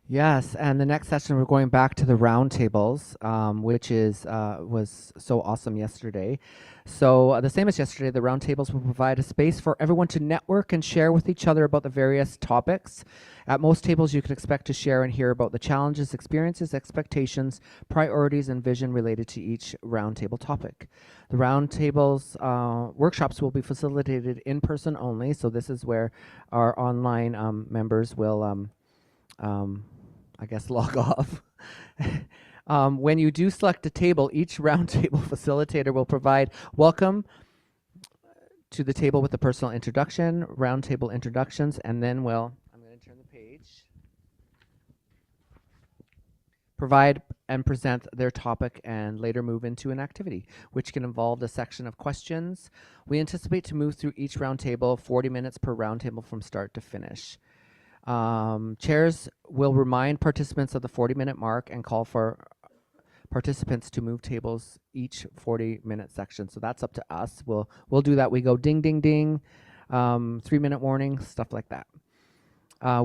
Yes, and the next session we're going back to the roundtables, which was so awesome yesterday. So the same as yesterday, the roundtables will provide a space for everyone to network and share with each other about the various topics. At most tables, you can expect to share and hear about the challenges, experiences, expectations, priorities, and vision related to each roundtable topic. The roundtables workshops will be facilitated in person only, so this is where our online members will I guess log off. When you do select a table, each roundtable facilitator will provide welcome to the table with a personal introduction, roundtable introductions, and then I'm going to turn the page, provide and present their topic, and later move into an activity, which can involve a section of questions. We anticipate to move through each roundtable 40 minutes per roundtable from start to finish. Chairs will remind participants of the 40-minute mark and call for participants to move tables each 40-minute section. So that's up to us. We'll do that. We go ding, ding, ding, 3-minute warning, stuff like that.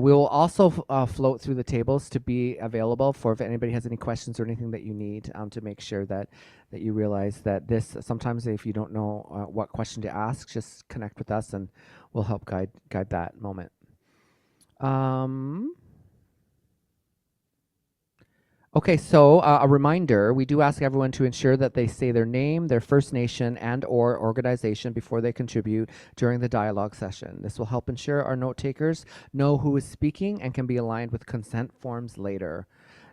We will also float through the tables to be available for if anybody has any questions or anything that you need, to make sure that you realize that this, sometimes if you don't know what question to ask, just connect with us and we'll help guide that moment. Okay, so a reminder, we do ask everyone to ensure that they say their name, their First Nation and/or organization before they contribute during the dialogue session. This will help ensure our note takers know who is speaking and can be aligned with consent forms later.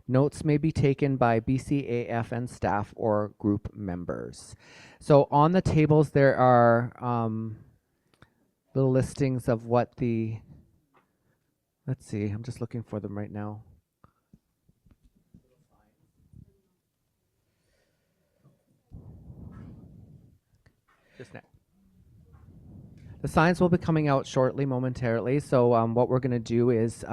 Notes may be taken by BCAFN staff or group members. So on the tables there are little listings of what the, let's see, I'm just looking for them right now. The signs will be coming out shortly, momentarily. So what we're going to do is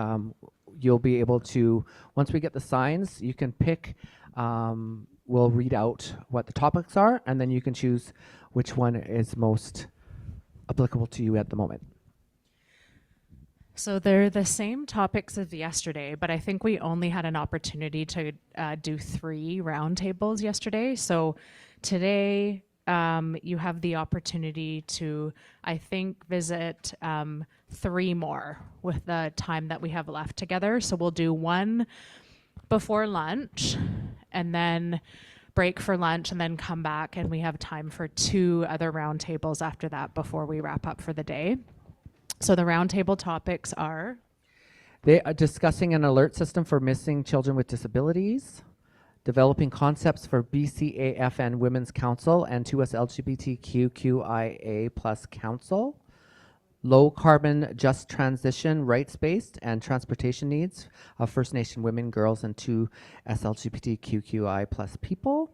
you'll be able to, once we get the signs, you can pick, we'll read out what the topics are, and then you can choose which one is most applicable to you at the moment. So they're the same topics as yesterday, but I think we only had an opportunity to do 3 roundtables yesterday. So today, you have the opportunity to, I think, visit 3 more with the time that we have left together. So we'll do 1 before lunch, and then break for lunch, and then come back, and we have time for 2 other roundtables after that before we wrap up for the day. So the roundtable topics are They are discussing an alert system for missing children with disabilities, developing concepts for BCAFN Women's Council and 2SLGBTQQIA plus Council, low carbon just transition rights-based and transportation needs of First Nation women, girls, and 2SLGBTQQI plus people,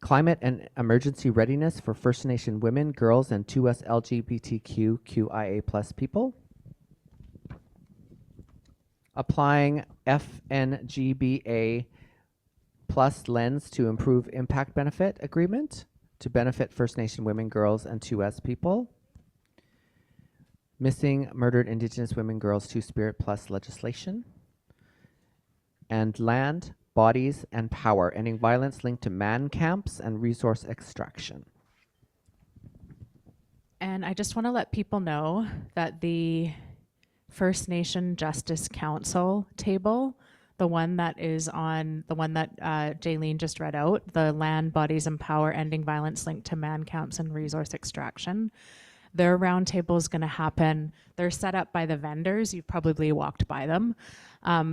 climate and emergency readiness for First Nation women, girls, and 2SLGBTQQIA plus people, applying FNGBA plus lens to improve impact benefit agreement to benefit First Nation women, girls, and 2S people, missing murdered Indigenous women, girls, Two-Spirit plus legislation, and land, bodies, and power, ending violence linked to man camps and resource extraction. And I just want to let people know that the First Nation Justice Council table, the one that Jaylene just read out, the land, bodies, and power, ending violence linked to man camps and resource extraction, their roundtable is going to happen. They're set up by the vendors. You've probably walked by them.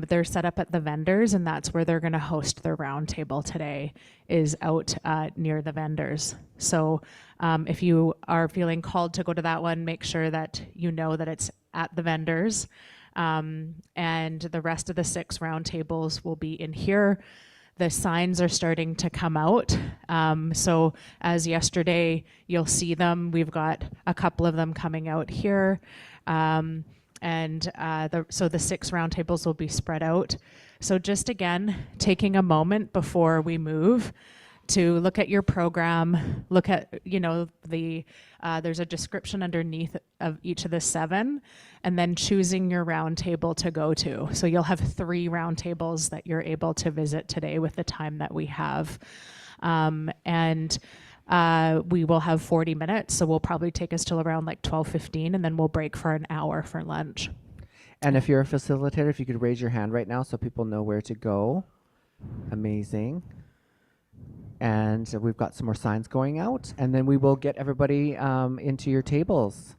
They're set up at the vendors, and that's where they're going to host their roundtable today, is out near the vendors. So if you are feeling called to go to that one, make sure that you know that it's at the vendors. And the rest of the 6 roundtables will be in here. The signs are starting to come out. So as yesterday, you'll see them. We've got a couple of them coming out here. So the 6 roundtables will be spread out. So just again, taking a moment before we move to look at your program, look at, there's a description underneath of each of the 7, and then choosing your roundtable to go to. So you'll have 3 roundtables that you're able to visit today with the time that we have. We will have 40 minutes, so we'll probably take us till around like 12:15, and then we'll break for an hour for lunch. And if you're a facilitator, if you could raise your hand right now so people know where to go. Amazing. And we've got some more signs going out, and then we will get everybody into your tables.